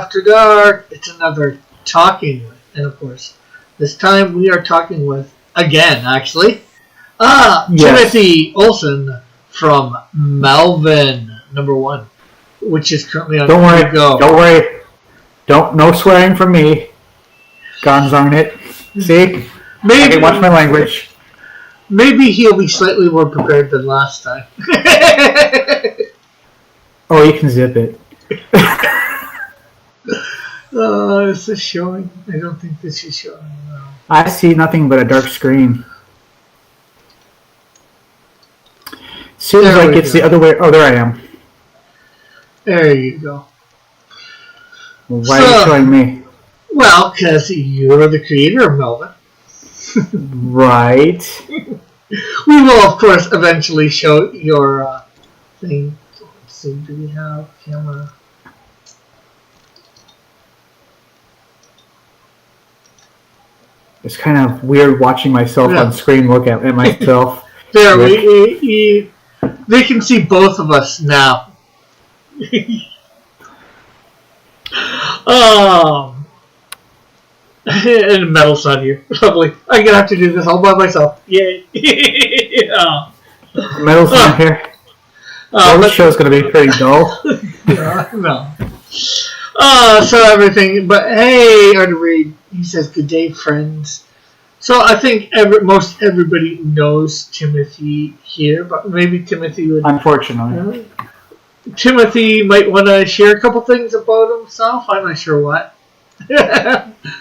After Dark. It's another talking with, and of course, this time we are talking with, again, actually, Timothy Olson from Melvin, #1, which is currently on Indiegogo. Don't worry. No swearing from me. Guns on it. See? Maybe, I can watch my language. Maybe he'll be slightly more prepared than last time. Oh, you can zip it. Is this showing? I don't think this is showing. No. I see nothing but a dark screen. Seems like it's the other way. Oh, there I am. There you go. Why are you showing me? Well, because you're the creator of Melvin. Right. We will, of course, eventually show your thing. Let's see, do we have camera? It's kind of weird watching myself on screen look at myself. There, they can see both of us now. And Metal's not here. Lovely. I'm gonna have to do this all by myself. Yay. Metal's not here. This show's gonna be pretty dull. No. So everything, but hey, Reed, he says, good day, friends. So I think most everybody knows Timothy here, but maybe Timothy would... Unfortunately. Timothy might want to share a couple things about himself. I'm not sure what.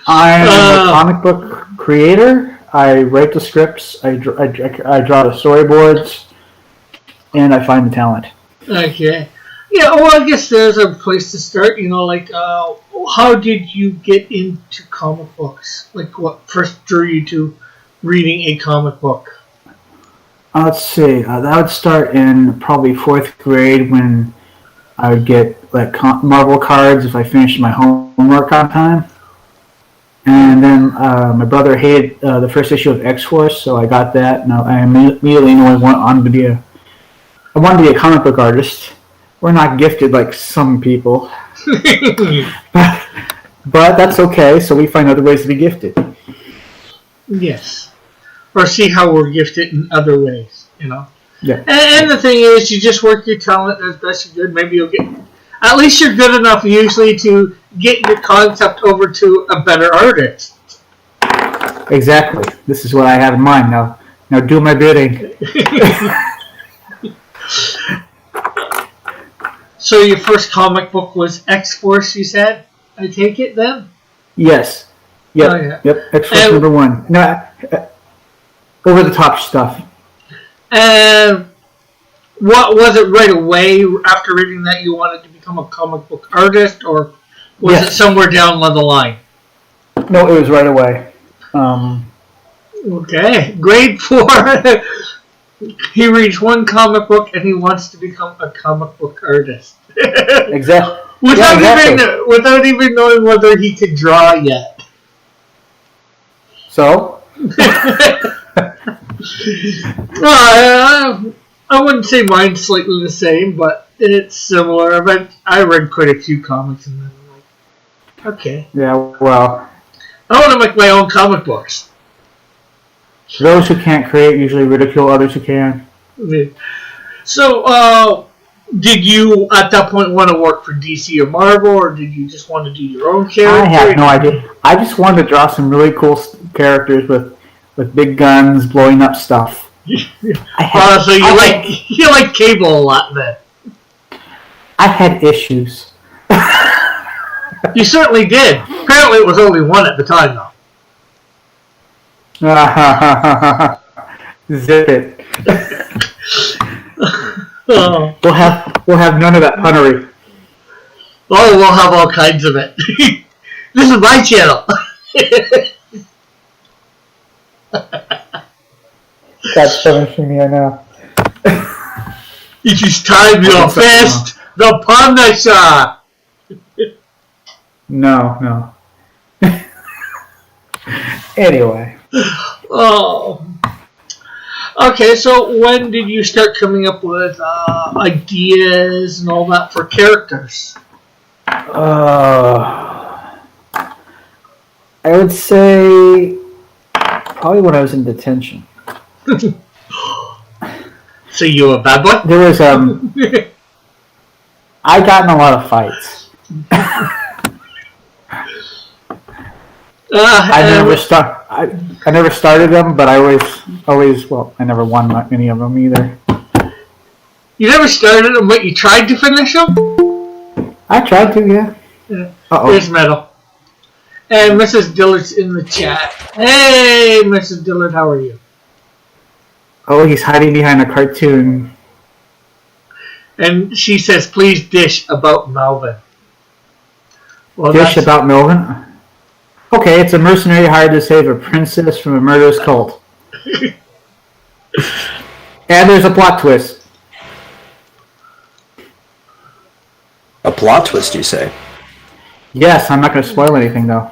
I'm a comic book creator. I write the scripts, I draw the storyboards, and I find the talent. Okay. Yeah, well, I guess there's a place to start. You know, like, how did you get into comic books? Like, what first drew you to reading a comic book? Let's see. That would start in probably 4th grade when I would get like Marvel cards if I finished my homework on time. And then my brother hated the first issue of X-Force, so I got that. And I immediately knew I wanted to be a comic book artist. We're not gifted like some people. but that's okay, so we find other ways to be gifted. Yes. Or see how we're gifted in other ways, you know? Yeah. And the thing is, you just work your talent as best you could. Maybe you'll get... At least you're good enough usually to get your concept over to a better artist. Exactly. This is what I have in mind now. Now do my bidding. So your first comic book was X-Force, you said? I take it then? Yes. Yep. Oh, yeah. Yep. X-Force #1. No, over the top stuff. And what was it right away after reading that you wanted to become a comic book artist, or was it somewhere down the line? No, it was right away. Okay. Grade 4. He reads one comic book and he wants to become a comic book artist. Exactly. Without even knowing whether he could draw yet. So? I wouldn't say mine's slightly the same, but it's similar. I read quite a few comics and then I'm like, okay. Yeah, well. I want to make my own comic books. Those who can't create usually ridicule others who can. So, did you at that point want to work for DC or Marvel, or did you just want to do your own character? I have no idea. I just wanted to draw some really cool characters with big guns blowing up stuff. So you like Cable a lot then? I had issues. You certainly did. Apparently, it was only one at the time, though. Zip it. We'll have none of that punnery. Oh, we'll have all kinds of it. This is my channel. That's punishing me, I know. It is time your fist the Punisher. No. Anyway. Oh. Okay, so when did you start coming up with ideas and all that for characters? I would say probably when I was in detention. So you a bad boy? There was I got in a lot of fights. I never started them, but I always I never won any of them either. You never started them, but you tried to finish them? I tried to, yeah. Here's Metal. And Mrs. Dillard's in the chat. Hey, Mrs. Dillard, how are you? Oh, he's hiding behind a cartoon. And she says, please dish about Melvin. Well, dish about Melvin? Okay, it's a mercenary hired to save a princess from a murderous cult. And there's a plot twist. A plot twist, you say? Yes, I'm not going to spoil anything, though.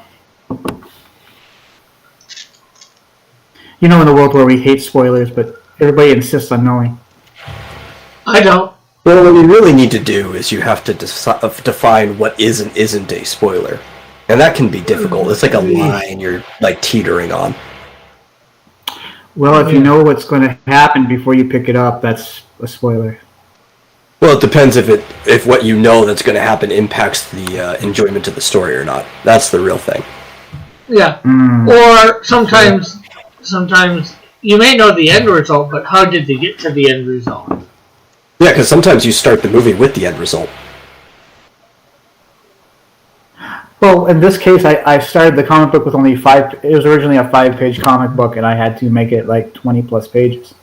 You know, in the world where we hate spoilers, but everybody insists on knowing. I don't. Well, what you really need to do is you have to define what is and isn't a spoiler. And that can be difficult. It's like a line you're like teetering on. Well, if you know what's going to happen before you pick it up, that's a spoiler. Well, it depends if what you know that's going to happen impacts the enjoyment of the story or not. That's the real thing. Yeah. Or sometimes you may know the end result, but how did they get to the end result? Yeah, because sometimes you start the movie with the end result. Well, in this case, I started the comic book with only 5. It was originally a 5-page comic book, and I had to make it like 20+ pages.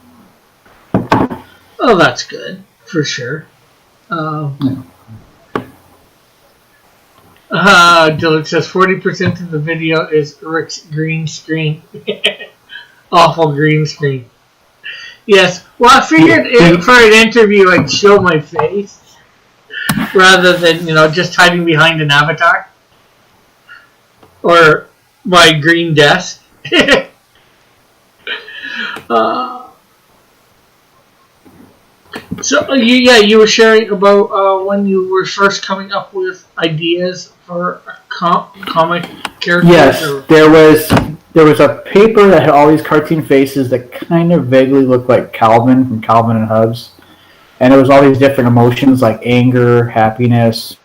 Oh, that's good. For sure. Dillard says 40% of the video is Rick's green screen. Awful green screen. Yes. Well, I figured for an interview I'd show my face rather than, just hiding behind an avatar. Or my green desk. So, you were sharing about when you were first coming up with ideas for comic characters? Yes, there was a paper that had all these cartoon faces that kind of vaguely looked like Calvin from Calvin and Hobbes. And it was all these different emotions like anger, happiness.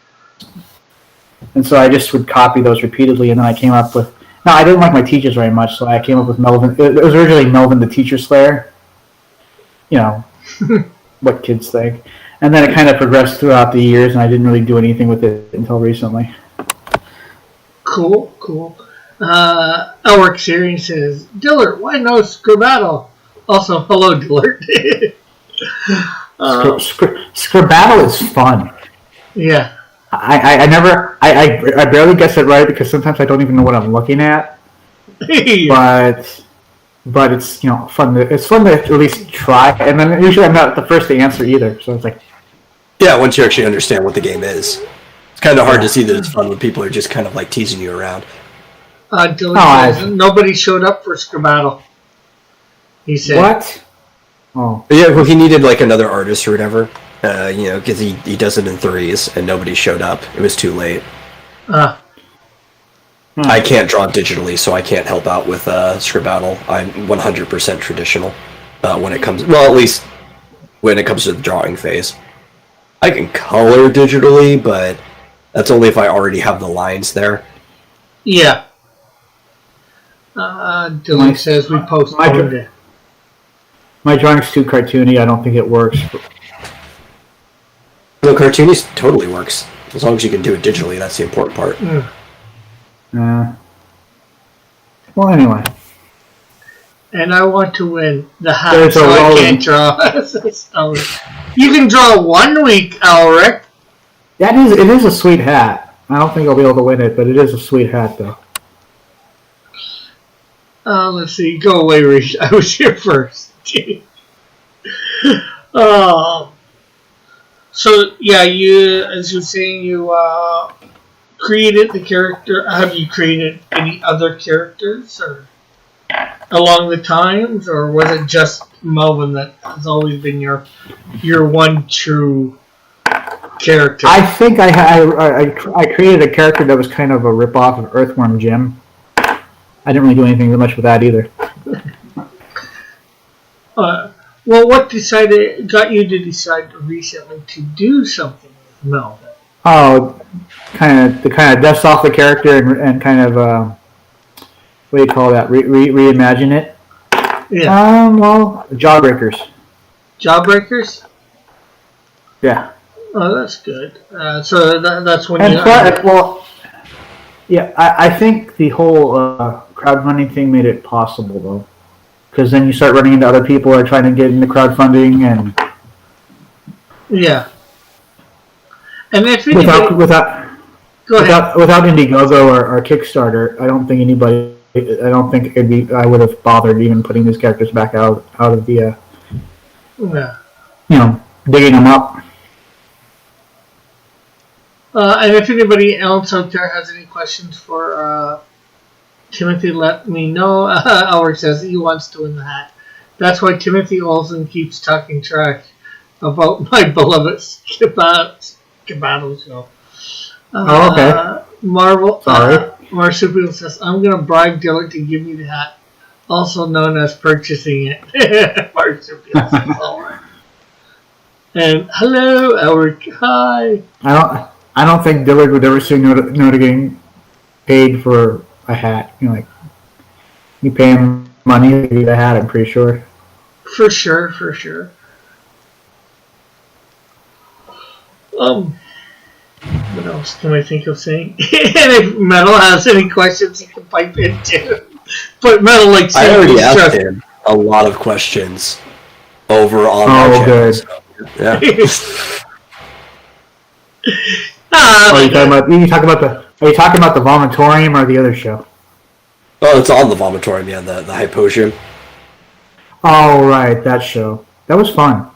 And so I just would copy those repeatedly, and then I came up with... No, I didn't like my teachers very much, so I came up with Melvin. It was originally Melvin the Teacher Slayer. What kids think. And then it kind of progressed throughout the years, and I didn't really do anything with it until recently. Cool. Elric Series says, Dillard, why no Scribbattle? Also, hello, Dillard. Scribbattle is fun. Yeah. I barely guess it right because sometimes I don't even know what I'm looking at. But it's fun. It's fun to at least try, and then usually I'm not the first to answer either. So it's like, yeah, once you actually understand what the game is, it's kind of hard to see that it's fun when people are just kind of like teasing you around. Dylan says nobody showed up for Scribbattle. He said, "What? Oh, yeah. Well, he needed like another artist or whatever. Because he does it in 3s, and nobody showed up. It was too late. I can't draw digitally, so I can't help out with Scribbattle. I'm 100% traditional when it comes... Well, at least when it comes to the drawing phase. I can color digitally, but that's only if I already have the lines there. Yeah. Dylan says we postponed it. My drawing's too cartoony. I don't think it works. No, cartoony totally works. As long as you can do it digitally, that's the important part. Well, anyway. And I want to win the hat, so I can't draw. You can draw 1 week, Elric. It is a sweet hat. I don't think I'll be able to win it, but it is a sweet hat, though. Let's see. Go away, Reese. I was here first. So, yeah, as you're saying, you created the character. Have you created any other characters or along the times, or was it just Melvin that has always been your one true character. I think I created a character that was kind of a ripoff of Earthworm Jim. I didn't really do anything much with that either. Well, what got you to decide recently to do something with Melvin? Oh, kind of dust off the character and kind of what do you call that? Reimagine it. Yeah. Well, Jawbreakers. Jawbreakers? Yeah. Oh, that's good. So that's when and I think the whole crowdfunding thing made it possible though, because then you start running into other people who are trying to get into crowdfunding and. Yeah. And if without Indiegogo or Kickstarter, I don't think I would have bothered even putting these characters back out of the digging them up. And if anybody else out there has any questions for Timothy, let me know. Albert says he wants to win the hat. That's why Timothy Olson keeps talking trash about my beloved Skedaddle show. Okay. Marvel. Sorry. Marsupial says, I'm going to bribe Dylan to give me the hat, also known as purchasing it. Marsupial says, all right. And hello, Albert. Hi. I don't think Dillard would ever say no to getting paid for a hat. You pay him money to get a hat, I'm pretty sure. For sure. What else can I think of saying? And if Metal has any questions, he can pipe in too. But Metal, I already asked him a lot of questions over on my channel. Good. So, yeah. Are you talking about the Vomitorium or the other show? Oh, it's on the Vomitorium, yeah, the Hypotion. Oh, right, that show. That was fun.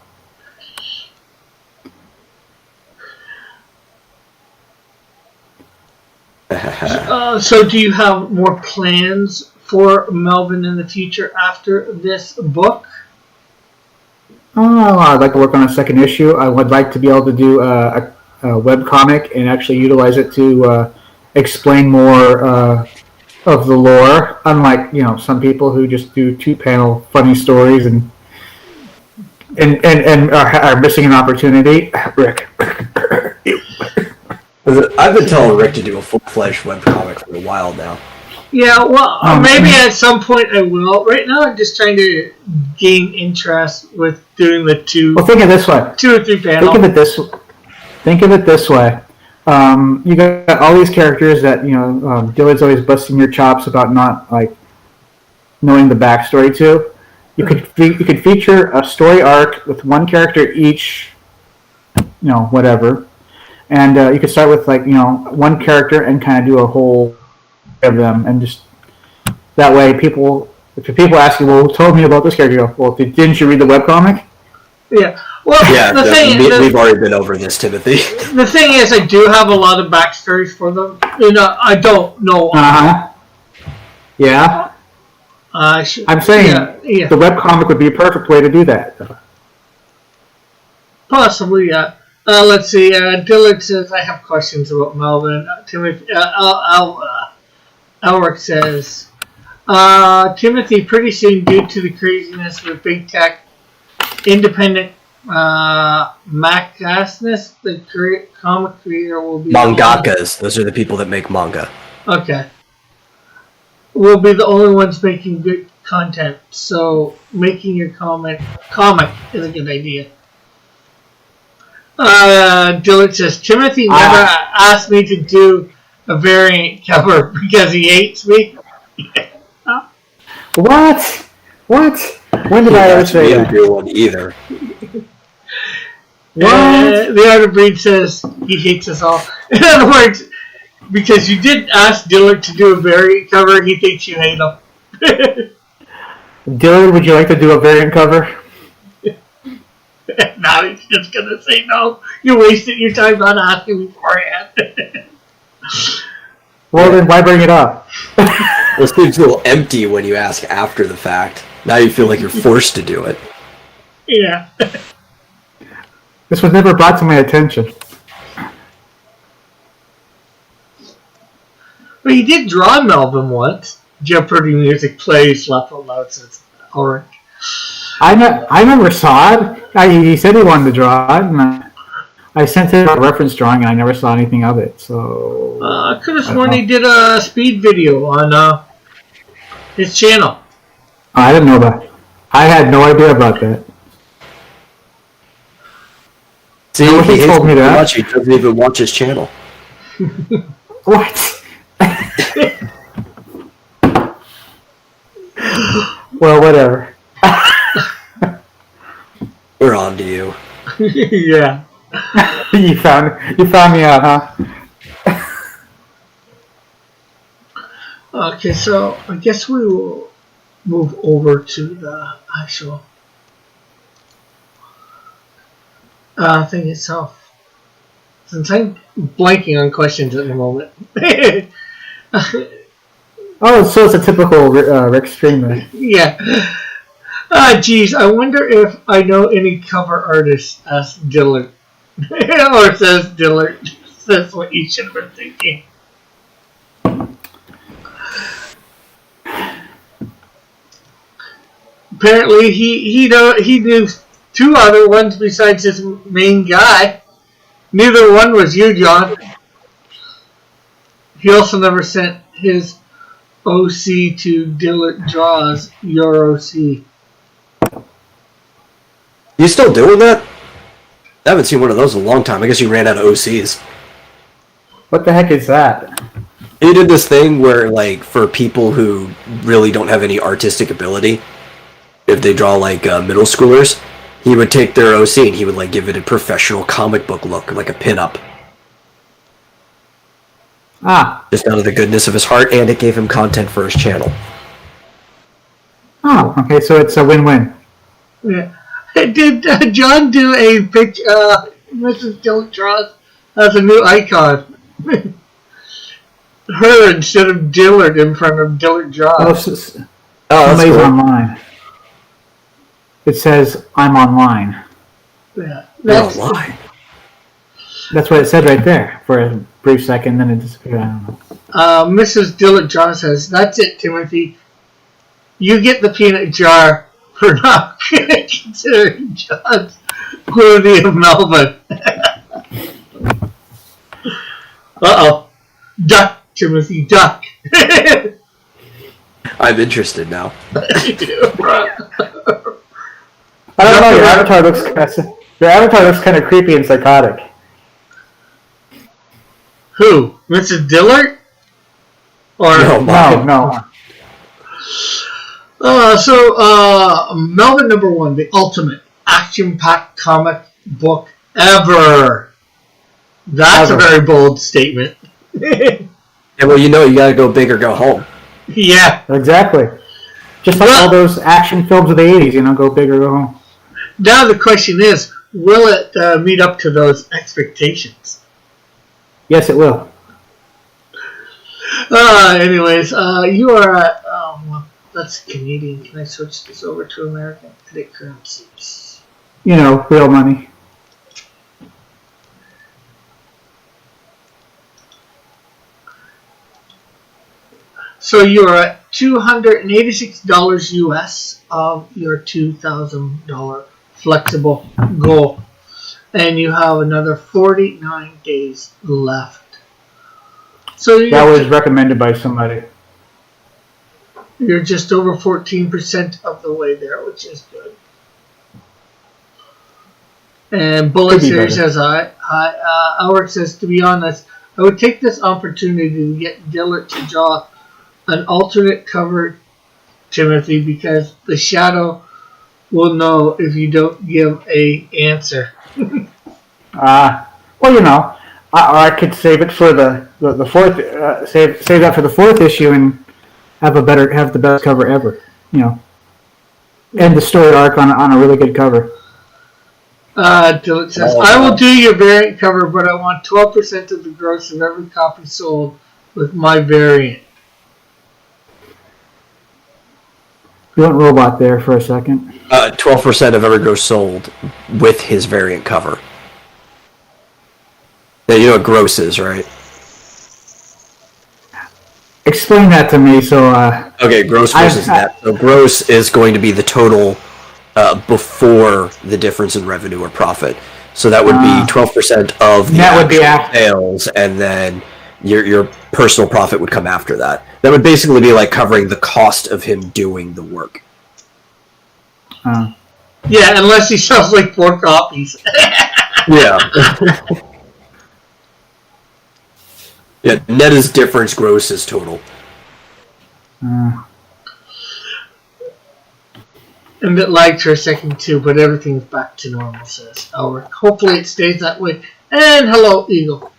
So do you have more plans for Melvin in the future after this book? Oh, I'd like to work on a second issue. I would like to be able to do a webcomic and actually utilize it to explain more of the lore, unlike some people who just do 2-panel funny stories and are missing an opportunity. Rick. I've been telling Rick to do a full-fledged webcomic for a while now. Yeah, well, maybe at some point I will. Right now I'm just trying to gain interest with doing the two. Well, think of it this way. 2 or 3 panels. Think of it this way. You got all these characters that Dillard's always busting your chops about not knowing the backstory to. You could feature a story arc with one character each, whatever, and you could start with one character and kind of do a whole of them, and just that way if people ask you, well, who told me about this character? You go, well, didn't you read the webcomic? Yeah. Well, we've already been over this, Timothy. The thing is, I do have a lot of backstories for them. I don't know. Yeah. I'm saying the webcomic would be a perfect way to do that. Possibly, yeah. Let's see. Dylan says, I have questions about Melvin. Timothy, Elric says, Timothy, pretty soon, due to the craziness with big tech, independent Macasness, the comic creator will be... Mangakas. Those are the people that make manga. Okay. Will be the only ones making good content, so making your comic is a good idea. Dylan says, Timothy never asked me to do a variant cover because he hates me. What? When did I ever say that? Do one either. What? The Art of Breed says he hates us all. In other words, because you did ask Dylan to do a variant cover, he thinks you hate him. Dylan, would you like to do a variant cover? Now he's just going to say no. You wasted your time not asking me beforehand. Well, then why bring it up? It seems a little empty when you ask after the fact. Now you feel like you're forced to do it. Yeah. This was never brought to my attention. But he did draw Melvin once. Jeopardy music plays, laugh out loud, says Ulrich. I never saw it. He said he wanted to draw it, and I sent him a reference drawing, and I never saw anything of it. So I could have sworn he did a speed video on his channel. I didn't know that. I had no idea about that. See, he told me that. He doesn't even watch his channel. What? Well, whatever. We're on to you. Yeah. You found me out, huh? Okay, so I guess we will move over to the actual thing itself. Since I'm blanking on questions at the moment. Oh, so it's a typical Rick stream then. Yeah. Geez, I wonder if I know any cover artists, asked Dillard. Or says Dillard. That's what you should have been thinking. Apparently, he knew two other ones besides his main guy. Neither one was you, John. He also never sent his OC to Dillard Draws your OC. You still doing that? I haven't seen one of those in a long time. I guess you ran out of OCs. What the heck is that? He did this thing where, like, for people who really don't have any artistic ability, if they draw, like, middle schoolers, he would take their OC and he would, like, give it a professional comic book look, like a pin-up. Just out of the goodness of his heart, and it gave him content for his channel. Oh, okay, so it's a win-win. Yeah. Did John do a picture, Mrs. Dillard Draws as a new icon? Her instead of Dillard in front of Dillard Draws. Somebody's cool. Online. It says, I'm online. Yeah. That's online. That's what it said right there for a brief second, then it disappeared. I don't know. Mrs. Dillard Draws says, that's it, Timothy. You get the peanut jar for not considering John's worthy of Melvin. Uh-oh. Duck, Timothy, duck. I'm interested now. I don't know, your avatar looks kind of creepy and psychotic. Who? Mrs. Dillard? Or No. Melvin #1, the ultimate action-packed comic book ever. That's a very bold statement. Yeah, well, you gotta go big or go home. Yeah. Exactly. Just like all those action films of the 80s, go big or go home. Now the question is, will it meet up to those expectations? Yes, it will. Anyways, you are at... that's Canadian. Can I switch this over to American? Credit currencies. Real money. So you are at $286 US of your $2,000 flexible goal. And you have another 49 days left. So that was recommended by somebody. You're just over 14% of the way there, which is good. And Bullet Series says, Howard says, to be honest, I would take this opportunity to get Dillard to draw an alternate cover, Timothy, because the shadow will know if you don't give a answer. Well, I could save it for the fourth, save that for the fourth issue and have the best cover ever, end the story arc on a really good cover. Dillard says, I will do your variant cover, but I want 12% of the gross of every copy sold with my variant. You want Robot there for a second? 12% of every gross sold with his variant cover. Yeah, you know what gross is, right? Explain that to me. So. Okay, gross versus net. So gross is going to be the total before the difference in revenue or profit. So that would be 12% of the actual sales, and then your personal profit would come after that. That would basically be like covering the cost of him doing the work. Yeah, unless he sells like 4 copies. Yeah. Yeah, net is difference, gross is total. And it lagged for a second too, but everything's back to normal, says Elric. Hopefully it stays that way. And hello, Eagle.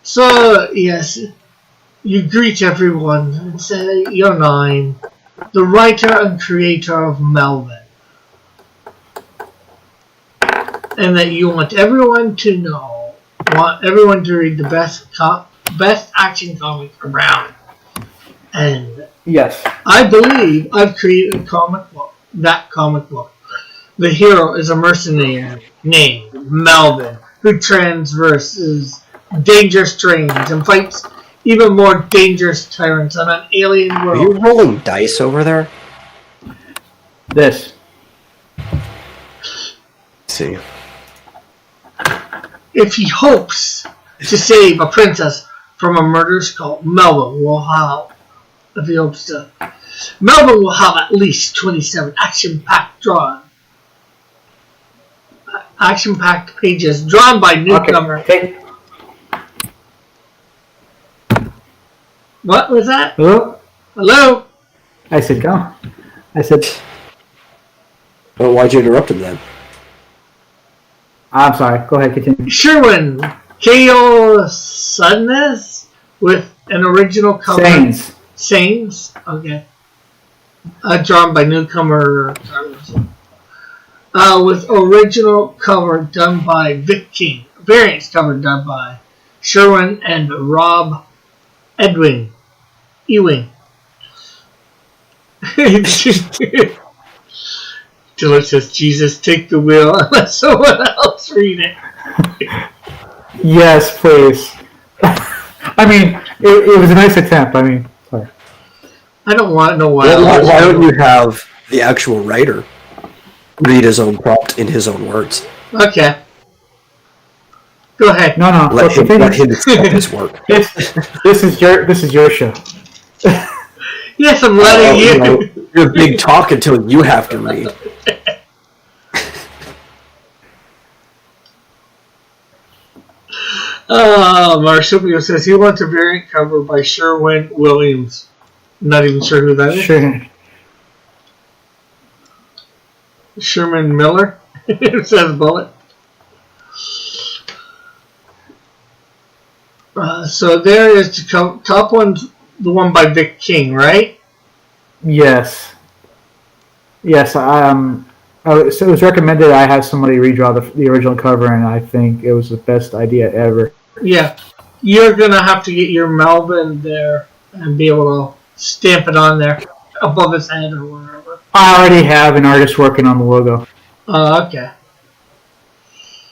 So, yes, you greet everyone and say you're 9, the writer and creator of Melvin. And that you want everyone to know, want everyone to read the best action comic around. And yes, I believe I've created a comic book. That comic book. The hero is a mercenary named Melvin, who transverses dangerous terrains and fights even more dangerous tyrants on an alien world. Are you rolling dice over there? This. Let's see. If he hopes to save a princess from a murderous cult, Melvin will have at least 27 action-packed pages drawn by newcomer. Okay. What was that? Hello? Hello? I said go. I said... Well, why'd you interrupt him then? I'm sorry. Go ahead, continue. Sherwin K.O. Sudness with an original cover. Sains? Okay. Drawn by newcomer. With original cover done by Vic King. Variants cover done by Sherwin and Rob Ewing. Diller says, Jesus, take the wheel and let someone else read it. Yes, please. I mean, it was a nice attempt. I mean, sorry. I don't want to know why. Why don't you have the actual writer read his own prompt in his own words? Okay. Go ahead. No. Let him accept his work. This is your show. Yes, I'm letting you. You're big talk until you have to read. Marsupial says he wants a variant cover by Sherwin Williams. Not even sure who that is. Sherman Miller? It says Bullet. So there is the top one's the one by Vic King, right? Yes. Yes, so it was recommended I have somebody redraw the original cover, and I think it was the best idea ever. Yeah. You're going to have to get your Melvin there and be able to stamp it on there above his head or wherever. I already have an artist working on the logo. Oh, okay.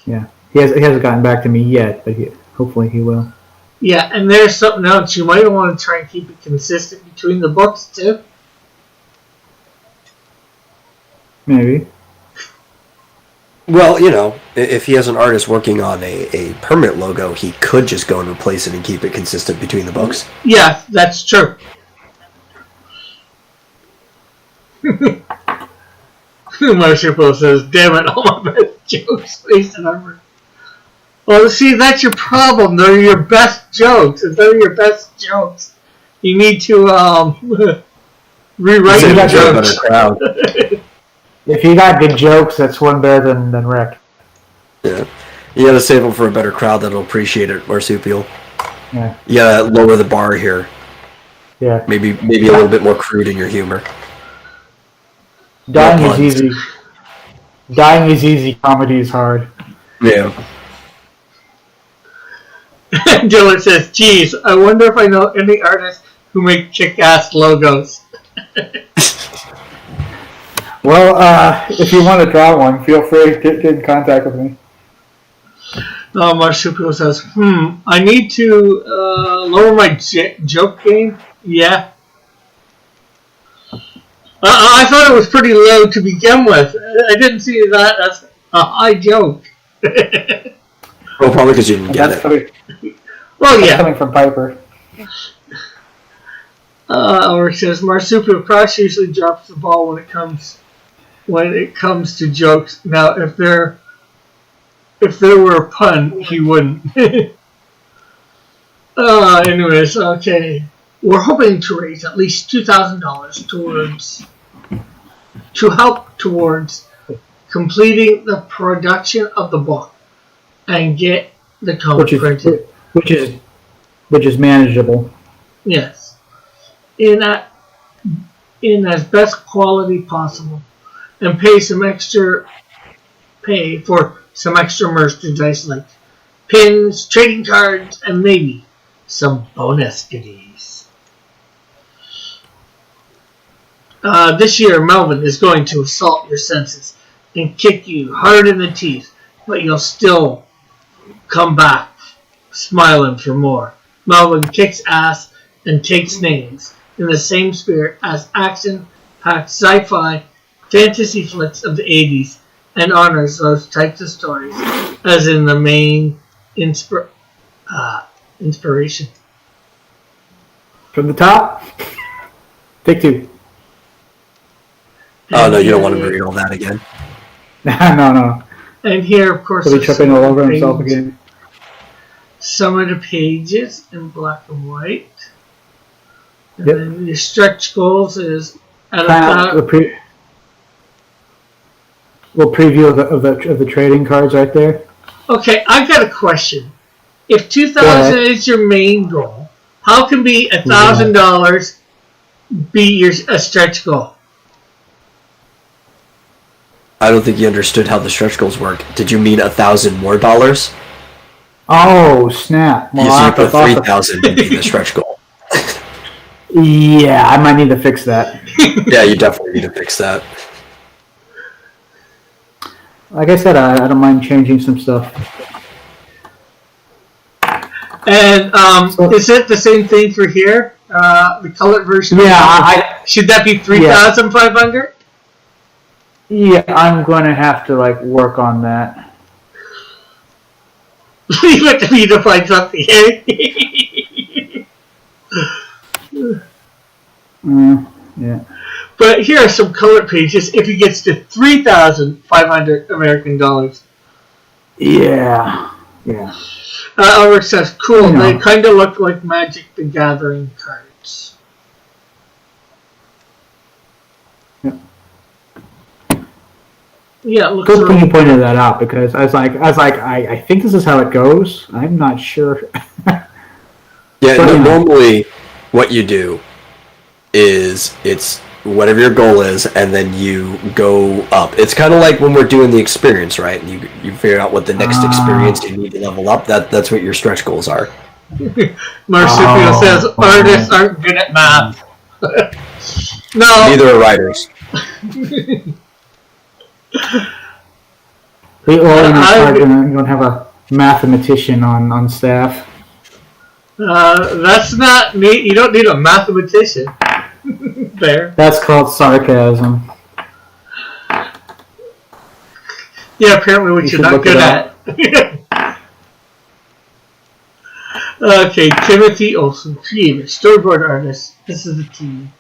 Yeah. He hasn't gotten back to me yet, but hopefully he will. Yeah, and there's something else. You might want to try and keep it consistent between the books, too. Maybe. Well, if he has an artist working on a permanent logo, he could just go and replace it and keep it consistent between the books. Yeah, that's true. Marshall says, damn it, all my best jokes based on armor. Well, see, that's your problem. They're your best jokes. If they're your best jokes, you need to rewrite the jokes. If you got good jokes, that's one better than Rick. Yeah. You gotta save them for a better crowd that'll appreciate it, Marsupial. Yeah. You gotta lower the bar here. Yeah. Maybe a little bit more crude in your humor. Dying is easy. Dying is easy. Comedy is hard. Yeah. Dylan says, geez, I wonder if I know any artists who make kick-ass logos. Well, if you want to draw one, feel free to get in contact with me. Marsupial says, I need to lower my joke game Yeah. I thought it was pretty low to begin with. I didn't see that as a high joke. Well, probably because you didn't get it. Well, yeah. Coming from Piper. Or says Marsupial Crash usually drops the ball when it comes to jokes. Now, if there were a pun, he wouldn't. Anyways, okay. We're hoping to raise at least $2,000 to help towards completing the production of the book and get the cover printed. Which is manageable. Yes. In as best quality possible, and pay for some extra merchandise like pins, trading cards, and maybe some bonus goodies. This year, Melvin is going to assault your senses and kick you hard in the teeth, but you'll still come back smiling for more. Melvin kicks ass and takes names in the same spirit as action-packed sci-fi fantasy flicks of the 80s and honors those types of stories as in the main inspiration. From the top, take two. Oh, no, you don't want him to read all that again. No. And here, of course, he'll be tripping all over himself again. Some of the pages in black and white. And then your stretch goals is at about... Little preview of the trading cards right there. Okay, I got a question. If 2,000 is your main goal, how can be $1,000 be a stretch goal? I don't think you understood how the stretch goals work. Did you mean $1,000 more dollars? Oh, snap. Well, you put 3,000 to be the stretch goal. Yeah, I might need to fix that. Yeah, you definitely need to fix that. Like I said, I don't mind changing some stuff. And is it the same thing for here? The colored version? Yeah, should that be 3,500? Yeah, I'm going to have to work on that. Leave it to me to find something. Yeah. But here are some colored pages if it gets to 3,500 American dollars. Yeah. Ulrich says, cool, they kind of look like Magic the Gathering cards. Yeah, it looks good thing you pointed that out, because I was like, I think this is how it goes. I'm not sure. Normally what you do is it's whatever your goal is, and then you go up. It's kind of like when we're doing the experience, right? And you figure out what the next experience you need to level up. That's what your stretch goals are. Marsupial says artists aren't good at math. No. Neither are writers. You don't have a mathematician on staff. That's not neat. You don't need a mathematician. There. That's called sarcasm. Yeah, apparently what you're not good at. Okay, Timothy Olson, creator, storyboard artist. This is the team.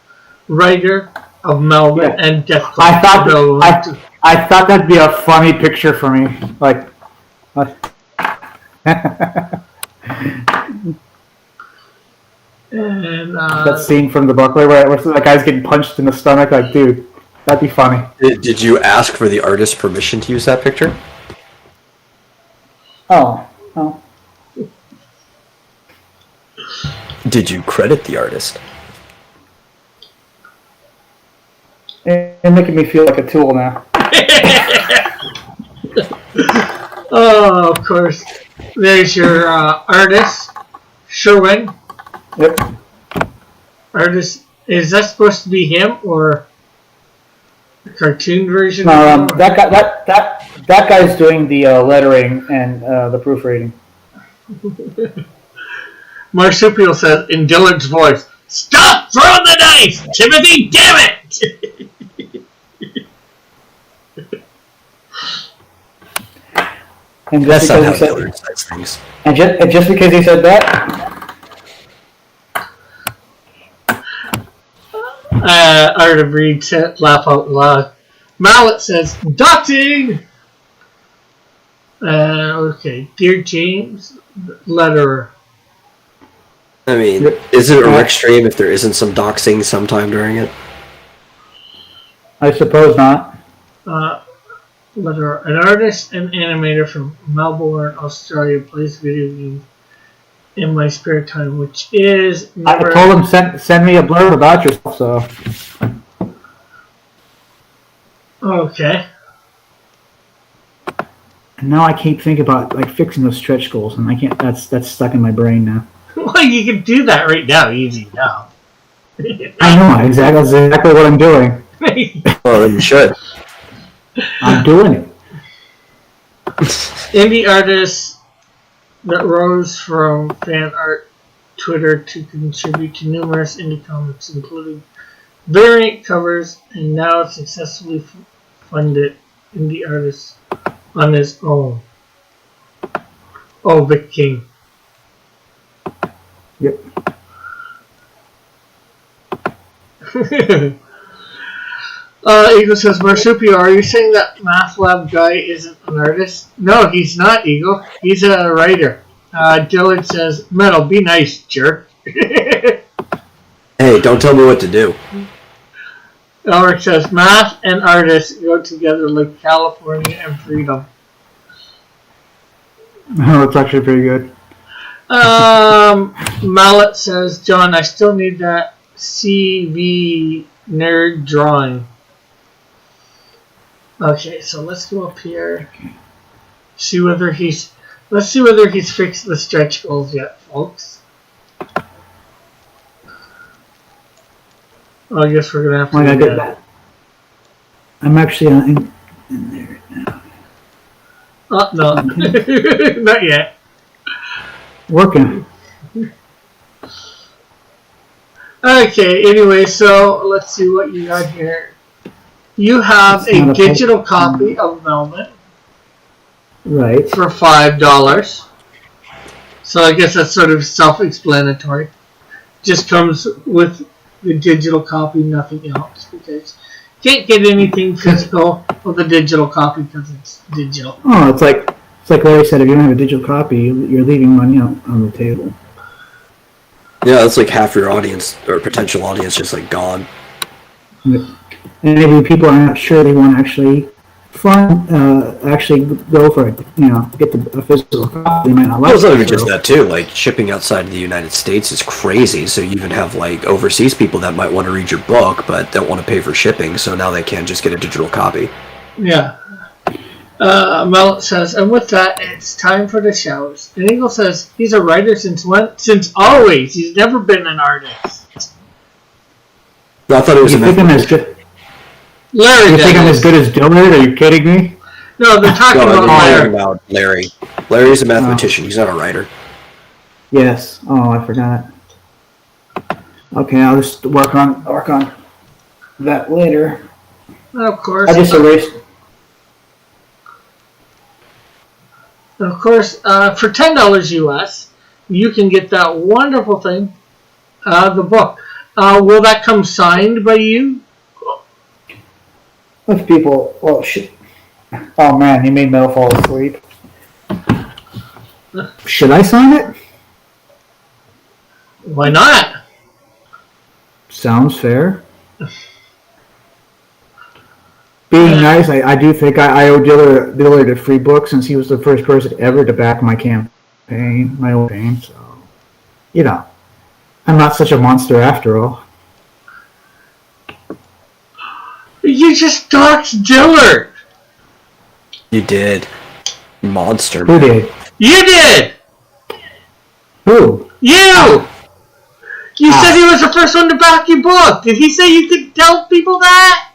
Writer of Melvin and Death Club. I thought that'd be a funny picture for me. And that scene from the Buckler where that guy's getting punched in the stomach. Dude, that'd be funny. Did you ask for the artist's permission to use that picture? Oh. Did you credit the artist? You're making me feel like a tool now. Oh, of course. There's your artist, Sherwin. Yep. Artist, is that supposed to be him or the cartoon version? No, that guy's doing the lettering and the proofreading. Marsupial says in Dillard's voice, Stop throwing the knife, Timothy! Damn it! And That's just not because how he Dillard said, says things. and just because he said that, Art of Reed said, laugh out loud. Mallet says, doxing! Okay. Dear James, letterer. I mean, is it a rec stream if there isn't some doxing sometime during it? I suppose not. Letterer. An artist and animator from Melbourne, Australia, plays video games in my spare time, which is... I told him send me a blurb about yourself, so... Okay. And now I keep thinking about like fixing those stretch goals, and I can't. That's stuck in my brain now. Well, you can do that right now, easy now. I know exactly. That's exactly what I'm doing. Well, then you should. I'm doing it. Indie artists that rose from fan art Twitter to contribute to numerous indie comics, including variant covers, and now successfully funded indie artists on his own. Oh, Vic King. Yep. Eagle says, Marsupio, are you saying that Math Lab guy isn't an artist? No, he's not, Eagle. He's a writer. Dillard says, Metal, be nice, jerk. Hey, don't tell me what to do. Elric says, math and artists go together like California and freedom. Oh, it's actually pretty good. Mallet says, John, I still need that CV nerd drawing. Okay, so let's go up here. Let's see whether he's fixed the stretch goals yet, folks. I guess we're gonna have to. I get that. I'm actually in there now. Oh no, okay. Not yet. Working. Okay. Anyway, so let's see what you got here. You have a digital copy of Melvin, right, for $5. So I guess that's sort of self-explanatory. Just comes with the digital copy, nothing else, because you can't get anything physical with a digital copy because it's digital. Oh, it's like Larry said. If you don't have a digigal copy, you're leaving money on the table. Yeah, that's like half your audience or potential audience just like gone. And maybe people are not sure they want to actually go for it. Get a physical copy. They might not like Well, it's not it, even just that too. Like shipping outside of the United States is crazy. So you even have like overseas people that might want to read your book but don't want to pay for shipping. So now they can't just get a digital copy. Yeah. Mel says, and with that, it's time for the shows. And Eagle says he's a writer since when? Since always. He's never been an artist. No, I thought it was. You think I'm as good? Larry, you think I'm as good as Dillard? Are you kidding me? No, they're talking about Larry. Larry's a mathematician. He's not a writer. Yes. Oh, I forgot. Okay, I'll just work on that later. Of course. I just erased. Of course, for $10 US, you can get that wonderful thing, the book. Will that come signed by you? If people, well, shit. Oh man, he made Mel fall asleep. Should I sign it? Why not? Sounds fair. Being nice, I do think I owe Dillard a free book since he was the first person ever to back my campaign, my own campaign. So, I'm not such a monster after all. You just doxed Dillard. You did. Monster. Who did? You did. Who? You. You said he was the first one to back your book. Did he say you could tell people that?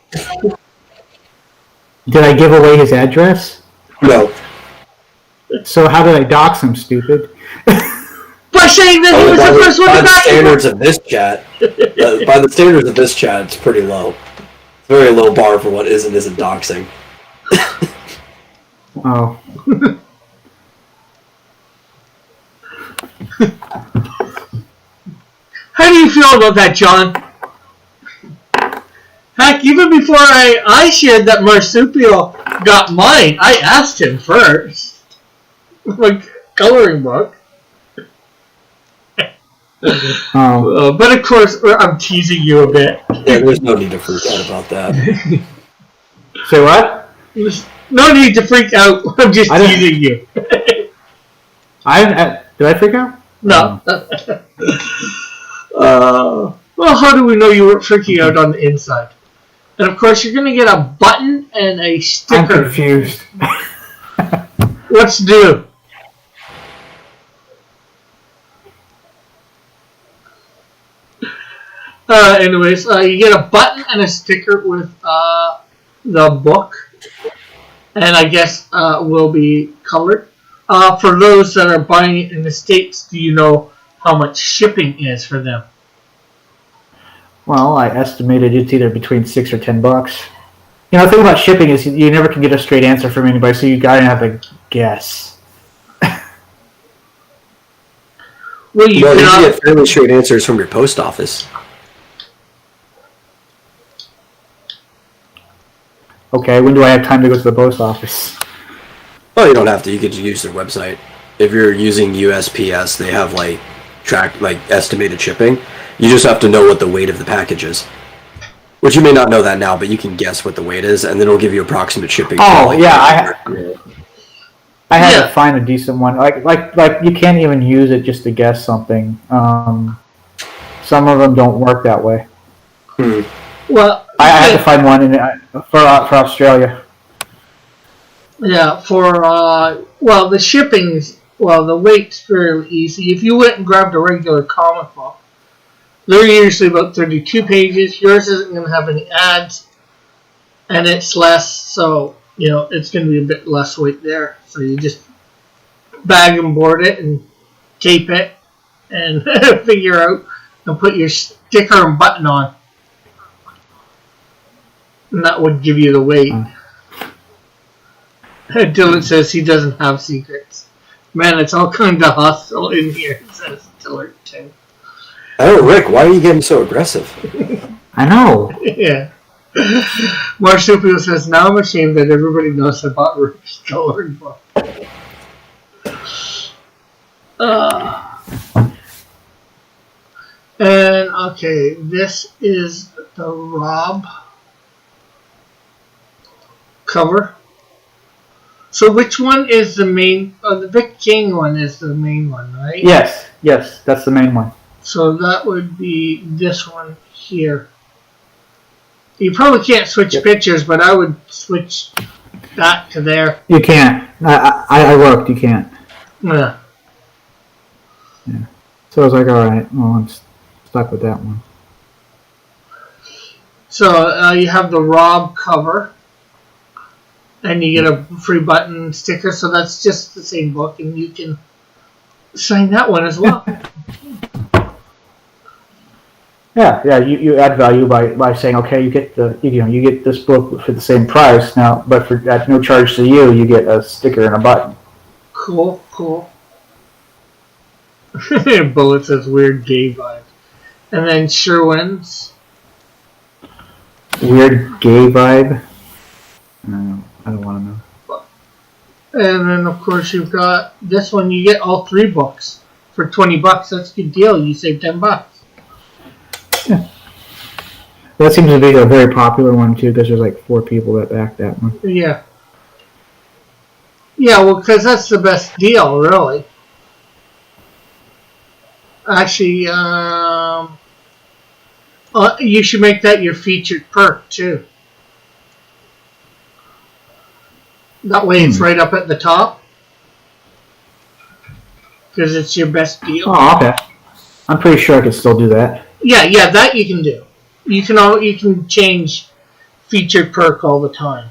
Did I give away his address? No. So how did I dox him, stupid? But by saying that he was the first one to by the back standards of this chat, by the standards of this chat, it's pretty low. It's a very low bar for what is and isn't doxing. Oh. How do you feel about that, John? Heck, even before I shared that Marsupial got mine, I asked him first. Like, coloring book. Oh. But of course, I'm teasing you a bit. Yeah, there's no need to freak out about that. Say what? There's no need to freak out. I'm just teasing you. Did I freak out? No. Well, how do we know you weren't freaking out on the inside? And of course, you're going to get a button and a sticker. I'm confused. What's new? Anyways, you get a button and a sticker with the book, and I guess will be colored. For those that are buying it in the States, do you know how much shipping is for them? Well, I estimated it's either between $6 or $10. You know, the thing about shipping is you never can get a straight answer from anybody, so you gotta have to guess. Well, you get fairly straight answers from your post office. Okay, when do I have time to go to the post office? Well, you don't have to. You could use their website. If you're using USPS, they have estimated shipping. You just have to know what the weight of the package is. Which you may not know that now, but you can guess what the weight is, and then it'll give you approximate shipping. Oh, yeah, I had to find a decent one. Like you can't even use it just to guess something. Some of them don't work that way. Well, I had to find one for Australia. Yeah, for the shipping's the weight's fairly easy. If you went and grabbed a regular comic book, they're usually about 32 pages. Yours isn't going to have any ads, and it's less, so it's going to be a bit less weight there. So you just bag and board it and tape it and figure out and put your sticker and button on. And that would give you the weight. Dylan says he doesn't have secrets. Man, it's all kind of hostile in here, says Dylan too. Oh, Rick, why are you getting so aggressive? I know. Yeah. Marsupial says, now I'm ashamed that everybody knows about Rick's coloring book. And, okay, this is the Rob cover. So which one is the main? The Vic King one is the main one, right? Yes, that's the main one. So that would be this one here. You probably can't switch pictures, but I would switch that to there. You can't. I looked. You can't. Yeah. So I was like, all right. Well, I'm stuck with that one. So you have the Rob cover. And you get a free button sticker, so that's just the same book, and you can sign that one as well. Yeah. You add value by saying, okay, you get you get this book for the same price now, but at no charge to you, you get a sticker and a button. Cool. Bullet says weird gay vibe, and then Sherwin's weird gay vibe. I don't want to know. And then, of course, you've got this one. You get all 3 books for $20. That's a good deal. You save $10. Yeah. That seems to be a very popular one, too, because there's like 4 people that back that one. Yeah. Yeah, well, because that's the best deal, really. Actually, you should make that your featured perk, too. That way it's right up at the top. Because it's your best deal. Oh, okay. I'm pretty sure I can still do that. Yeah, that you can do. You can change featured perk all the time.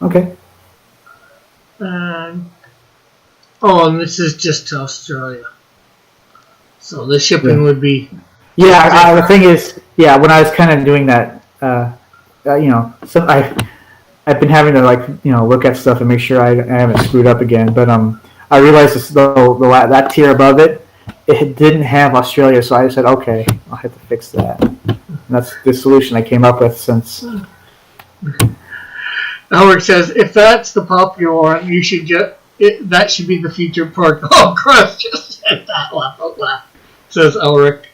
Okay. And this is just to Australia. So the shipping would be. Yeah, the thing is, when I was kind of doing that, I've been having to look at stuff and make sure I haven't screwed up again. But I realized that tier above it didn't have Australia, so I said, okay, I'll have to fix that. And that's the solution I came up with since. Howard says, if that's the popular one, you should get it. That should be the featured part. Oh, Chris just said that. Laugh. Says Ulrich.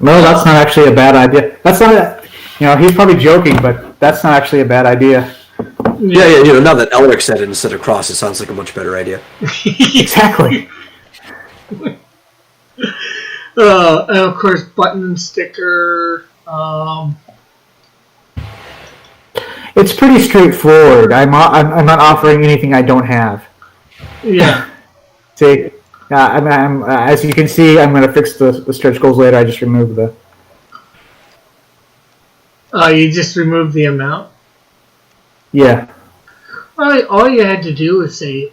No, that's not actually a bad idea. That's not. He's probably joking, but that's not actually a bad idea. Yeah. Now that Elric said it instead of Cross, it sounds like a much better idea. Exactly. And of course, button and sticker. It's pretty straightforward. I'm not offering anything I don't have. Yeah. See, I'm as you can see, I'm going to fix the stretch goals later. I just removed the. You just removed the amount? Yeah. All you had to do was say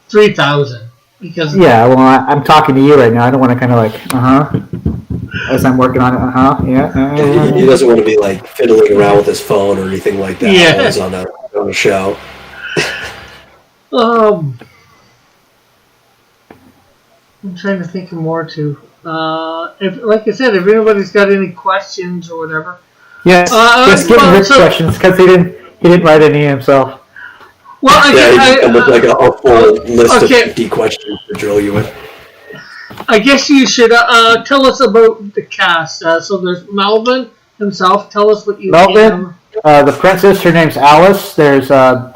3,000 because. Yeah, well, I'm talking to you right now. I don't want to kind of as I'm working on it. Yeah. He doesn't want to be fiddling around with his phone or anything like that. Yeah. While he's on a show. I'm trying to think of more too. Like I said, if anybody's got any questions or whatever. Yes. Just give Rick questions because he didn't write any himself. Well, he come with a full list of 50 questions to drill you with. I guess you should tell us about the cast. So there's Melvin himself. Tell us what you. Melvin, the princess. Her name's Alice. There's the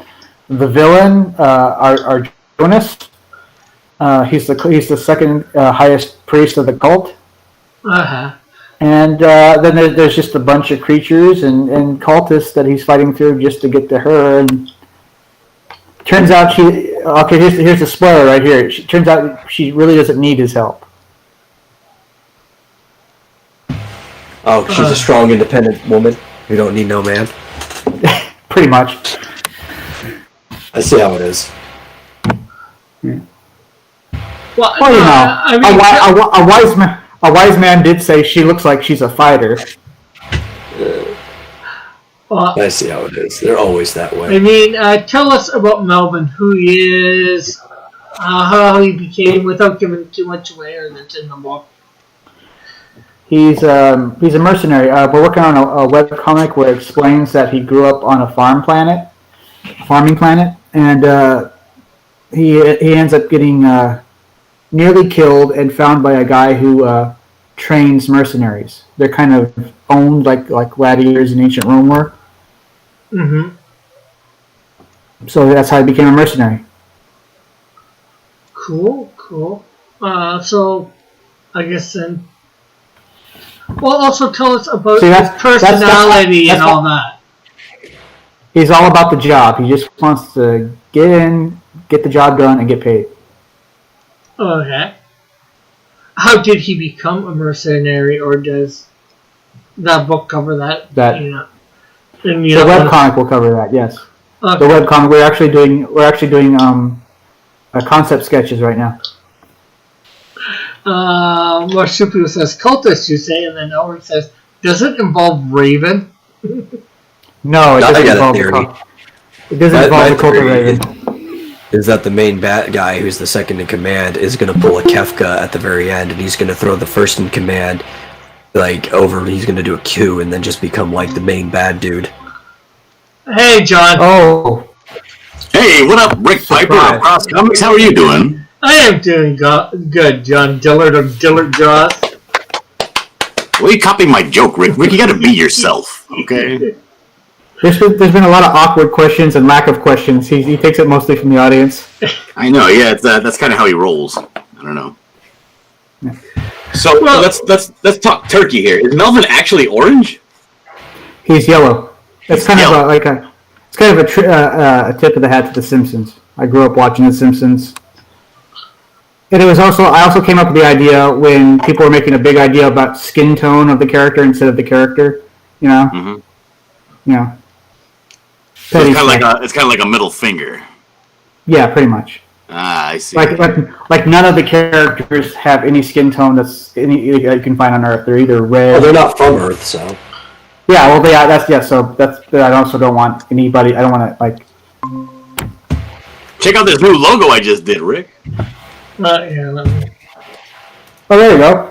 villain, our Jonas. He's the second highest priest of the cult. And then there's just a bunch of creatures and cultists that he's fighting through just to get to her. And turns out here's the spoiler right here. Turns out she really doesn't need his help. Oh, she's a strong, independent woman who don't need no man. Pretty much. I see how it is. Yeah. Well, a wise man did say she looks like she's a fighter. I see how it is. They're always that way. I mean, tell us about Melvin, who he is, how he became, without giving too much away, or that's in the book. He's a mercenary. We're working on a web comic where it explains that he grew up on a farming planet, and he ends up getting nearly killed and found by a guy who trains mercenaries. They're kind of owned like gladiators in ancient Rome were. Mm-hmm. So that's how he became a mercenary. Cool. So I guess then. Well, also tell us about his personality and all that. He's all about the job. He just wants to get in, get the job done, and get paid. Okay. How did he become a mercenary, or does that book cover that? The webcomic will cover that. Yes. Okay. The webcomic. We're actually doing concept sketches right now. Marsupial says cultist, you say, and then Elric says, does it involve Raven? No, it doesn't involve the cult of Raven. Is that the main bad guy, who's the second in command, is going to pull a Kefka at the very end, and he's going to throw the first in command over. He's going to do a coup and then just become the main bad dude. Hey, John. Oh. Hey, what up, Rick Piper of Cross Comics? How are you doing? I am doing good, John Dillard of Dillard Jaws. Well, you copied my joke, Rick. Rick, you got to be yourself, okay? There's been a lot of awkward questions and lack of questions. He takes it mostly from the audience. I know, yeah. That's kind of how he rolls. I don't know. Yeah. So let's talk turkey here. Is Melvin actually orange? He's yellow. It's kind of a tip of the hat to The Simpsons. I grew up watching The Simpsons. And I also came up with the idea when people were making a big idea about skin tone of the character instead of the character. Mm-hmm. Yeah. So it's kind of like a middle finger. Yeah, pretty much. Ah, I see. Like none of the characters have any skin tone that you can find on Earth. They're either red. Well, they're not from Earth, so. Yeah, well, So I also don't want anybody. I don't want to like. Check out this new logo I just did, Rick. Yeah. Let me... Oh, there you go.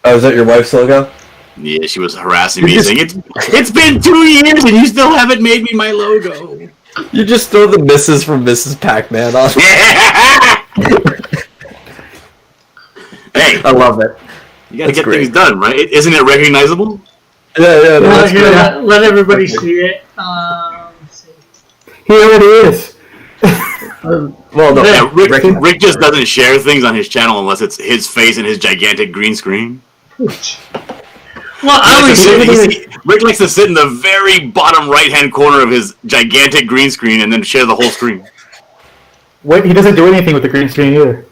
Oh, is that your wife's logo? Yeah, she was harassing me, saying it's been 2 years and you still haven't made me my logo. You just throw the Mrs. from Mrs. Pac-Man on. Hey, I love it. You gotta get things done, right? Isn't it recognizable? Yeah. Let everybody see it. Let's see. Here it is. Well, no, yeah, Rick just doesn't share things on his channel unless it's his face and his gigantic green screen. Well, Rick likes to sit in the very bottom right-hand corner of his gigantic green screen and then share the whole screen. Wait, he doesn't do anything with the green screen either.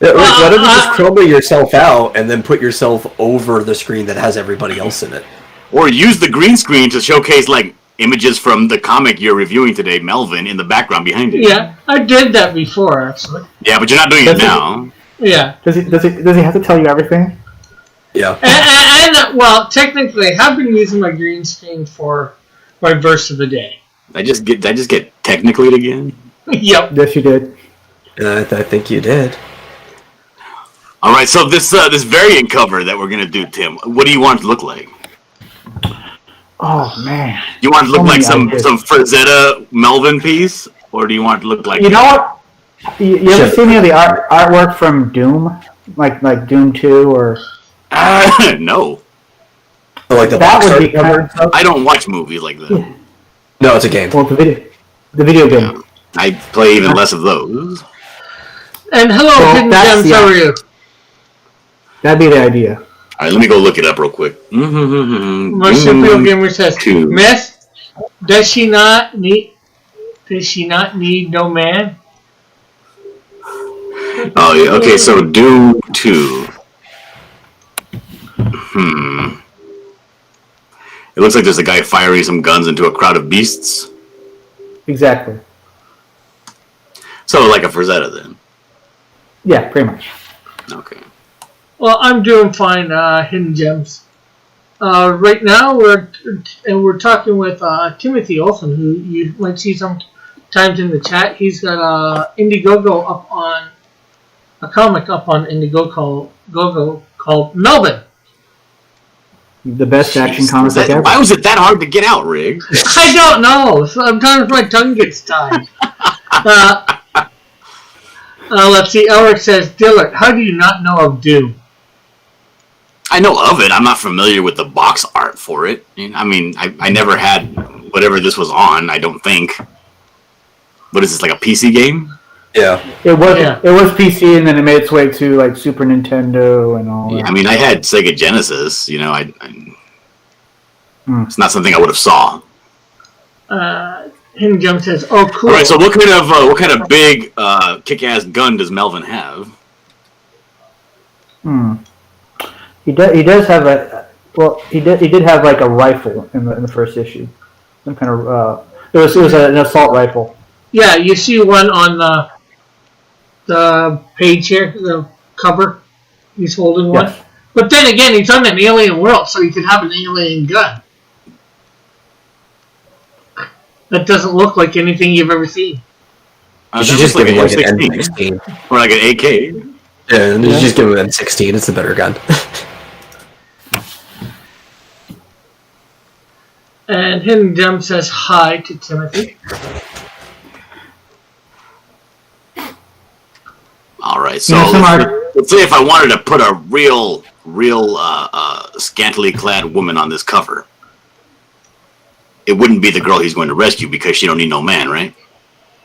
Yeah, why don't you just crumble yourself out and then put yourself over the screen that has everybody else in it? Or use the green screen to showcase, like, images from the comic you're reviewing today, Melvin, in the background behind it. Yeah, I did that before, actually. Yeah, but you're not doing it now. Yeah. Does he have to tell you everything? Yeah. And well, technically, I have been using my green screen for my verse of the day. Did I just get technically again? Yep. Yes, you did. I think you did. All right, so this variant cover that we're gonna do, Tim. What do you want it to look like? Oh man. You want it to look like some Frazetta Melvin piece, or do you want it to look like? You know what? You ever seen any of the artwork from Doom, like Doom 2 or? No. So like the that box would art be cover and stuff? I don't watch movies like that. Yeah. No, it's a game. Well, the video game. Yeah. I play even less of those. And hello, Hidden Gems, how are you? That'd be the idea. All right, let me go look it up real quick. Marsupial Gamer says, Miss, does she not need no man? Oh, yeah. Okay, so Doom 2. It looks like there's a guy firing some guns into a crowd of beasts. Exactly. So like a Frazetta then. Yeah, pretty much. Okay. Well, I'm doing fine, Hidden Gems. Right now, we're talking with Timothy Olson, who you might see sometimes in the chat. He's got a comic up on Indiegogo called Melvin. The best action comic ever. Why was it that hard to get out, Rig? I don't know. Sometimes my tongue gets tied. Let's see. Elric says, Dillard, how do you not know of Doom? I know of it. I'm not familiar with the box art for it. I mean, I never had whatever this was on, I don't think. What is this, like a PC game? Yeah. It was PC, and then it made its way to like Super Nintendo and all that. I mean, I had Sega Genesis. You know, it's not something I would have saw. Hidden Gem says, "Oh, cool." All right. So, what kind of big kick-ass gun does Melvin have? He does have he did have like a rifle in the first issue. Some kind of it was an assault rifle. Yeah, you see one on the page here, the cover. He's holding one. Yes. But then again, he's on an alien world, so he could have an alien gun. That doesn't look like anything you've ever seen. You should just give him like an M16. Or like an AK. Yeah, and you just give him an M16. It's a better gun. And Hidden Gem says hi to Timothy. All right, so let's say if I wanted to put a real scantily clad woman on this cover, it wouldn't be the girl he's going to rescue because she don't need no man, right?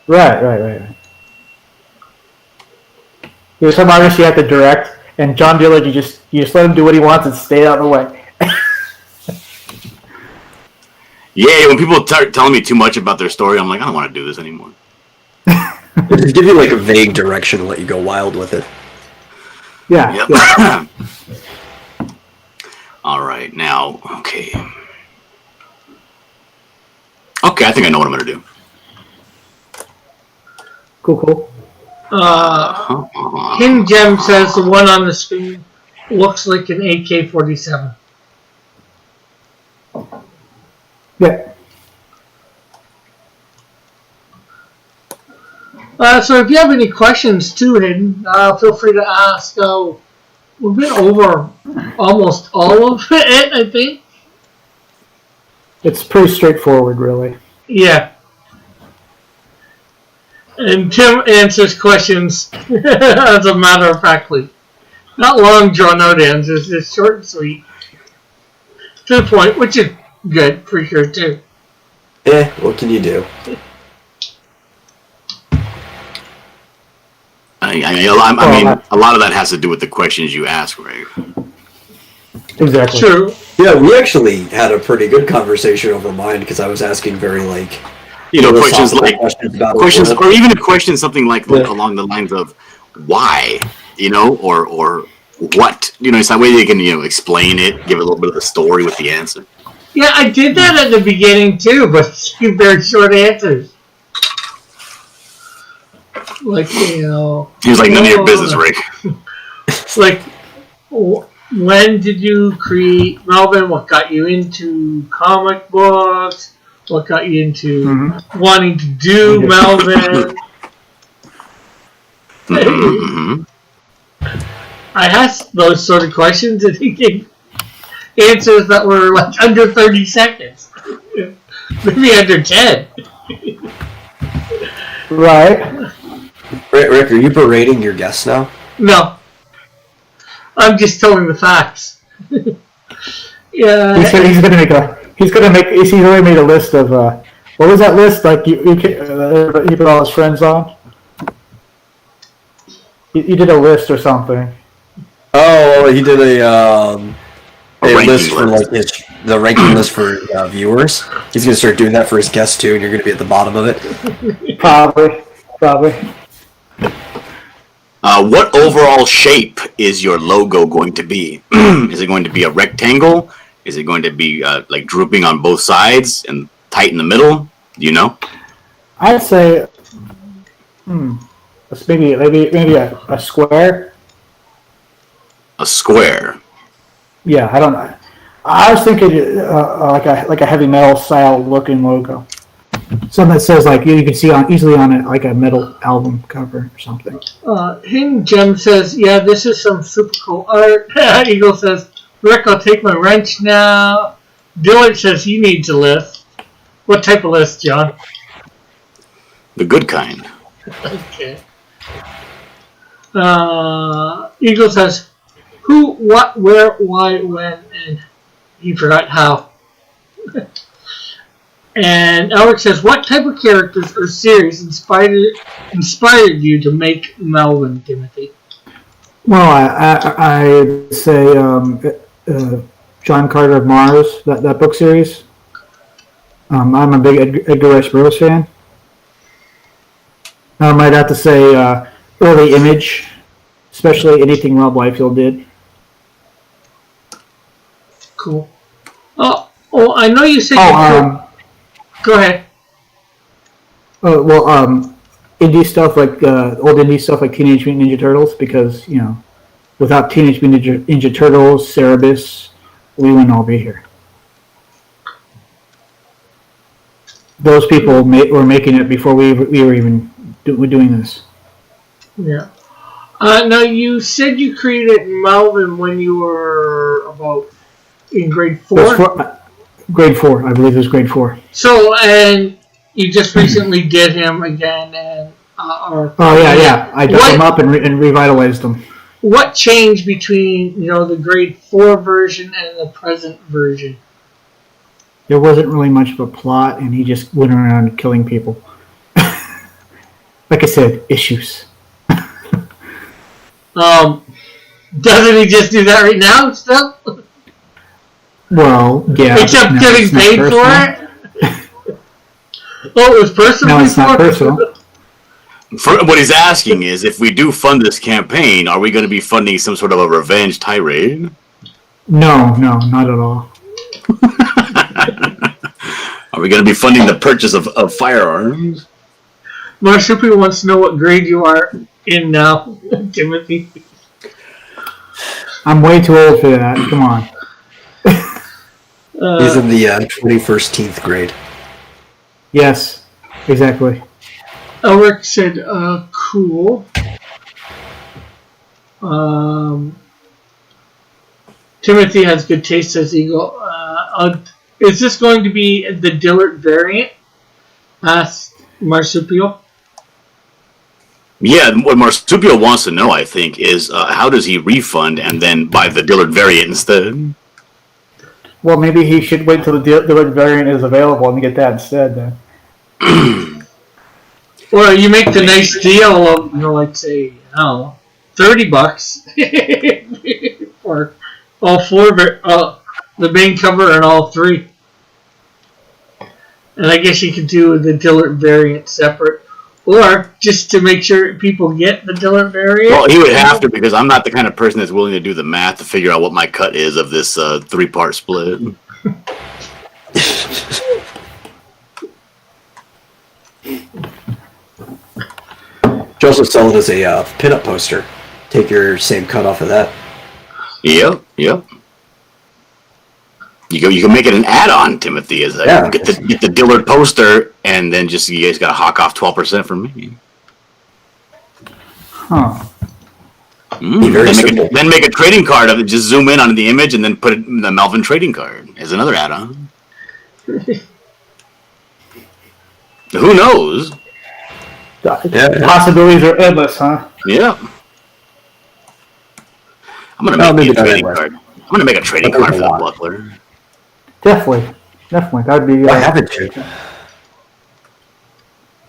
Right. There's some artists you have to direct, and John Dillard, you just let him do what he wants and stay out of the way. Yeah, when people start telling me too much about their story, I'm like, I don't want to do this anymore. Just give you like a vague direction and let you go wild with it. Yeah. Yep. All right, now, okay. Okay, I think I know what I'm going to do. Cool. Hidden Gem says the one on the screen looks like an AK-47. Yeah. So if you have any questions too, Hidden, feel free to ask. We've been over almost all of it, I think. It's pretty straightforward, really. Yeah. And Tim answers questions as a matter of factly. Not long, drawn-out answers, just short and sweet. To the point, which is good, for sure, too. What can you do? I mean, a lot of that has to do with the questions you ask, right? Exactly. True. Yeah, we actually had a pretty good conversation over mine because I was asking very questions like questions, or even a question something like along the lines of why, or what, it's that way you can explain it, give a little bit of the story with the answer. Yeah, I did that at the beginning too, but very short answers. Like, he was like, none of your business, Rick. Like, when did you create Melvin? What got you into comic books? What got you into wanting to do Melvin? I asked those sort of questions and he gave answers that were like under 30 seconds. Maybe under 10. Right. Rick, are you berating your guests now? No. I'm just telling the facts. Yeah. He said he's already made a list of, what was that list? Like, he put all his friends on? He did a list or something. Oh, he did a list for like the ranking list for viewers. He's gonna start doing that for his guests too, and you're gonna be at the bottom of it. Probably. What overall shape is your logo going to be? Is it going to be a rectangle? Is it going to be like drooping on both sides and tight in the middle? Do you know? I'd say, it's maybe a square. A square. Yeah, I don't know. I was thinking like a heavy metal style looking logo. Something that says like you can see easily on it like a metal album cover or something. Hidden Gem says, yeah, this is some super cool art. Eagle says, Rick, I'll take my wrench now. Dillard says he needs a list. What type of list, John? The good kind. Okay. Eagle says, who, what, where, why, when, and he forgot how. And Alex says, what type of characters or series inspired you to make Melvin, Timothy? Well, I'd say John Carter of Mars, that book series. I'm a big Edgar Rice Burroughs fan. I might have to say early Image, especially anything Rob Liefeld did. Cool. Oh, I know you said go ahead. Indie stuff like old indie stuff like Teenage Mutant Ninja Turtles, because without Teenage Mutant Ninja Turtles, Cerebus, we wouldn't all be here. Those people were making it before we were even doing this. Yeah. Now you said you created Melvin when you were about in grade 4. Grade 4, I believe it was grade 4. So, and you just recently did him again, and yeah. I dug him up and revitalized him. What changed between the grade 4 version and the present version? There wasn't really much of a plot, and he just went around killing people. Like I said, issues. Doesn't he just do that right now still? Well, yeah. Except getting paid for it? Oh, it was personal. No, it's not personal. What he's asking is, if we do fund this campaign, are we going to be funding some sort of a revenge tirade? No, not at all. Are we going to be funding the purchase of firearms? Marsupial wants to know what grade you are in now, Timothy. I'm way too old for that. Come on. He's in the 21st grade. Yes, exactly. Elric said, cool. Timothy has good taste, says Eagle. Is this going to be the Dillard variant? Asked Marsupial. Yeah, what Marsupial wants to know, I think, is how does he refund and then buy the Dillard variant instead? Well, maybe he should wait till the Dillard variant is available and get that instead then. Or you make the nice deal of, like, say, I don't know, $30 for all four, the main cover and all three. And I guess you could do the Dillard variant separate. Or just to make sure people get the Dillard variant. Well, he would have to, because I'm not the kind of person that's willing to do the math to figure out what my cut is of this 3-part split. Joseph sell it as a pinup poster. Take your same cut off of that. Yep. You can make it an add-on, Timothy. Get the Dillard poster, and then just you guys got to hawk off 12% from me. Huh. Then make a trading card of it. Just zoom in on the image, and then put it in the Melvin trading card as another add-on. Who knows? Possibilities are endless, huh? Yeah. I'm gonna make a trading card. I'm gonna make a trading card for the buckler. Definitely. That'd be. Why haven't you?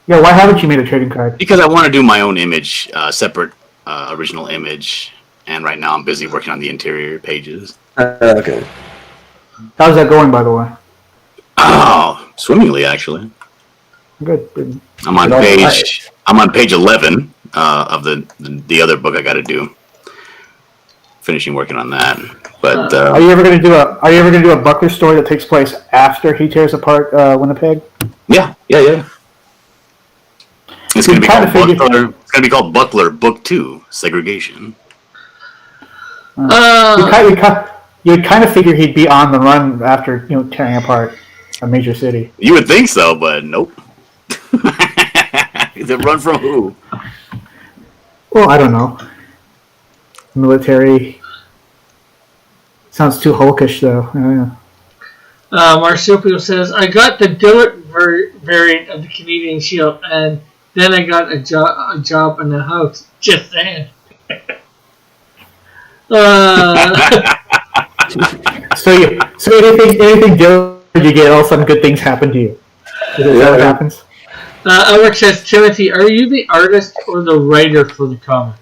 Yeah, why haven't you made a trading card? Because I want to do my own image, separate original image, and right now I'm busy working on the interior pages. Okay. How's that going, by the way? Oh, swimmingly, actually. Good. I'm on page 11 of the other book I got to do. Finishing working on that. But are you ever going to do a Buckler story that takes place after he tears apart Winnipeg? Yeah. It's going to be called Buckler. It's going to be called Buckler Book 2: Segregation. You'd kind of figure he'd be on the run after tearing apart a major city. You would think so, but nope. The run from who? Well, I don't know. Military. Sounds too hulkish, though. I don't know. Marsupial says, I got the Dillard variant of the Canadian Shield, and then I got a job in the house. Just saying. So anything Dillard you get, all of a sudden good things happen to you. Is that what happens? Eric says, Timothy, are you the artist or the writer for the comic?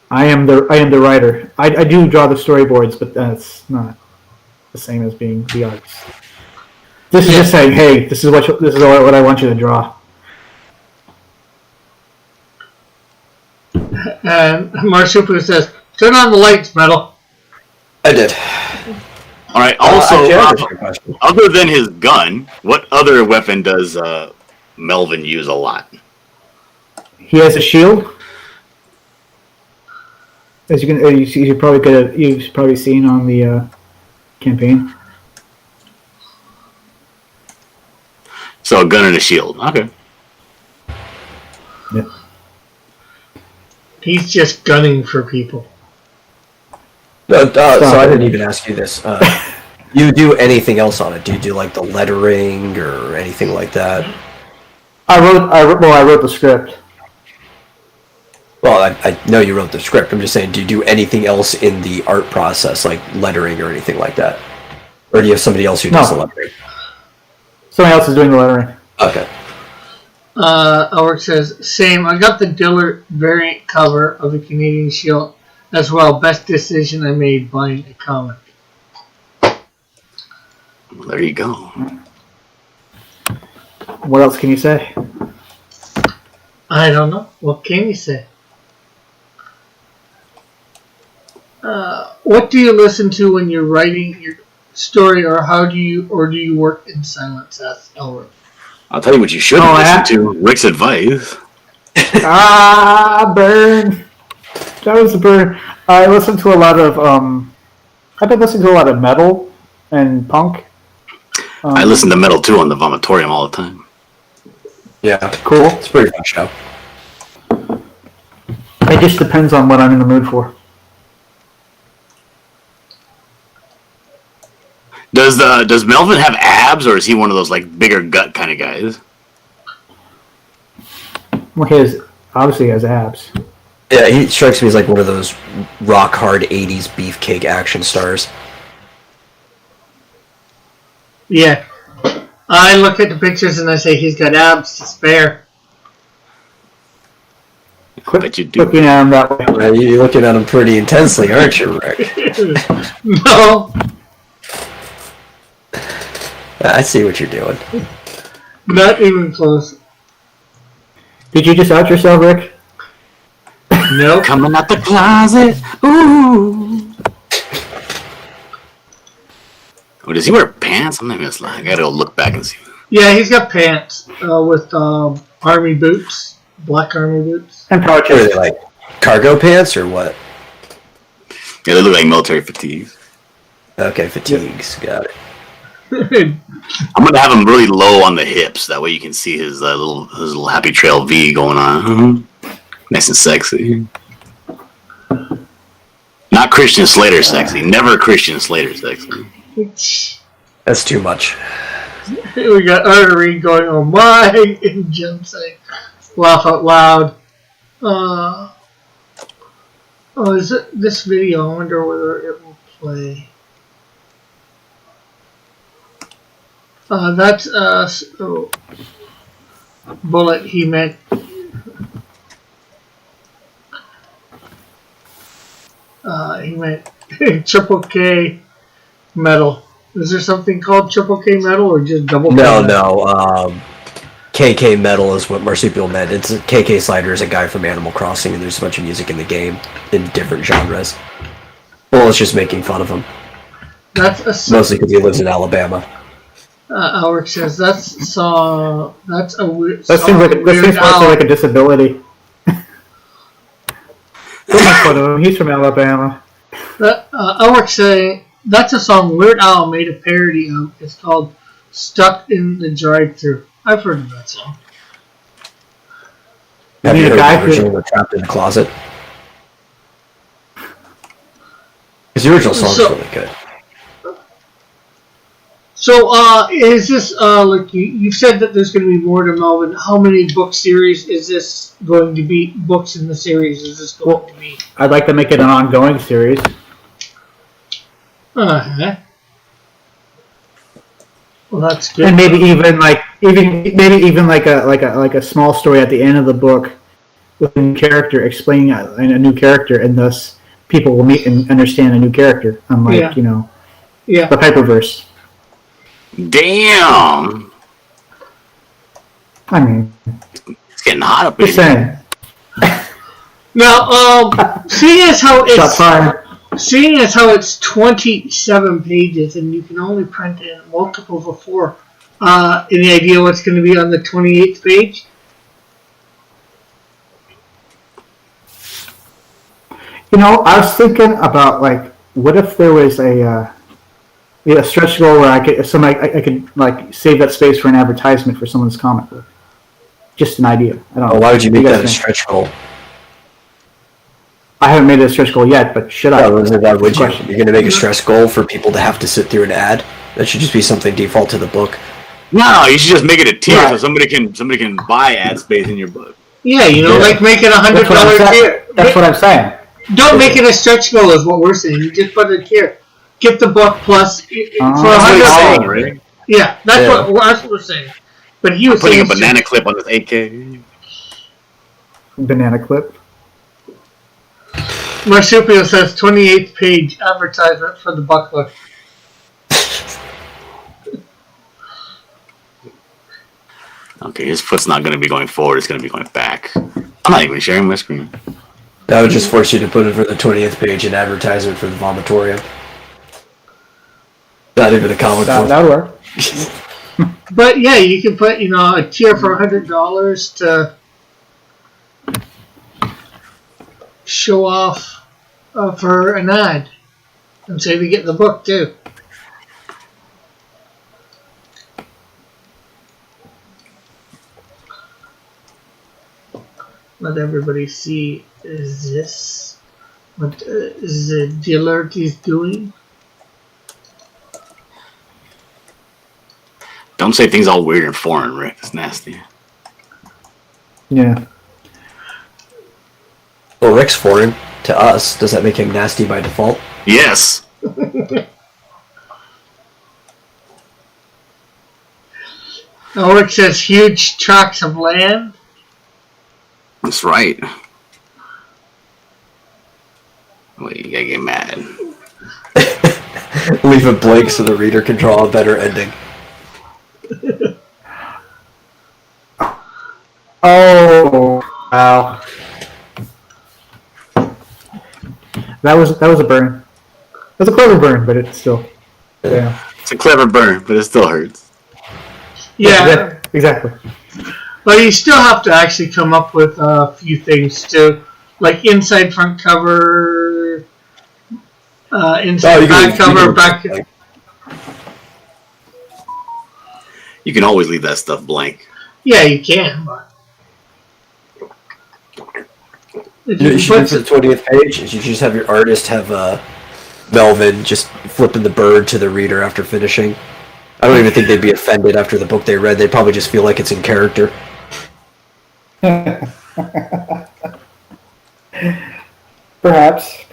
I am the writer. I do draw the storyboards, but that's not the same as being the artist. This is just saying, hey, this is what I want you to draw. And Marsupial says, turn on the lights, Metal. I did. All right. Also, other than his gun, what other weapon does Melvin use a lot? He has a shield. As you've probably seen on the campaign. So a gun and a shield. Okay. Yep. He's just gunning for people. So I didn't even ask you this. You do anything else on it? Do you do like the lettering or anything like that? I wrote the script. Well, I know you wrote the script. I'm just saying, do you do anything else in the art process, like lettering or anything like that? Or do you have somebody else who does the lettering? Somebody else is doing the lettering. Okay. Elric says, same. I got the Dillard variant cover of the Canadian Shield as well. Best decision I made buying a comic. Well, there you go. What else can you say? I don't know. What can you say? What do you listen to when you're writing your story, or do you work in silence? Asks Elric. I'll tell you what you should listen to. Rick's advice. Burn. That was a burn. I listened to a lot of I've been listening to a lot of metal and punk. I listen to metal too on the Vomitorium all the time. Yeah, cool. It's a pretty fun show. It just depends on what I'm in the mood for. Does Melvin have abs, or is he one of those like bigger gut kind of guys? Well, he obviously has abs. Yeah, he strikes me as like one of those rock hard 80s beefcake action stars. Yeah. I look at the pictures and I say he's got abs to spare. Quit looking at him that way. Well, you're looking at him pretty intensely, aren't you, Rick? No. I see what you're doing. Not even close. Did you just out yourself, Rick? Nope. Coming out the closet. Ooh. Oh, does he wear pants? I'm not even gonna lie. I gotta go look back and see. Yeah, he's got pants with army boots, black army boots. And Are they like cargo pants or what? Yeah, they look like military fatigues. Okay, fatigues. Got it. I'm gonna have him really low on the hips. That way you can see his little Happy Trail V going on. Mm-hmm. Nice and sexy. Not Christian Slater sexy. Never Christian Slater sexy. That's too much. We got Artery going, oh my, and Jim saying, laugh out loud. Is it this video? I wonder whether it will play. That's Bullet, he meant. He meant Triple K metal. Is there something called Triple K metal or just double K metal? No. KK metal is what Marsupial meant. It's KK Slider is a guy from Animal Crossing, and there's a bunch of music in the game in different genres. Well, it's just making fun of him. Mostly because he lives in Alabama. Alric says that's a weird. That seems like a disability. Don't make fun of him. He's from Alabama. Alric saying that's a song Weird Al made a parody of. It's called "Stuck in the Drive-Thru." I've heard of that song. Have you heard the original of Trapped in the Closet? Because the original song's really good. So, is this, like, you said that there's going to be more to Melvin. How many book series is this going to be? Books in the series is this going to be? I'd like to make it an ongoing series. Uh-huh. Well, that's good. And maybe even like a small story at the end of the book with a new character explaining a new character, and thus people will meet and understand a new character. Unlike the Piperverse. Damn. I mean, it's getting hot up in here. Now, seeing as how it's 27 pages and you can only print in multiples of 4, any idea what's going to be on the 28th page? I was thinking about what if there was a stretch goal where I could save that space for an advertisement for someone's comic book. Just an idea. I don't know. Why would you make that a stretch goal? I haven't made it a stretch goal yet, but should I? Why would you? You're going to make a stretch goal for people to have to sit through an ad? That should just be something default to the book. No, you should just make it a tier so somebody can buy ad space in your book. Yeah, like make it $100 tier. That's what I'm saying. Don't make it a stretch goal is what we're saying. You just put it here. Get the book plus for $100. Right? Yeah, that's what we're saying. But he was putting a banana clip on this 8K. Banana clip. Marsupial says 28th page advertisement for the book. Okay, his foot's not going to be going forward. It's going to be going back. I'm not even sharing my screen. That would just force you to put it for the 20th page an advertisement for the Vomitorium. Not even a comic book. That would work. But yeah, you can put a tier for $100 to show off for an ad, and say we get the book too. Let everybody see. Is this what is the dealer is doing? Don't say things all weird and foreign, Rick. It's nasty. Yeah. Well, Rick's foreign to us. Does that make him nasty by default? Yes. Rick says huge tracts of land. That's right. Wait, you gotta get mad. Leave it blank so the reader can draw a better ending. Oh, wow. That was a burn. That's a clever burn, but it's still, yeah. It's a clever burn, but it still hurts. Yeah, exactly. But you still have to actually come up with a few things too, like inside front cover, inside back cover, back. You can always leave that stuff blank. Yeah, you can. But You should for the 20th page. You should just have your artist have Melvin just flipping the bird to the reader after finishing. I don't even think they'd be offended after the book they read. They'd probably just feel like it's in character. Perhaps.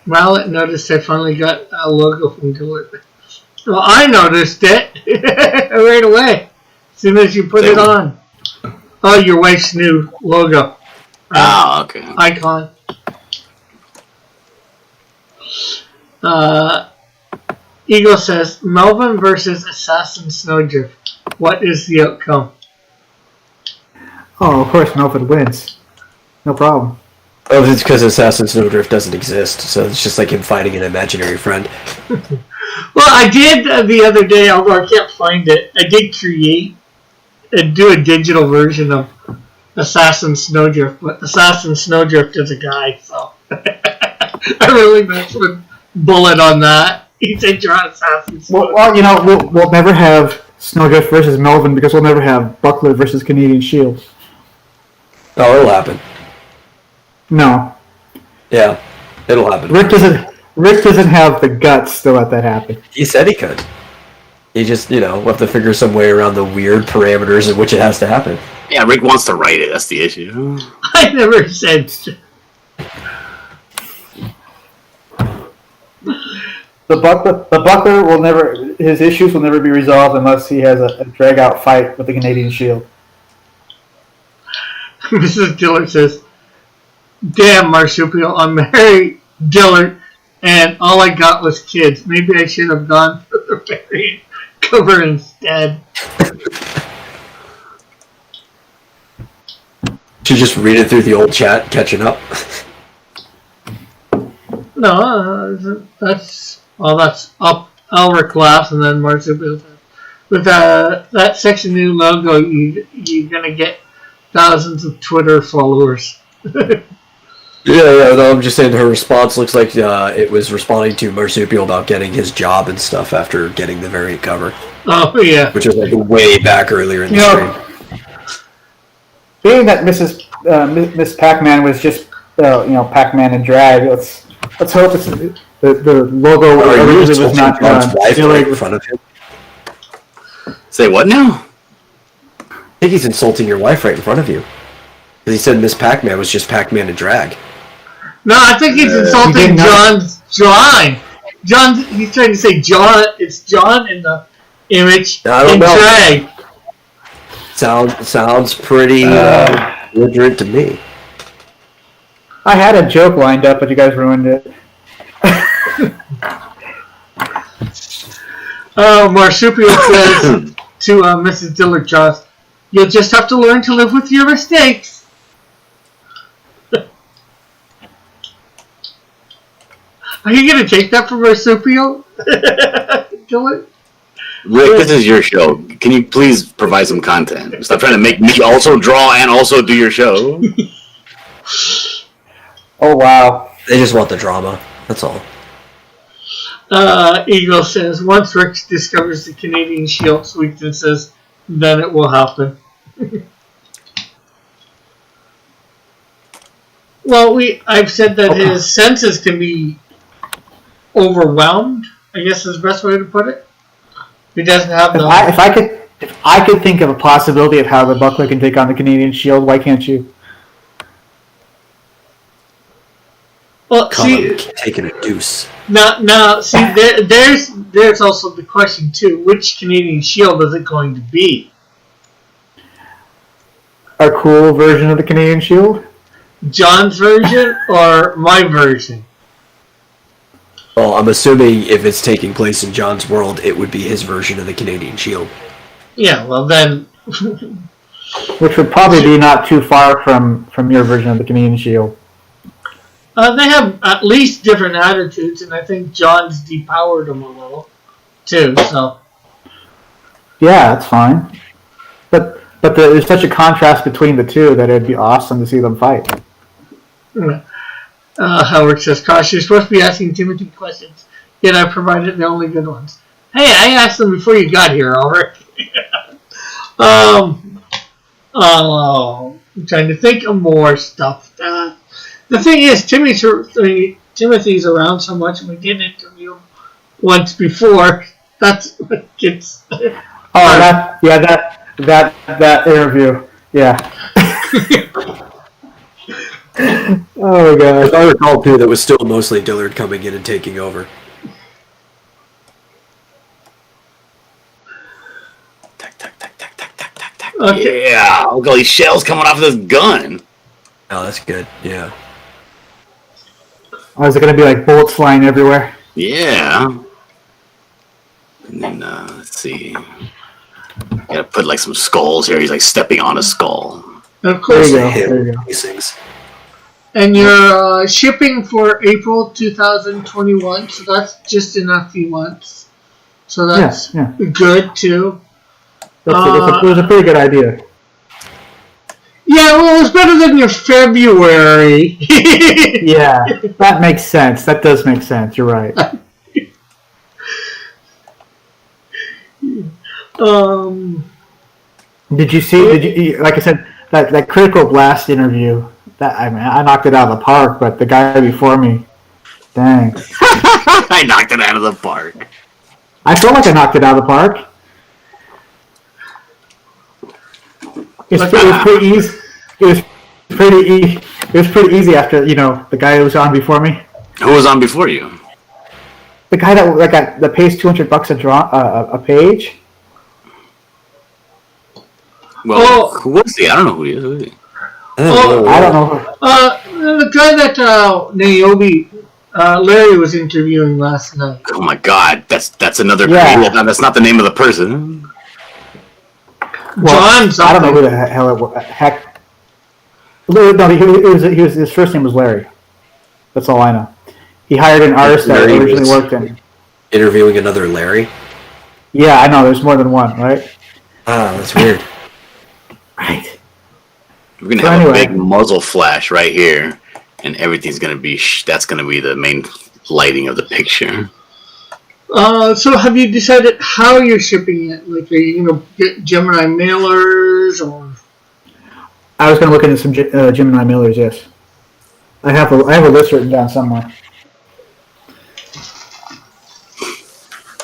Mallet noticed I finally got a logo from Delivery. Well, I noticed it right away as soon as you put it on. Oh, your wife's new logo. Okay. Icon. Eagle says, Melvin versus Assassin Snowdrift. What is the outcome? Oh, of course Melvin wins. No problem. Oh, it's because Assassin Snowdrift doesn't exist, so it's just like him fighting an imaginary friend. Well, I did the other day, although I can't find it, I did create and do a digital version of Assassin Snowdrift, but Assassin Snowdrift is a guy, so I really messed with Bullet on that. He said draw Assassin Snowdrift. Well, we'll never have Snowdrift versus Melvin because we'll never have Buckler versus Canadian Shield. Oh, it'll happen. No. Yeah, it'll happen. Rick doesn't have the guts to let that happen. He said he could. He just, we'll have to figure some way around the weird parameters in which it has to happen. Yeah, Rick wants to write it. That's the issue. I never said. The Buckler will never. His issues will never be resolved unless he has a drag-out fight with the Canadian Shield. Mrs. Dillard says, "Damn, marsupial, I'm married, Dillard, and all I got was kids. Maybe I should have gone for the variant cover instead." Should just read it through the old chat, catching up. No, that's up. Elric laughs, and then marsupial says, "With that section new logo, you're gonna get thousands of Twitter followers." Yeah, no, I'm just saying her response looks like it was responding to Marsupial about getting his job and stuff after getting the variant cover. Oh, yeah. Which was like way back earlier in the stream. Being that Miss Pac-Man was just Pac-Man and drag, let's hope it's the logo originally was not right in front of him. Say what now? I think he's insulting your wife right in front of you. Because he said Miss Pac-Man was just Pac-Man and drag. No, I think he's insulting John's drawing. He's trying to say John. It's John in the image in drag. Sounds pretty belligerent to me. I had a joke lined up, but you guys ruined it. Marsupial says to Mrs. Dillard Joss, "You'll just have to learn to live with your mistakes." Are you going to take that from Marsupial? Dillard? Rick, this is your show. Can you please provide some content? Stop trying to make me also draw and also do your show. Oh, wow. They just want the drama. That's all. Eagle says, once Rick discovers the Canadian Shield's weaknesses, then it will happen. Well, I've said that his senses can be overwhelmed, I guess is the best way to put it. He doesn't have the... If I could think of a possibility of how the Buckler can take on the Canadian Shield, why can't you? Well, taking a deuce. Now, see, there's also the question too: which Canadian Shield is it going to be? A cool version of the Canadian Shield? John's version or my version? Well, I'm assuming if it's taking place in John's world, it would be his version of the Canadian Shield. Yeah, well then... Which would probably be not too far from your version of the Canadian Shield. They have at least different attitudes, and I think John's depowered them a little, too, so... Yeah, that's fine. But there's such a contrast between the two that it'd be awesome to see them fight. Howard says, Gosh, you're supposed to be asking Timothy questions, yet I provided the only good ones. Hey, I asked them before you got here, alright? I'm trying to think of more stuff. The thing is, Timothy's around so much, and we did interview him once before. That's what gets... that interview. Yeah. Oh, gosh. I recall, too, that was still mostly Dillard coming in and taking over. Okay. Yeah, look at all these shells coming off of this gun. Oh, that's good. Yeah. Oh, is it going to be like bullets flying everywhere? Yeah. And then, let's see. Gotta put like some skulls here. He's like stepping on a skull. And of course, There you go. These things. And you're shipping for April 2021, so that's just in a few months. So that's good, too. It was a pretty good idea. Yeah, well, it was better than your February. Yeah, that makes sense. That does make sense. You're right. Did you see? Like I said, that Critical Blast interview? I knocked it out of the park, but the guy before me, dang. I knocked it out of the park. I felt like I knocked it out of the park. It was pretty easy. It was pretty easy after the guy who was on before me. Who was on before you? The guy that pays $200 a page. Well, who was he? I don't know who he is. Who is he? I don't know. The guy that Naomi Larry was interviewing last night. Oh my God, that's another. Yeah. That's not the name of the person. Well, I don't know who the hell it was. Heck, no, his first name was Larry. That's all I know. He hired an artist that originally worked in. Interviewing another Larry? Yeah, I know. There's more than one, right? Ah, that's weird. Right. We're gonna have a big muzzle flash right here, and everything's gonna be. That's gonna be the main lighting of the picture. So have you decided how you're shipping it? Like, are you going to get Gemini mailers, or? I was going to look into some Gemini mailers. Yes, I have a list written down somewhere.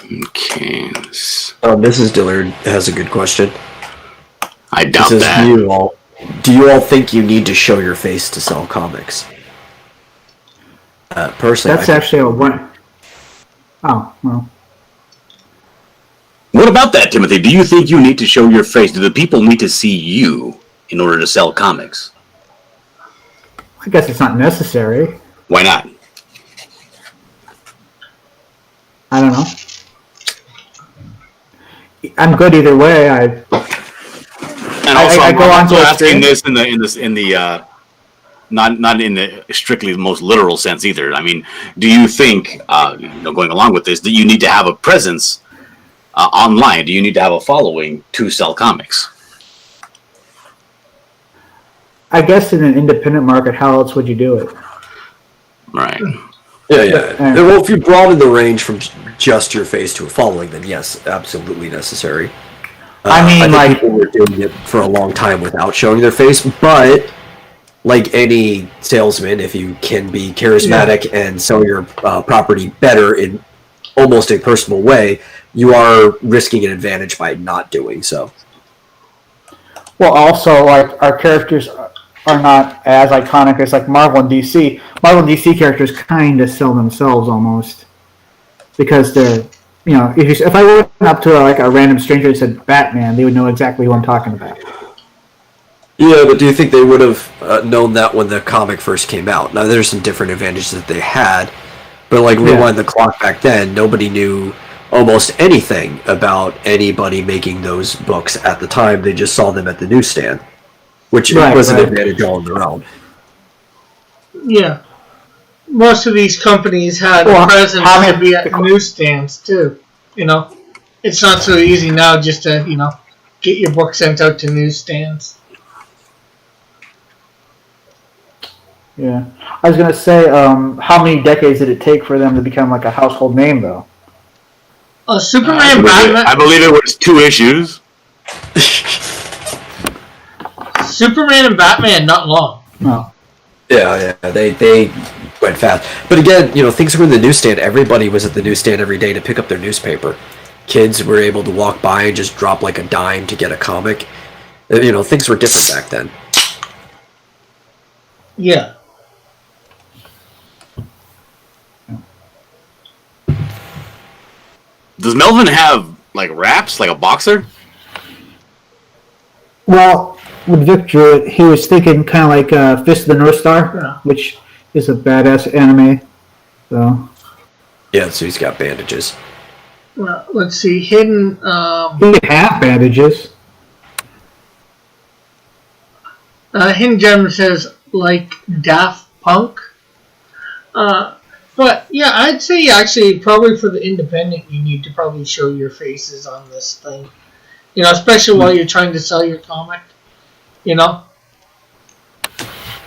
Okay. Mrs. Dillard has a good question. I doubt that. Do you all think you need to show your face to sell comics? Personally, that's actually a one. Oh, well. What about that, Timothy? Do you think you need to show your face? Do the people need to see you in order to sell comics? I guess it's not necessary. Why not? I don't know. I'm good either way. And also, I go on to asking this in the not in the strictly most literal sense either. I mean, do you think, going along with this, that you need to have a presence online? Do you need to have a following to sell comics? I guess in an independent market, how else would you do it? Right. Yeah. Well, if you broaden the range from just your face to a following, then yes, absolutely necessary. I think people were doing it for a long time without showing their face, but like any salesman, if you can be charismatic and sell your property better in almost a personal way, you are risking an advantage by not doing so. Well, also, like, our characters are not as iconic as like Marvel and DC. Marvel and DC characters kind of sell themselves almost because they're, if I went up to a random stranger and said Batman, they would know exactly who I'm talking about. Yeah, but do you think they would have known that when the comic first came out? Now, there's some different advantages that they had, but like rewind the clock back then, nobody knew almost anything about anybody making those books at the time. They just saw them at the newsstand, which was an advantage all on their own. Yeah. Most of these companies had a presence to be at newsstands, too. It's not so easy now just to, get your book sent out to newsstands. Yeah. I was going to say, how many decades did it take for them to become like a household name, though? Superman, Batman. I believe it was 2 issues. Superman and Batman, not long. No. Yeah, they went fast. But again, things were in the newsstand. Everybody was at the newsstand every day to pick up their newspaper. Kids were able to walk by and just drop like a dime to get a comic. Things were different back then. Yeah. Does Melvin have like raps, like a boxer? Well, when Vic drew it, he was thinking kind of like Fist of the North Star, which is a badass anime. So. Yeah, so he's got bandages. Well, let's see. Hidden. He have bandages. Hidden Gem says like Daft Punk. But yeah, I'd say actually probably for the independent, you need to probably show your faces on this thing. Especially while you're trying to sell your comic.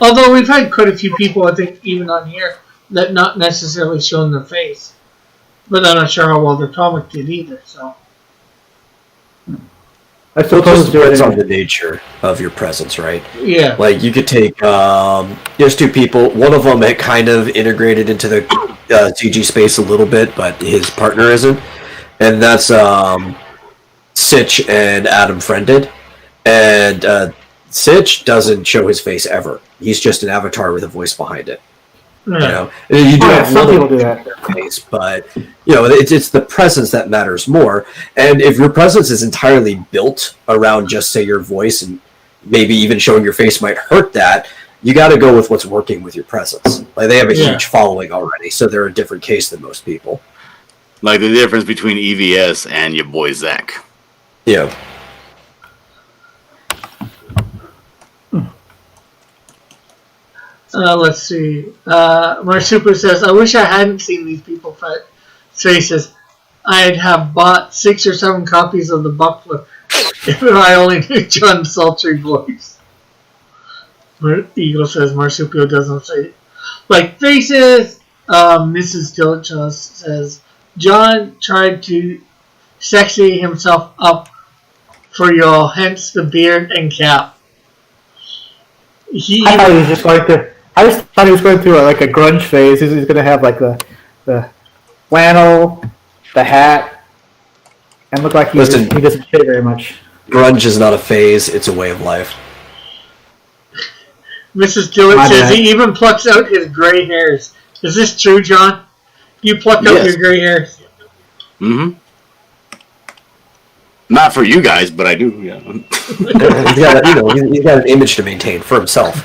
Although we've had quite a few people, I think, even on here, that not necessarily showing their face. But I'm not sure how well their comic did either, so. I suppose it depends on the nature of your presence, right? Yeah. Like, you could take, there's 2 people. One of them had kind of integrated into the CG space a little bit, but his partner isn't. And that's Sitch and Adam Friended. And Sitch doesn't show his face ever. He's just an avatar with a voice behind it. Yeah. You do have some people do that. Face, but it's the presence that matters more. And if your presence is entirely built around just say your voice, and maybe even showing your face might hurt that, you got to go with what's working with your presence. Like, they have a huge following already, so they're a different case than most people. Like the difference between EVS and your boy Zach. Yeah. Let's see. Marsuper says, I wish I hadn't seen these people faces. I'd have bought 6 or 7 copies of the Buckler if I only knew John's sultry voice. Eagle says, Marsupio doesn't say like faces. Mrs. Dilcha says, John tried to sexy himself up for y'all, hence the beard and cap. I thought he was just going to. I just thought he was going through a grunge phase. He's going to have like the flannel, the hat, and look like he doesn't shave very much. Grunge is not a phase; it's a way of life. Mrs. Gillett says he even plucks out his gray hairs. Is this true, John? You pluck out your gray hairs? Mm-hmm. Not for you guys, but I do. Yeah. He's got an image to maintain for himself.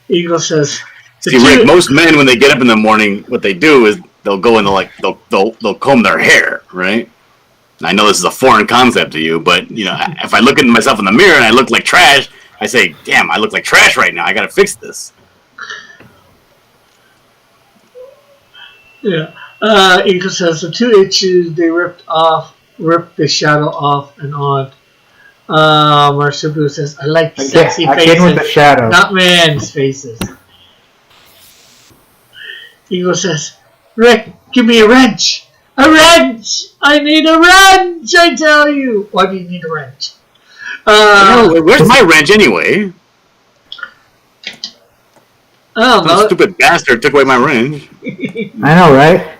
Eagle says. See, Rick, most men when they get up in the morning, what they do is they'll go into they'll comb their hair, right? I know this is a foreign concept to you, but if I look at myself in the mirror and I look like trash, I say, "Damn, I look like trash right now. I got to fix this." Yeah. Eagle says the 2 issues they ripped the shadow off and on. Marsupial says, I like sexy faces, with the shadow. not man's faces. Eagle says, Rick, give me a wrench. A wrench! I need a wrench, I tell you. Why do you need a wrench? Where's my wrench anyway? I don't know. Some stupid bastard took away my wrench. I know, right?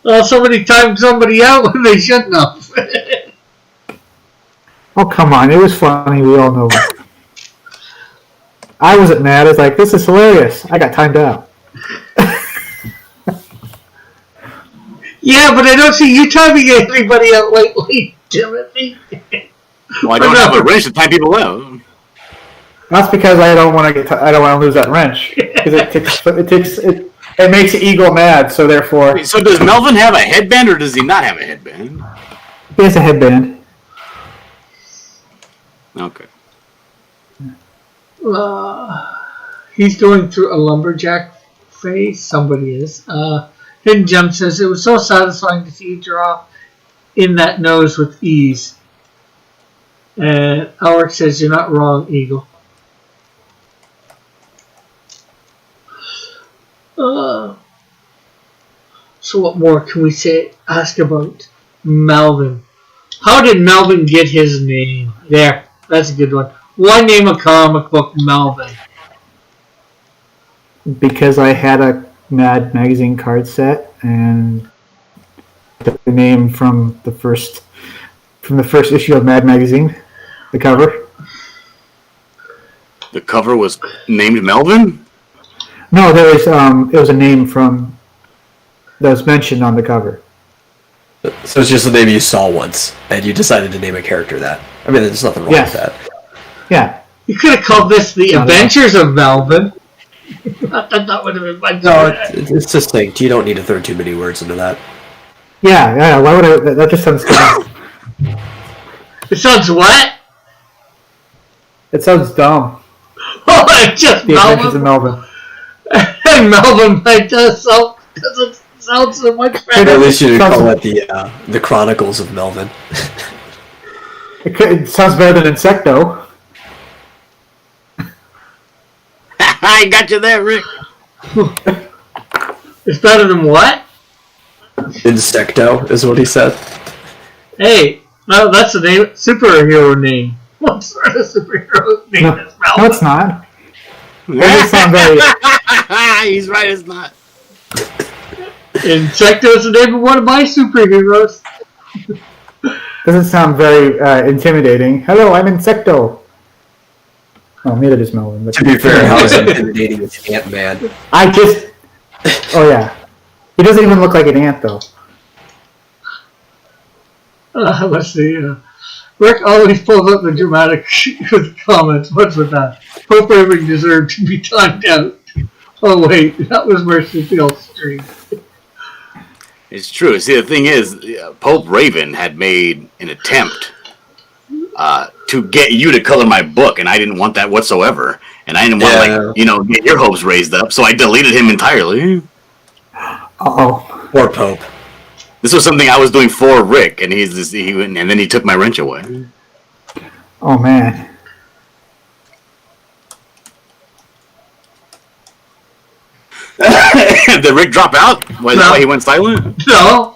Well, somebody timed somebody out when they shouldn't have. Oh, come on. It was funny. We all know it. I wasn't mad. I was like, this is hilarious. I got timed out. Yeah, but I don't see you timing anybody out lately, Timothy. Well, I don't have a wrench to time people out. That's because I don't want to lose that wrench. Because it makes Eagle mad, so therefore... So does Melvin have a headband, or does he not have a headband? He has a headband. Okay. He's going through a lumberjack phase. Somebody is. Hidden Gem says, it was so satisfying to see you draw in that nose with ease. And Alric says, you're not wrong, Eagle. So what more can we ask about Melvin? How did Melvin get his name? There, that's a good one. Why name a comic book Melvin? Because I had a Mad magazine card set and took the name from the first issue of Mad magazine, the cover. The cover was named Melvin? No, there was it was a name that was mentioned on the cover. So it's just a name you saw once, and you decided to name a character that. I mean, there's nothing wrong with that. Yeah. You could have called this The Adventures of Melvin. That would have been fun. No, it's distinct. You don't need to throw too many words into that. Yeah. Why would I? That just sounds dumb. It sounds what? It sounds dumb. Oh, it's just The Adventures of Melvin. Melvin. And Melvin doesn't sound so much better. At least you didn't call it the Chronicles of Melvin. It sounds better than Insecto. I got you there, Rick. It's better than what? Insecto is what he said. Hey, no, that's the name, superhero name. What sort of superhero name is Melvin? No, it's not. It doesn't sound very... He's right, it's not. Insecto is the name of one of my superheroes. Doesn't sound very intimidating. Hello, I'm Insecto. Oh, neither does Melvin. But... To be fair, how is it intimidating with Ant-Man? Oh yeah. He doesn't even look like an ant, though. Let's see. Rick always pulls up the dramatic comments. What's with that? Pope Raven deserved to be timed out. Oh wait, that was Mercenary Street. It's true. See, the thing is, Pope Raven had made an attempt to get you to color my book, and I didn't want that whatsoever. And I didn't want to, get your hopes raised up, so I deleted him entirely. Uh-oh. Poor Pope. This was something I was doing for Rick, and and then he took my wrench away. Oh, man. Did Rick drop out? Why he went silent? No.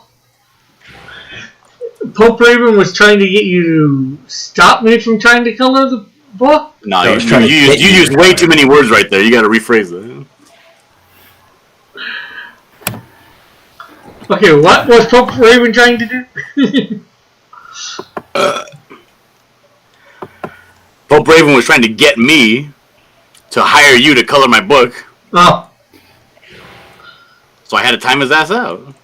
Pope Raven was trying to get you to stop me from trying to color the book? No, you used way too many words right there. You got to rephrase that. Okay, what was Pope Raven trying to do? Pope Raven was trying to get me to hire you to color my book. Oh. So I had to time his ass out.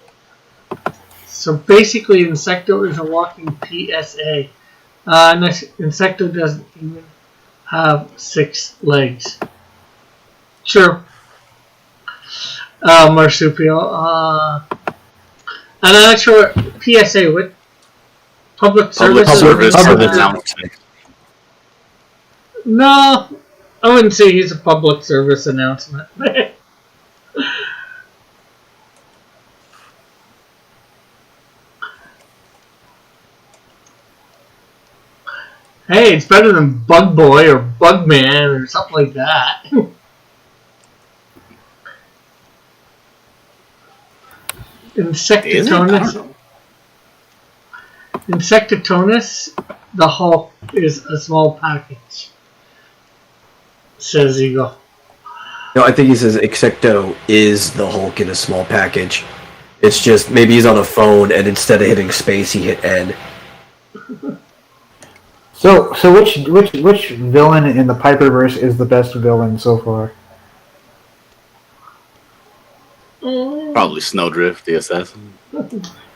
So basically, Insecto is a walking PSA. Insecto doesn't even have 6 legs. True. Marsupial. And I'm not sure what PSA, what? Public service announcement. No, I wouldn't say he's a public service announcement. Hey, it's better than Bug Boy or Bug Man or something like that. Insectotonus, the Hulk is a small package, says Eagle. No, I think he says Insecto is the Hulk in a small package. It's just maybe he's on a phone and instead of hitting space, he hit N. So which villain in the Piperverse is the best villain so far? Probably Snowdrift, the assassin.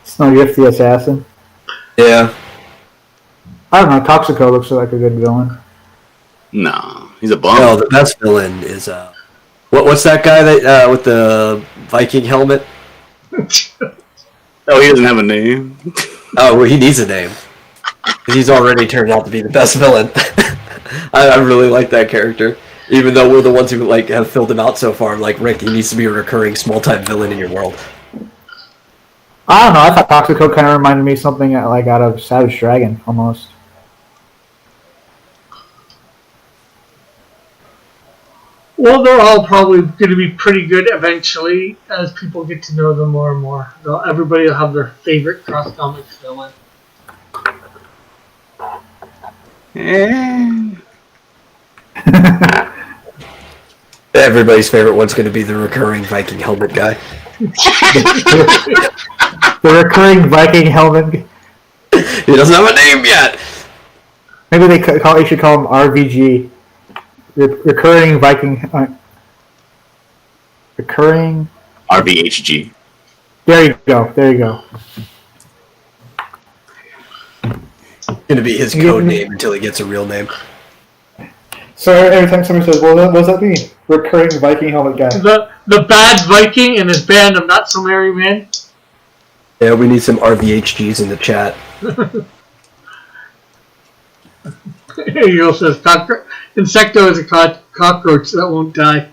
Snowdrift, the assassin. Yeah. I don't know. Toxico looks like a good villain. No, he's a bum. No, the best villain is what's that guy that with the Viking helmet? Oh, he doesn't have a name. Oh, well, he needs a name. He's already turned out to be the best villain. I really like that character. Even though we're the ones who have filled him out so far, I'm like, Rick, he needs to be a recurring small-time villain in your world. I don't know. I thought Toxico kind of reminded me of something like out of Savage Dragon, almost. Well, they're all probably going to be pretty good eventually as people get to know them more and more. Everybody will have their favorite cross-comics villain. Everybody's favorite one's going to be the recurring Viking helmet guy. The recurring Viking helmet. He doesn't have a name yet. Maybe they should call him RVG. Recurring Viking. Recurring. RVHG. There you go. Going to be his code name until he gets a real name. So every time somebody says, "Well, what does that mean?" Recurring Viking helmet guy. The bad Viking and his band of Not So Merry Men. Yeah, we need some RVHGs in the chat. Eagle says, Insecto is a cockroach that won't die.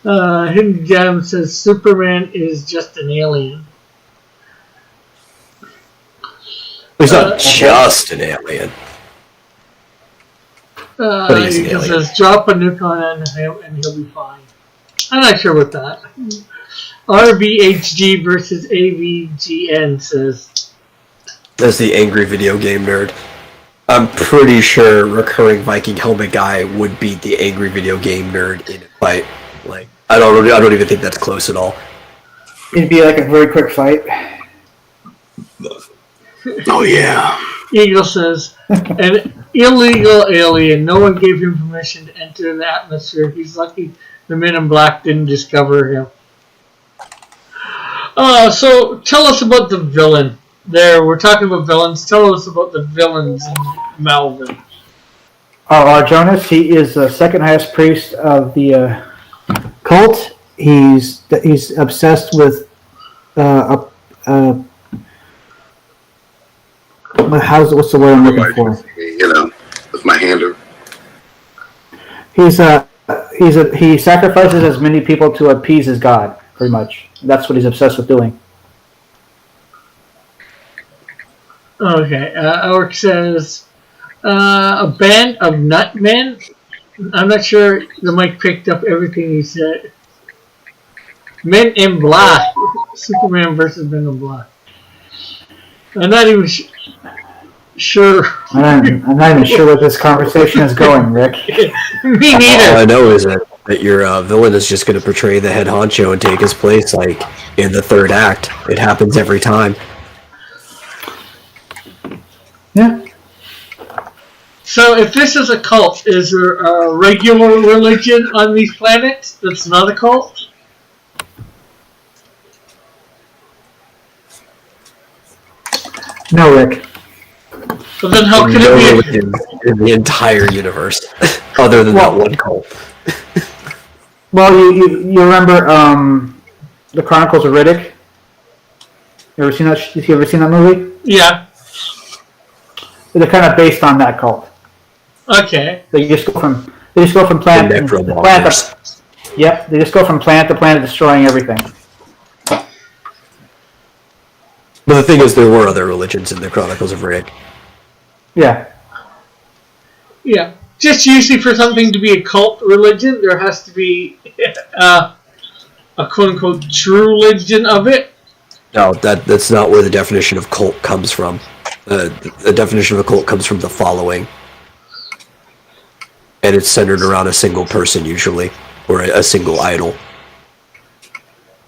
Hidden Gem says, Superman is just an alien. He's not just an alien. But he's an alien. Says, drop a nuke on him and he'll be fine. I'm not sure what that. RVHG versus AVGN says. That's the angry video game nerd. I'm pretty sure recurring Viking helmet guy would beat the angry video game nerd in a fight. Like, I don't even think that's close at all. It'd be like a very quick fight. Oh yeah. Eagle says, an illegal alien. No one gave him permission to enter the atmosphere. He's lucky the Men in Black didn't discover him. So tell us about the villain. There, we're talking about villains. Tell us about the villains in Melvin. Jonas, he is the second highest priest of the cult. He's obsessed with what's the word I'm looking for? You know, with my hander. He sacrifices as many people to appease his god. Pretty much, that's what he's obsessed with doing. Okay, Orc says, a band of nutmen? I'm not sure the mic picked up everything he said. Men in Black. Superman versus Men in Black. I'm not even sure. I'm not even sure where this conversation is going, Rick. Me neither. All I know is that your villain is just going to portray the head honcho and take his place, like, in the third act. It happens every time. Yeah. So if this is a cult, is there a regular religion on these planets that's not a cult? No, Rick. So then how can it be in the entire universe, other than that one cult? Well, you remember the Chronicles of Riddick? You ever seen that movie? Yeah. They're kind of based on that cult. Okay. They just go from planet to planet. Yep, they just go from planet to planet, destroying everything. But the thing is, there were other religions in the Chronicles of Riddick. Yeah. Yeah. Just usually for something to be a cult religion, there has to be a quote-unquote true religion of it. No, that's not where the definition of cult comes from. The definition of a cult comes from the following. And it's centered around a single person usually, or a single idol.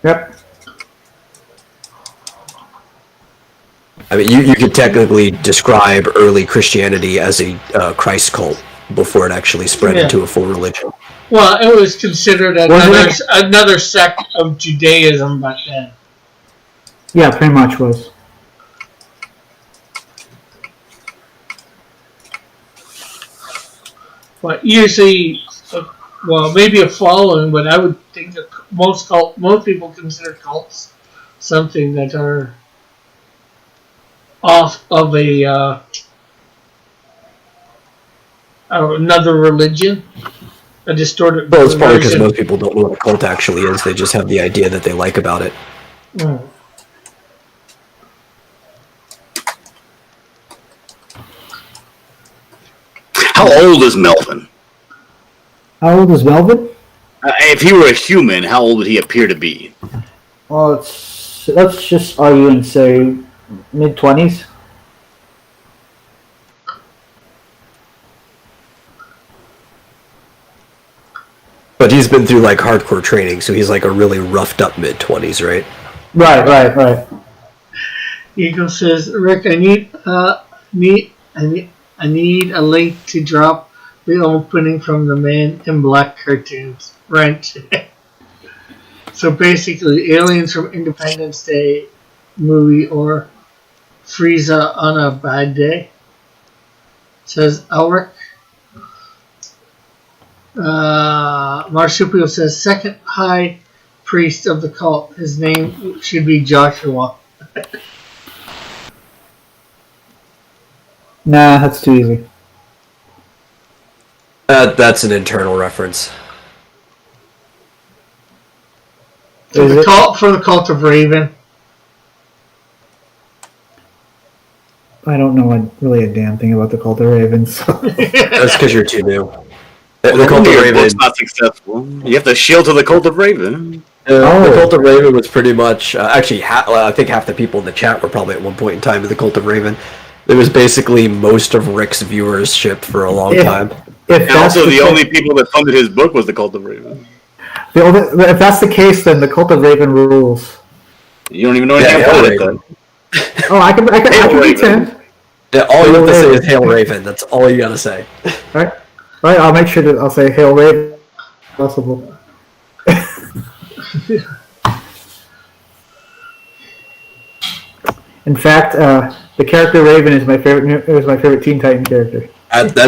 Yep. I mean, you could technically describe early Christianity as a Christ cult before it actually spread into a full religion. Well, it was considered another sect of Judaism back then. Yeah, pretty much was. But usually, maybe a following, but I would think that most people consider cults something that are off of another religion, a distorted Well, it's probably version. because most people don't know what a cult actually is. They just have the idea that they like about it. Mm. How old is Melvin? How old is Melvin? If he were a human, how old would he appear to be? Well, let's just argue and say mid-20s. But he's been through like hardcore training, so he's like a really roughed up mid-20s, right? Right. Eagle says, Rick, I need a link to drop the opening from the Man in Black cartoons. Wrench. So basically, aliens from Independence Day movie or Frieza on a bad day. Says Elric. Marsupio says, second high priest of the cult. His name should be Joshua. Nah, that's too easy. That's an internal reference. For the cult of Raven. I don't know really a damn thing about the Cult of Ravens. So. That's because you're too new. The Cult of Raven is not successful. You have to shield to the Cult of Raven. The Cult of Raven was pretty much actually. I think half the people in the chat were probably at one point in time in the Cult of Raven. It was basically most of Rick's viewership for a long time. And also, the only people that funded his book was the Cult of Raven. If that's the case, then the Cult of Raven rules. You don't even know anything about it, then. Oh, I can pretend. Yeah, all you have to say is Hail Raven. That's all you gotta say. All right. I'll make sure that I'll say Hail Raven. Possible. In fact, the character Raven is my favorite. It was my favorite Teen Titan character.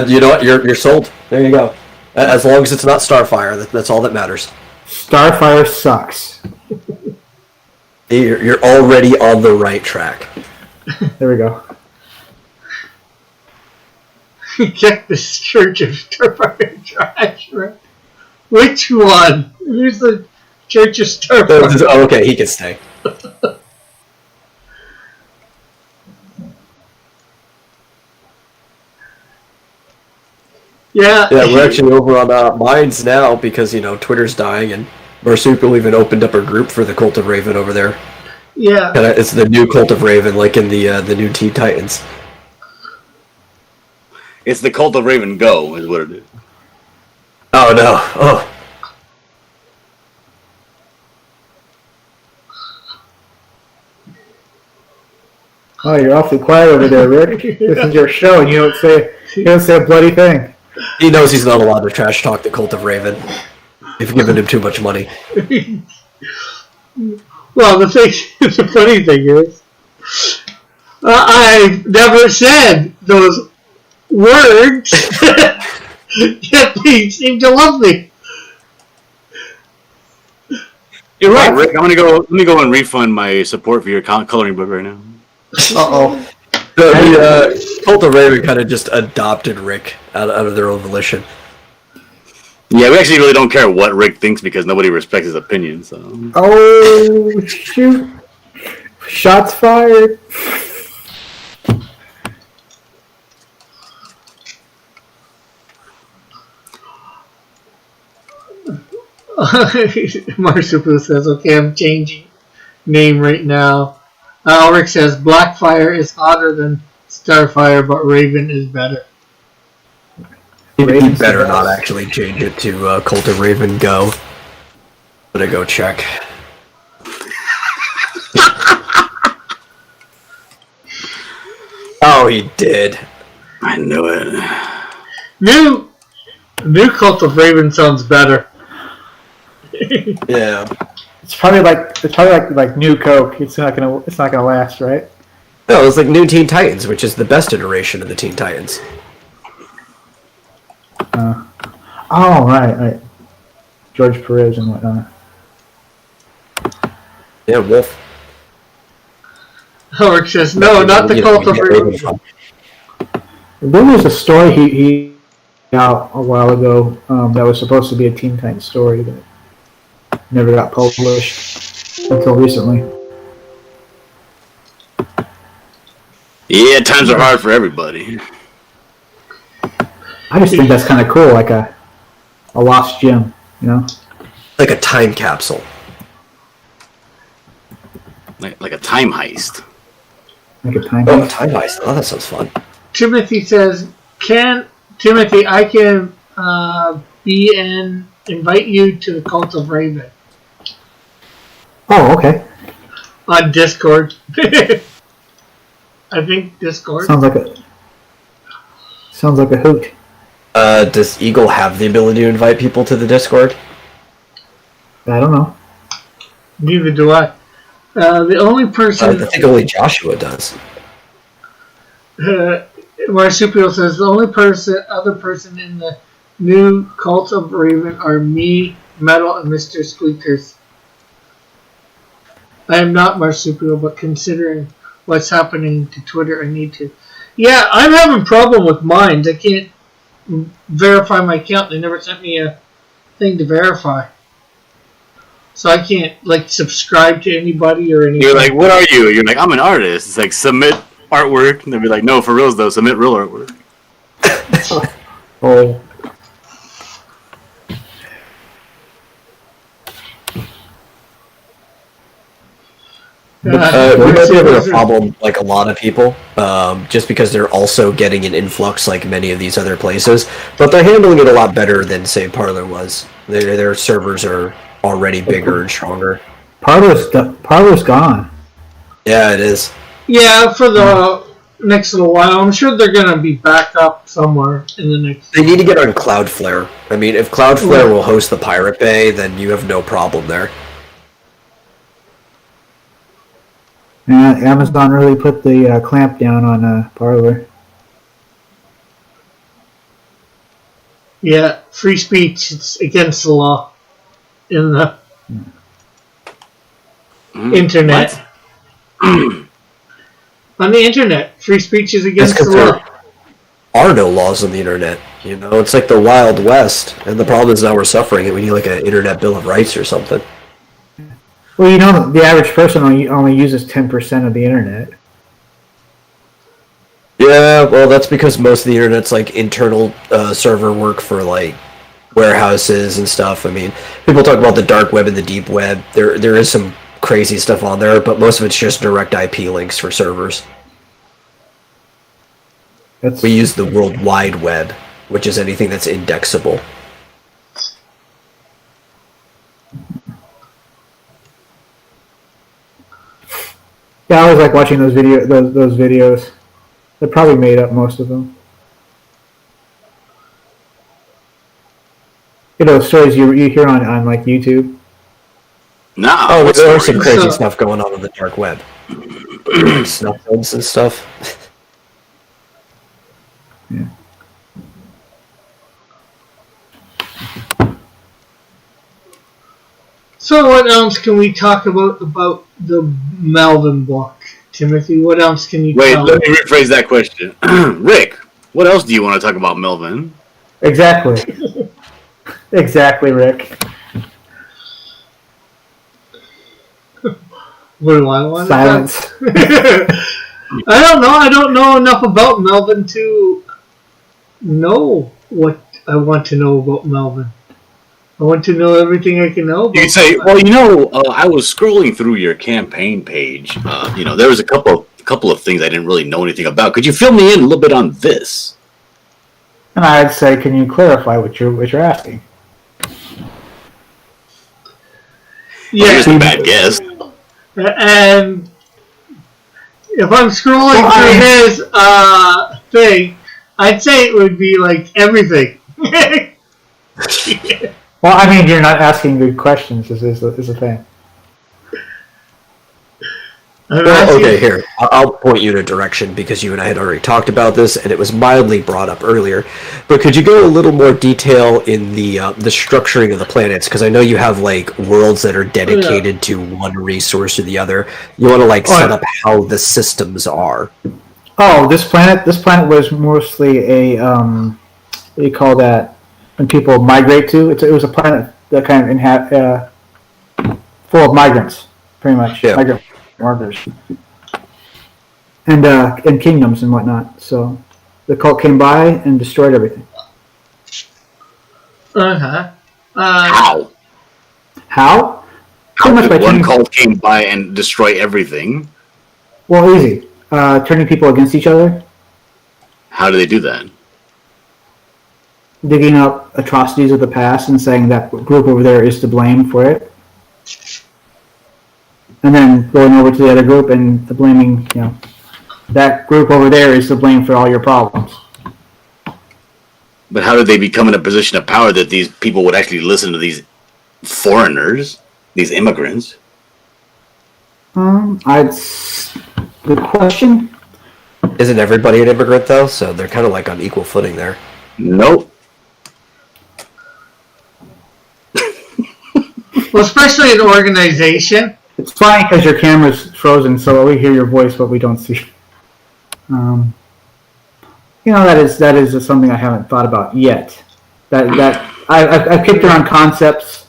You know what? You're sold. There you go. As long as it's not Starfire, that's all that matters. Starfire sucks. You're already on the right track. There we go. Check this Church of Starfire trash, right? Which one? Who's the Church of Starfire? Oh, okay, he can stay. Yeah, we're actually over on Minds now because, Twitter's dying and Marsupial even opened up a group for the Cult of Raven over there. Yeah. It's the new Cult of Raven, like in the new Teen Titans. It's the Cult of Raven Go, is what it is. Oh, no. Oh. Oh, you're awfully quiet over there, Rick. This is your show, and you don't say a bloody thing. He knows he's not allowed to trash talk the Cult of Raven. They've given him too much money. Well, the funny thing is, I've never said those words, yet they seem to love me. You're right, Rick. Let me go and refund my support for your coloring book right now. Uh-oh. The Cult of Raven kind of just adopted Rick out of their own volition. Yeah, we actually really don't care what Rick thinks because nobody respects his opinion. So. Oh, shoot. Shots fired. Marsupial says, okay, I'm changing name right now. Ulrich says, Blackfire is hotter than Starfire, but Raven is better. You better not actually change it to Cult of Raven Go. I'm gonna go check. Oh, he did. I knew it. New Cult of Raven sounds better. Yeah. It's probably like new Coke. It's not gonna last, right? No, it's like New Teen Titans, which is the best iteration of the Teen Titans. Right. George Perez and whatnot. Yeah, Wolf. Ulrich says, no, not the Cult of Raven. There was a story he out a while ago that was supposed to be a Teen Titans story that never got published until recently. Yeah, times are hard for everybody. I just think that's kind of cool, like a lost gem, you know? Like a time capsule. Like a time heist. Like a time Oh, a time heist. Oh, that sounds fun. Timothy says, Timothy, I can invite you to the Cult of Raven. Oh, okay. On Discord. I think Discord. Sounds like a hoot. Does Eagle have the ability to invite people to the Discord? I don't know. Neither do I. The only person... I think only Joshua does. Marsupial says, the only other person in the new Cult of Raven are me, Metal, and Mr. Squeakers. I am not Marsupial, but considering what's happening to Twitter, I need to. Yeah, I'm having problem with mine. I can't verify my account. They never sent me a thing to verify. So I can't, subscribe to anybody or anything. You're like, what are you? You're like, I'm an artist. It's like, submit artwork. And they'll be like, no, for reals though, submit real artwork. Oh. We might be having a problem, like a lot of people, just because they're also getting an influx like many of these other places, but they're handling it a lot better than, say, Parler was. Their servers are already bigger and stronger. Parler's gone. Yeah, it is. Yeah, for the next little while. I'm sure they're going to be back up somewhere in the next... They need to get on Cloudflare. I mean, if Cloudflare will host the Pirate Bay, then you have no problem there. Yeah, Amazon really put the clamp down on Parler. Yeah, free speech, it's against the law in the internet. On the internet, free speech is against the law. There are no laws on the internet. You know, it's like the Wild West, and the problem is now we're suffering it. We need like an Internet Bill of Rights or something. Well, you know, the average person only uses 10% of the internet. Yeah, well, that's because most of the internet's like internal server work for like warehouses and stuff. I mean, people talk about the dark web and the deep web. There is some crazy stuff on there, but most of it's just direct IP links for servers. We use the World Wide Web, which is anything that's indexable. Yeah, I always like watching those videos. They probably made up most of them. You know, stories you hear on like YouTube. No. Oh, there are some crazy stuff going on the dark web. Snuff films and stuff. Yeah. So what else can we talk about the Melvin book, Timothy? What else can you tell let me rephrase that question. Rick, what else do you want to talk about Melvin? Exactly. Exactly, Rick. What do I want Silence. to talk? I don't know. I don't know enough about Melvin to know what I want to know about Melvin. I want to know everything I can know. You say, well, I was scrolling through your campaign page. There was a couple of things I didn't really know anything about. Could you fill me in a little bit on this? And I'd say, can you clarify what you're asking? Yeah, Here's a bad guess. And if I'm scrolling through his thing, I'd say it would be like everything. Well, I mean, you're not asking good questions. Is the thing. Well, okay, here. I'll point you in a direction because you and I had already talked about this, and it was mildly brought up earlier. But could you go a little more detail in the structuring of the planets? Because I know you have like worlds that are dedicated to one resource or the other. You want to set up how the systems are. Oh, this planet was mostly a what do you call that? When people migrate to it was a planet that kind of full of migrants, pretty much. Yeah. Migrant workers and kingdoms and whatnot. So the cult came by and destroyed everything. How? How? How did one cult came by and destroy everything? Well, easy. Turning people against each other. How do they do that? Digging up atrocities of the past and saying that group over there is to blame for it. And then going over to the other group and blaming, that group over there is to blame for all your problems. But how did they become in a position of power that these people would actually listen to these foreigners, these immigrants? Good question. Isn't everybody an immigrant though? So they're kind of like on equal footing there. Nope. Well, especially an organization. It's funny because your camera's frozen, so we hear your voice, but we don't see. That is something I haven't thought about yet. I've kicked around concepts.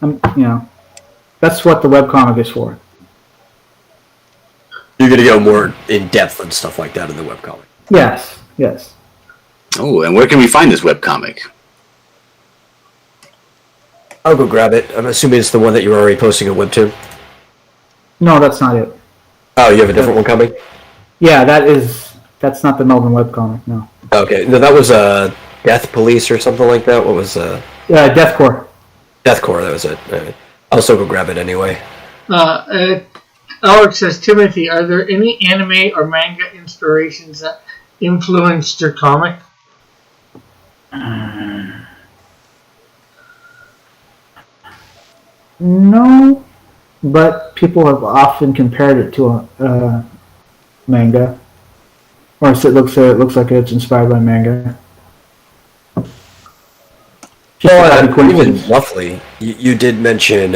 That's what the webcomic is for. You're going to go more in depth and stuff like that in the webcomic. Yes. Oh, and where can we find this webcomic? I'll go grab it. I'm assuming it's the one that you're already posting a webtoon. No, that's not it. Oh, you have a different one coming? Yeah, that's not the Melvin webcomic, no. Okay, no, that was Death Police or something like that. What was Deathcore. Deathcore, that was it. I'll still go grab it anyway. Alex says, Timothy, are there any anime or manga inspirations that influenced your comic? No, but people have often compared it to a manga, or it looks like it's inspired by manga. Even roughly, you did mention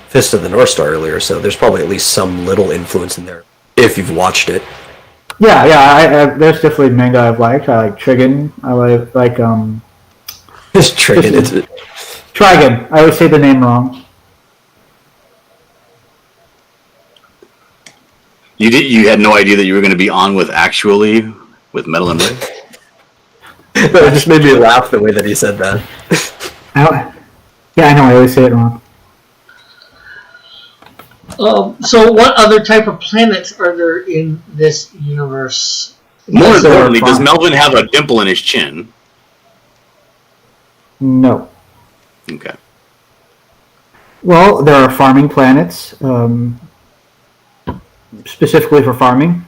Fist of the North Star earlier, so there's probably at least some little influence in there if you've watched it. Yeah. There's definitely manga I've liked. I like Trigun. I like Just Trigun. Trigun. I always say the name wrong. You had no idea that you were going to be on with Metal and Red? It just made me laugh the way that he said that. I know. I always say it wrong. So what other type of planets are there in this universe? More importantly, does Melvin have a dimple in his chin? No. Okay. Well, there are farming planets, specifically for farming.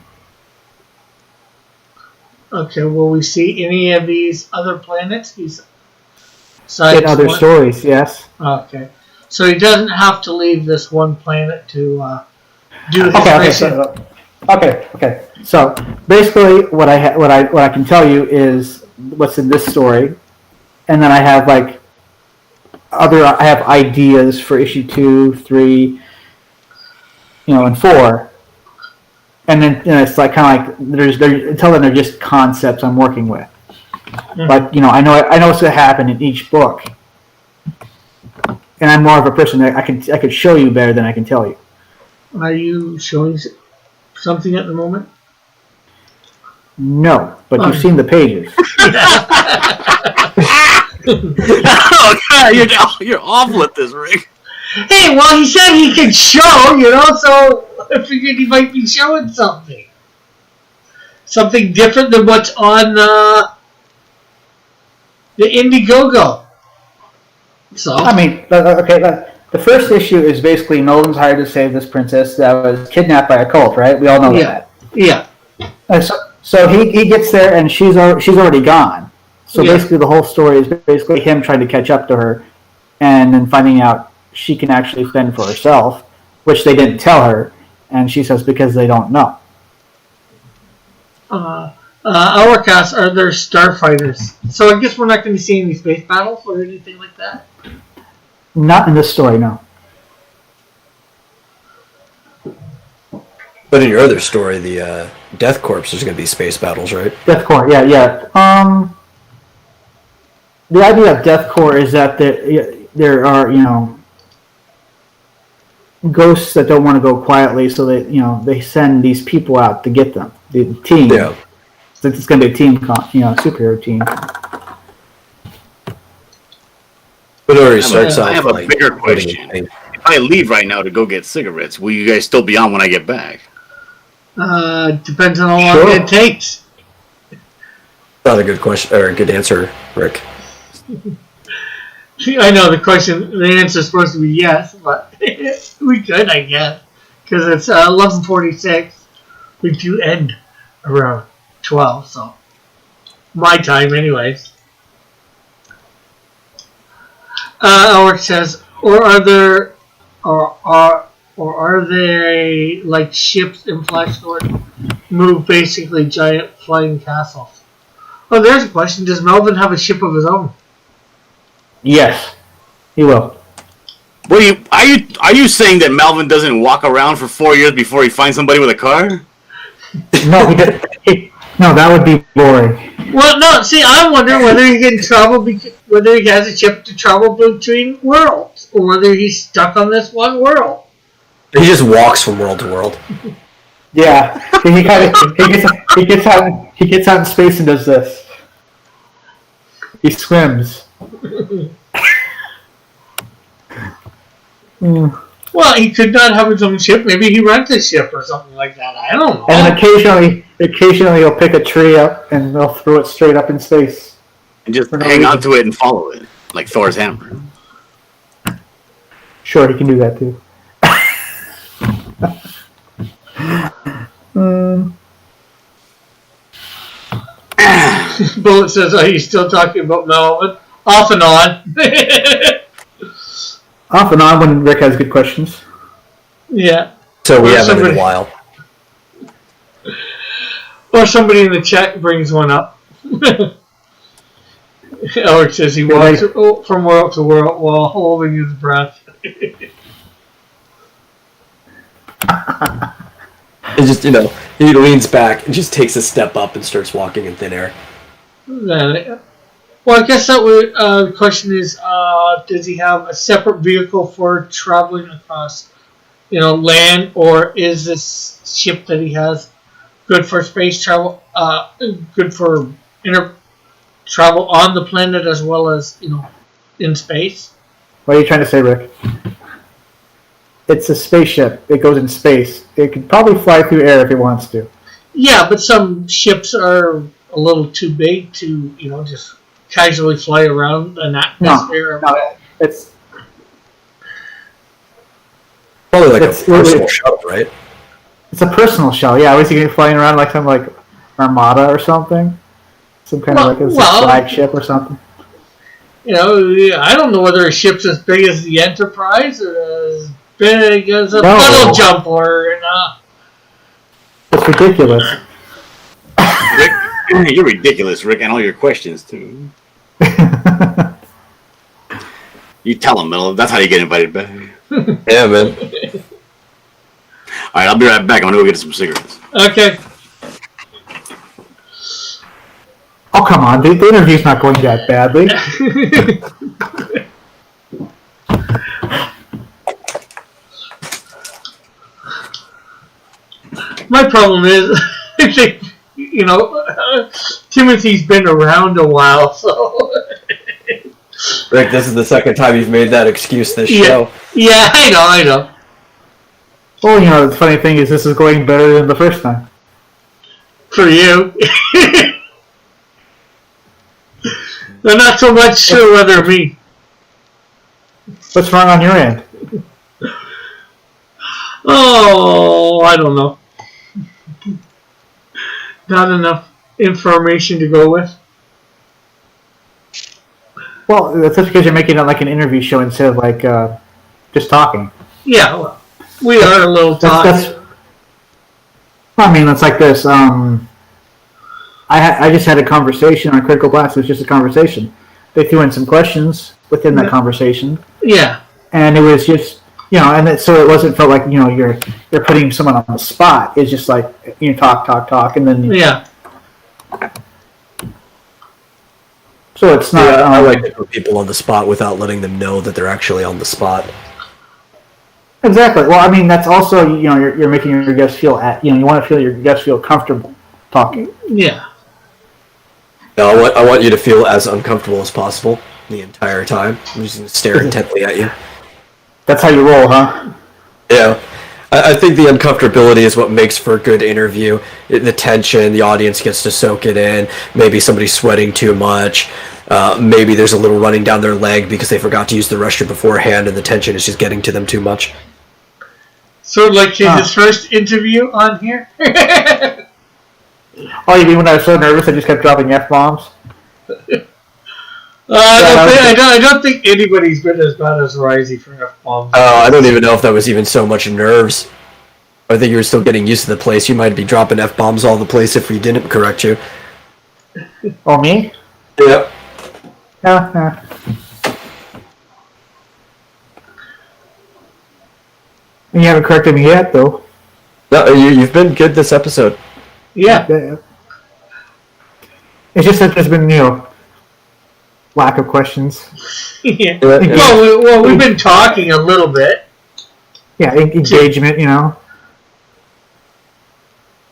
Okay, will we see any of these other planets? In other stories, yes. Okay. So he doesn't have to leave this one planet to do his mission. Okay. So basically, what I can tell you is what's in this story, and then I have I have ideas for issue 2, 3, and 4, and then it's like kind of like until then they're just concepts I'm working with. Mm-hmm. But I know what's going to happen in each book. And I'm more of a person that I could show you better than I can tell you. Are you showing something at the moment? No, but you've seen the pages. Oh God, you're awful at this, Rick. Hey, well, he said he could show, so I figured he might be showing something. Something different than what's on the Indiegogo. So I mean, okay, the first issue is basically Melvin's hired to save this princess that was kidnapped by a cult, right? We all know that. Yeah. So he gets there and she's already gone. So basically the whole story is basically him trying to catch up to her and then finding out she can actually fend for herself, which they didn't tell her, and she says because they don't know. Our cast, are there starfighters? So I guess we're not going to see any space battles or anything like that? Not in this story, no. But in your other story, the Death Corps, there's going to be space battles, right? Death Corps, yeah. The idea of Death Corps is that there are, ghosts that don't want to go quietly, so that they send these people out to get them. The team. Yeah. So it's going to be a team, superhero team. But it already starts off. I have a bigger question. If I leave right now to go get cigarettes, will you guys still be on when I get back? Depends on how long it takes. Not a good question or a good answer, Rick. I know the answer is supposed to be yes, but we could, I guess, because it's 11:46. We do end around 12, so my time, anyways. Alec says, are there like ships in Flash Gordon move basically giant flying castles? Oh, there's a question. Does Melvin have a ship of his own? Yes, he will. Are you saying that Melvin doesn't walk around for 4 years before he finds somebody with a car? No, no, that would be boring. Well, no. See, I'm wondering whether he can travel, whether he has a ship to travel between worlds, or whether he's stuck on this one world. He just walks from world to world. Yeah, he gets out in space and does this. He swims. Well, he could not have his own ship. Maybe he rents a ship or something like that. I don't know. And occasionally he'll pick a tree up and they'll throw it straight up in space. And just hang on to it and follow it, like Thor's hammer. Sure, he can do that too. Bullet says, are you still talking about Melvin? Off and on. Off and on when Rick has good questions. Yeah. So we haven't in a while. Or somebody in the chat brings one up. Alec says he walks from world to world while holding his breath. It just, he leans back and just takes a step up and starts walking in thin air. Well, I guess that would, the question is, does he have a separate vehicle for traveling across, land, or is this ship that he has good for space travel, good for travel on the planet as well as, in space? What are you trying to say, Rick? It's a spaceship. It goes in space. It could probably fly through air if it wants to. Yeah, but some ships are a little too big to, just casually fly around an atmosphere. No, it's probably like a personal shuttle, right? It's a personal shuttle. Yeah, was he flying around like some Armada or something? Some kind of flagship or something? I don't know whether a ship's as big as the Enterprise or as big as a puddle jump or not. It's ridiculous. Rick, you're ridiculous, Rick, and all your questions too. You tell him, Mel. That's how you get invited back. Yeah, man. All right, I'll be right back. I'm gonna go get some cigarettes. Okay. Oh, come on. The interview's not going that badly. My problem is, I think, Timothy's been around a while, so Rick, this is the second time you've made that excuse this show. Yeah, I know. Well, the funny thing is this is going better than the first time. For you. They're not so much sure whether me. What's wrong on your end? Oh, I don't know. Not enough information to go with. Well, that's just because you're making it like an interview show instead of like just talking. Yeah, well, we are a little talking. I mean, it's like this. I just had a conversation on Critical Blast. It was just a conversation. They threw in some questions within that conversation. Yeah. And it was just, and so it wasn't felt like, you're putting someone on the spot. It's just like, talk, and then... Yeah. So it's not... Yeah, I like to put people on the spot without letting them know that they're actually on the spot. Exactly. Well, I mean, that's also, you're making your guests feel you want to feel your guests feel comfortable talking. Yeah. No, I want you to feel as uncomfortable as possible the entire time. I'm just going to stare intently at you. That's how you roll, huh? Yeah. I think the uncomfortability is what makes for a good interview. The tension, the audience gets to soak it in. Maybe somebody's sweating too much. Maybe there's a little running down their leg because they forgot to use the restroom beforehand and the tension is just getting to them too much. Sort of like his first interview on here? Oh, you mean when I was so nervous I just kept dropping F-bombs? I don't think anybody's been as bad as Risey for F-bombs. I don't even know if that was even so much nerves. I think you were still getting used to the place. You might be dropping F-bombs all the place if we didn't correct you. Oh, me? Yep. Yeah. You haven't corrected me yet, though. No, you've been good this episode. Yeah. It's just that there's been, lack of questions. Yeah. Well, we've been talking a little bit. Yeah, engagement,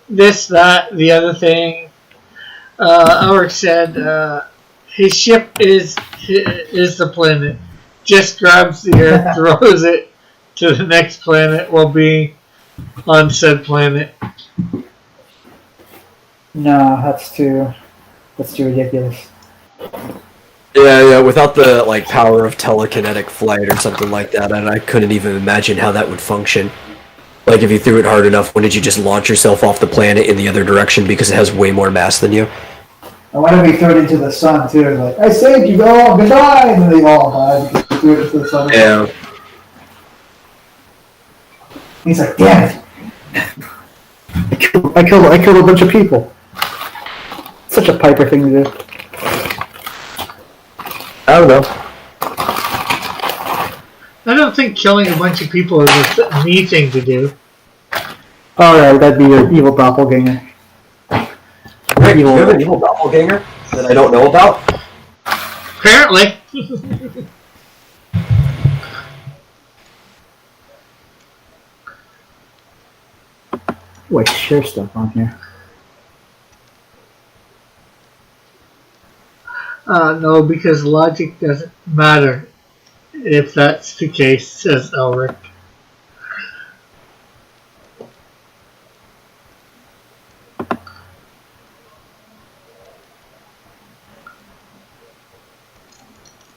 This, that, the other thing. Ulrich said his ship is the planet. Just grabs the Earth, throws it to the next planet while being on said planet. No, that's too ridiculous. Yeah, without the power of telekinetic flight or something like that, and I couldn't even imagine how that would function. Like, if you threw it hard enough, wouldn't you just launch yourself off the planet in the other direction because it has way more mass than you? And why don't we throw it into the sun, too? Like, I saved you, go, goodbye! And then they all died because we threw it into the sun. Yeah. He's like, damn it! I killed a bunch of people. Such a Piper thing to do. I don't know. I don't think killing a bunch of people is a me thing to do. Oh, yeah, that'd be your evil doppelganger. Rick, you have an evil doppelganger that I don't know about? Apparently. Wait, share stuff on here. No, because logic doesn't matter if that's the case, says Ulrich.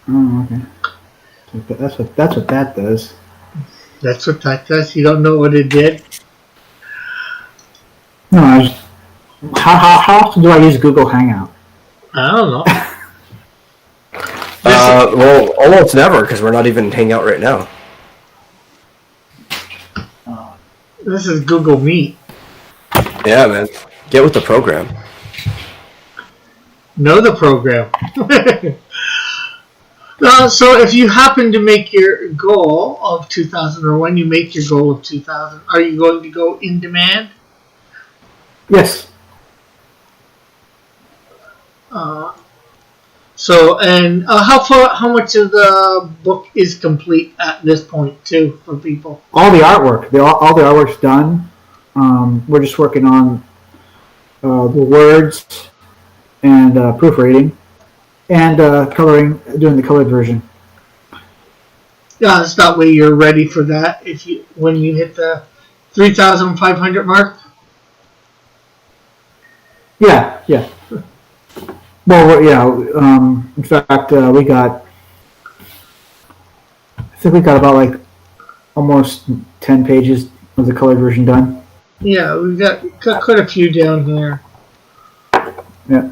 Oh, okay. That's what that does. That's what that does? You don't know what it did? No, how often do I use Google Hangout? I don't know. Well, almost never, because we're not even hanging out right now. This is Google Meet. Yeah, man. Get with the program. Know the program. So if you happen to make your goal of 2,000, or when you make your goal of 2,000, are you going to go in demand? Yes. How much of the book is complete at this point too for people? All the artwork. All the artwork's done. We're just working on the words and proofreading and coloring, doing the colored version. Yeah, so that way you're ready for that when you hit the 3,500 mark. Yeah. Well, in fact, I think we got about like almost 10 pages of the colored version done. Yeah, we've got quite a few down here. Yeah.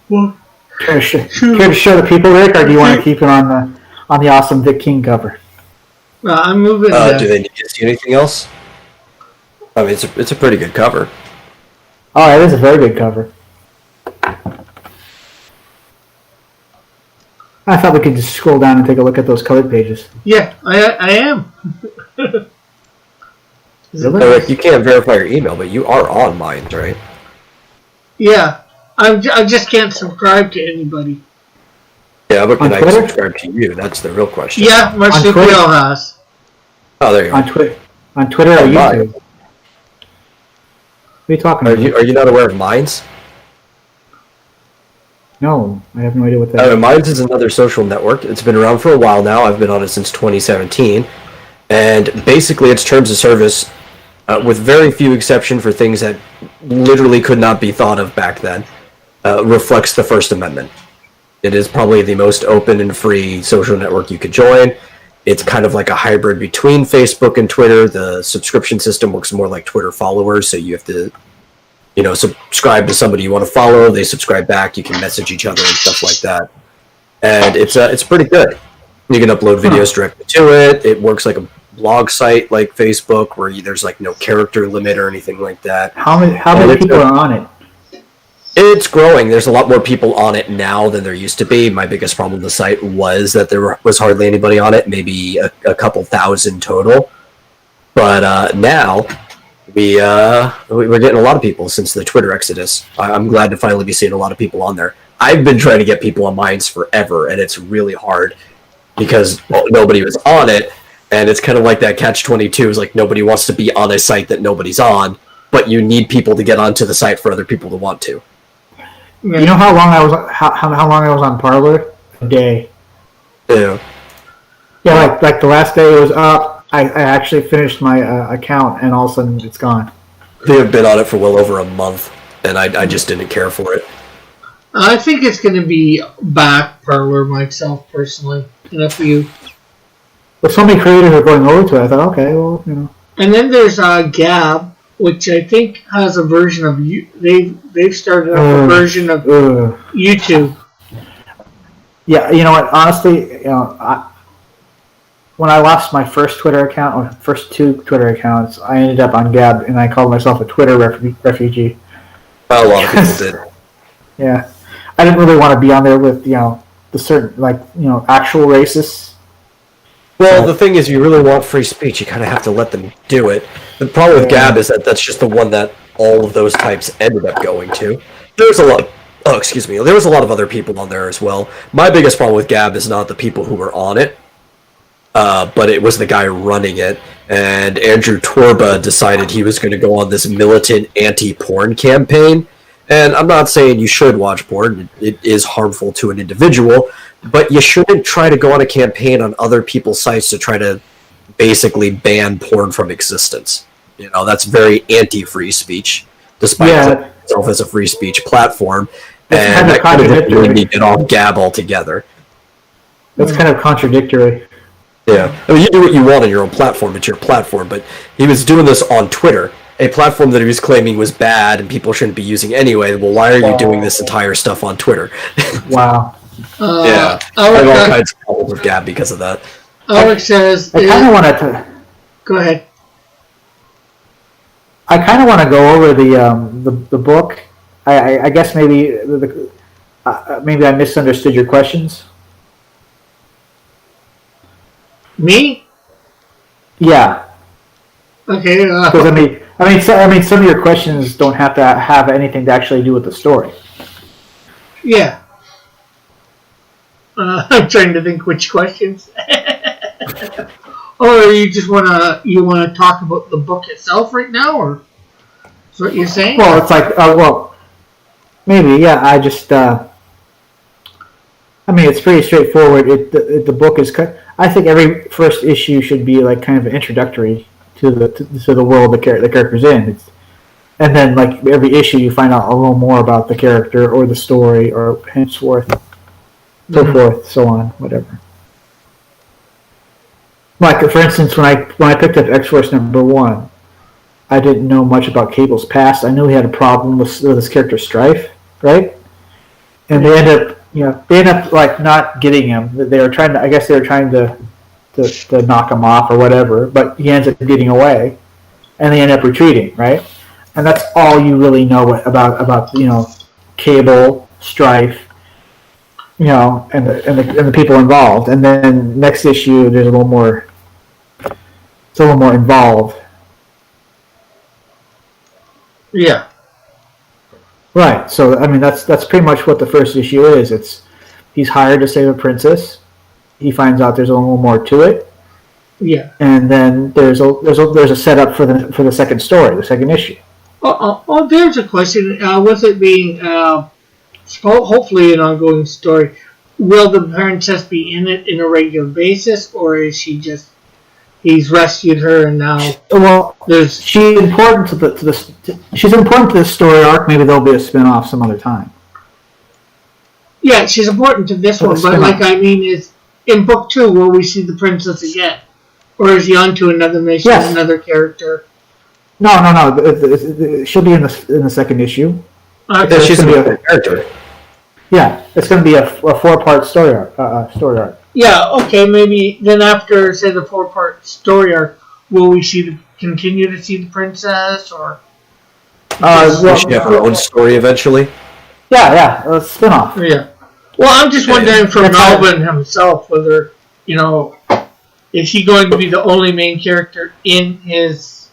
Well, Care to show the people, Rick, or do you want to keep it on the awesome Vic King cover? Well, I'm moving. Do they need to see anything else? I mean, it's a pretty good cover. Oh, it is a very good cover. I thought we could just scroll down and take a look at those colored pages. Yeah, I am. Rick, you can't verify your email, but you are on mine, right? Yeah, I just can't subscribe to anybody. Yeah, but can I Twitter? subscribe to you? That's the real question. Yeah, Marsupial has. Oh, there you go. On Twitter or YouTube? What are you talking about? Are you not aware of Minds? No, I have no idea what that is. Minds is another social network. It's been around for a while now. I've been on it since 2017. And basically its terms of service, with very few exception for things that literally could not be thought of back then, reflects the First Amendment. It is probably the most open and free social network you could join. It's kind of like a hybrid between Facebook and Twitter. The subscription system works more like Twitter followers, so you have to, subscribe to somebody you want to follow. They subscribe back. You can message each other and stuff like that. And it's pretty good. You can upload videos directly to it. It works like a blog site like Facebook, where there's like no character limit or anything like that. How many people are on it? It's growing. There's a lot more people on it now than there used to be. My biggest problem with the site was that there was hardly anybody on it, maybe a couple thousand total. But now we're getting a lot of people since the Twitter exodus. I'm glad to finally be seeing a lot of people on there. I've been trying to get people on Minds forever, and it's really hard because nobody was on it, and it's kind of like that catch-22. Is like nobody wants to be on a site that nobody's on, but you need people to get onto the site for other people to want to. You know how long I was how long I was on Parler? A day. Yeah. Yeah, like the last day it was up. I actually finished my account, and all of a sudden it's gone. They have been on it for well over a month, and I just didn't care for it. I think it's going to be back Parler myself personally in a few. But so many creators are going over to it. I thought, okay, well, And then there's Gab, which I think has a version of they've started up a version of YouTube. Yeah, you know what? Honestly, when I lost my first Twitter account, or first two Twitter accounts, I ended up on Gab, and I called myself a Twitter refugee. A lot of people did. Yeah, I didn't really want to be on there with the certain actual racists. Well, the thing is, you really want free speech. You kind of have to let them do it. The problem with Gab is that that's just the one that all of those types ended up going to. There's a lot. Oh, excuse me. There was a lot of other people on there as well. My biggest problem with Gab is not the people who were on it, but it was the guy running it. And Andrew Torba decided he was going to go on this militant anti-porn campaign. And I'm not saying you should watch porn. It is harmful to an individual. But you shouldn't try to go on a campaign on other people's sites to try to basically ban porn from existence. That's very anti-free speech, despite itself as a free speech platform. And that kind of really need to get off Gab altogether. That's kind of contradictory. Yeah. I mean, you do what you want on your own platform. It's your platform. But he was doing this on Twitter, a platform that he was claiming was bad and people shouldn't be using anyway. Well, why are you doing this entire stuff on Twitter? Wow. Yeah, I have all kinds of problems with Gab because of that. Alex says, I kind of want to. Go ahead. I kind of want to go over the book. I guess maybe maybe I misunderstood your questions. Me? Yeah. Okay. Because I mean, some of your questions don't have to have anything to actually do with the story. Yeah. I'm trying to think which questions. Or you just want to talk about the book itself right now, or is what you're saying? Well, it's like maybe, yeah. I just I mean, it's pretty straightforward. The book is. I think every first issue should be like kind of an introductory to the world the character's in. And then like every issue, you find out a little more about the character or the story, or henceforth, so forth, so on, whatever. Like for instance, when I picked up X-Force #1, I didn't know much about Cable's past. I knew he had a problem with his character Strife, right? And they end up like not getting him. They were trying to. I guess they were trying to knock him off or whatever. But he ends up getting away, and they end up retreating, right? And that's all you really know about Cable, Strife, and the people involved. And then next issue, there's a little more. It's a little more involved. Yeah. Right. So I mean, that's pretty much what the first issue is. He's hired to save a princess. He finds out there's a little more to it. Yeah. And then there's a setup for the second story, the second issue. Oh, there's a question. With it being hopefully an ongoing story, will the princess be in it in a regular basis, or is she just he's rescued her and now? Well, she's important to the story arc. Maybe there'll be a spin-off some other time. Yeah, she's important to this one, but like I mean, is in book 2 will we see the princess again, or is he on to another mission, another character? No. She'll be in the second issue. Okay. She's going to be a character. Yeah, it's going to be a 4-part story arc. Yeah, okay, maybe then after, say, the 4-part story arc, will we continue to see the princess, or? Will she have her own story eventually? Yeah, a spin-off. Yeah. Well, I'm just wondering from Melvin himself whether, is he going to be the only main character in his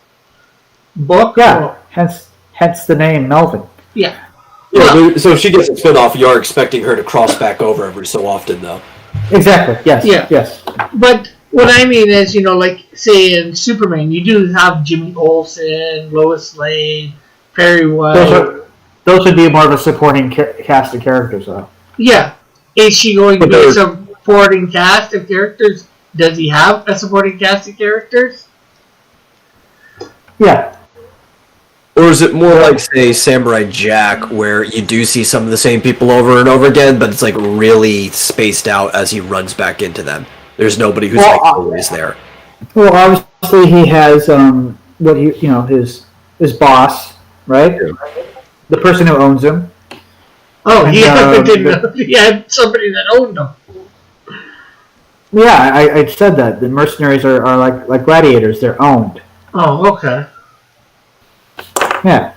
book? Yeah, hence the name Melvin. Yeah. Yeah, so if she gets a spin-off, you're expecting her to cross back over every so often, though. Exactly, yes. Yeah. Yes. But what I mean is, like, say in Superman, you do have Jimmy Olsen, Lois Lane, Perry White. Those would be more of a supporting cast of characters, though. Yeah. Is she going to be a supporting cast of characters? Does he have a supporting cast of characters? Yeah. Or is it more like, say, Samurai Jack, where you do see some of the same people over and over again, but it's like really spaced out as he runs back into them? There's nobody who's always there. Well, obviously he has his boss, right? Yeah. The person who owns him. Oh, he had somebody that owned him. Yeah, I said that the mercenaries are like gladiators; they're owned. Oh, okay. Yeah,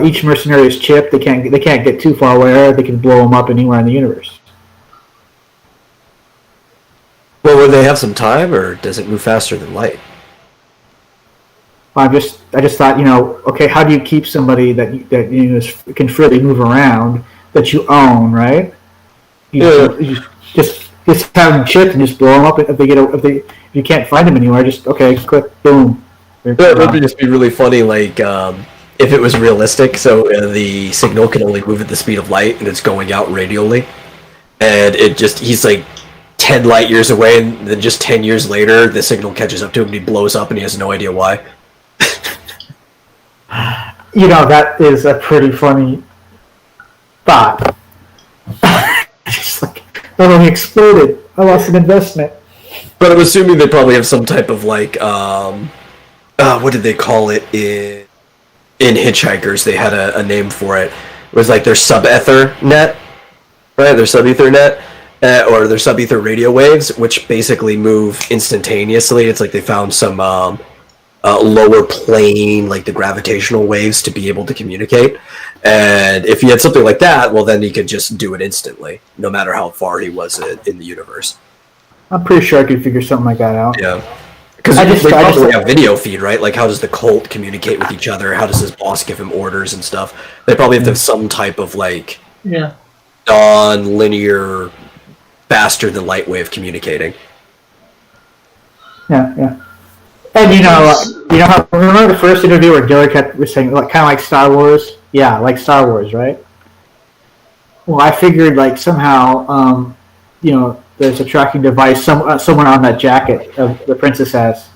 each mercenary is chipped. They can't get too far away. They can blow them up anywhere in the universe. Well, will they have some time, or does it move faster than light? I just thought, okay, how do you keep somebody that can freely move around that you own, right? You just have them chipped and just blow them up if you can't find them anywhere. Just click, boom. That would just be really funny, like if it was realistic. So the signal can only move at the speed of light, and it's going out radially, and he's like 10 light years away, and then just 10 years later, the signal catches up to him, and he blows up, and he has no idea why. That is a pretty funny thought. Just like, he exploded. I lost an investment. But I'm assuming they probably have some type of like, what did they call it in Hitchhikers? They had a name for it. It was like their sub-ether net, right? Their sub-ether net, or their sub-ether radio waves, which basically move instantaneously. It's like they found some lower plane, like the gravitational waves, to be able to communicate. And if he had something like that, well, then he could just do it instantly, no matter how far he was in the universe. I'm pretty sure I could figure something like that out. Yeah. Because they probably have video feed, right? Like, how does the cult communicate with each other? How does his boss give him orders and stuff? They probably have to have some type of, like, non-linear, faster-than-light way of communicating. Yeah. And remember the first interview where Diller was saying, kind of like Star Wars? Yeah, like Star Wars, right? Well, I figured like somehow, there's a tracking device somewhere on that jacket of the princess has.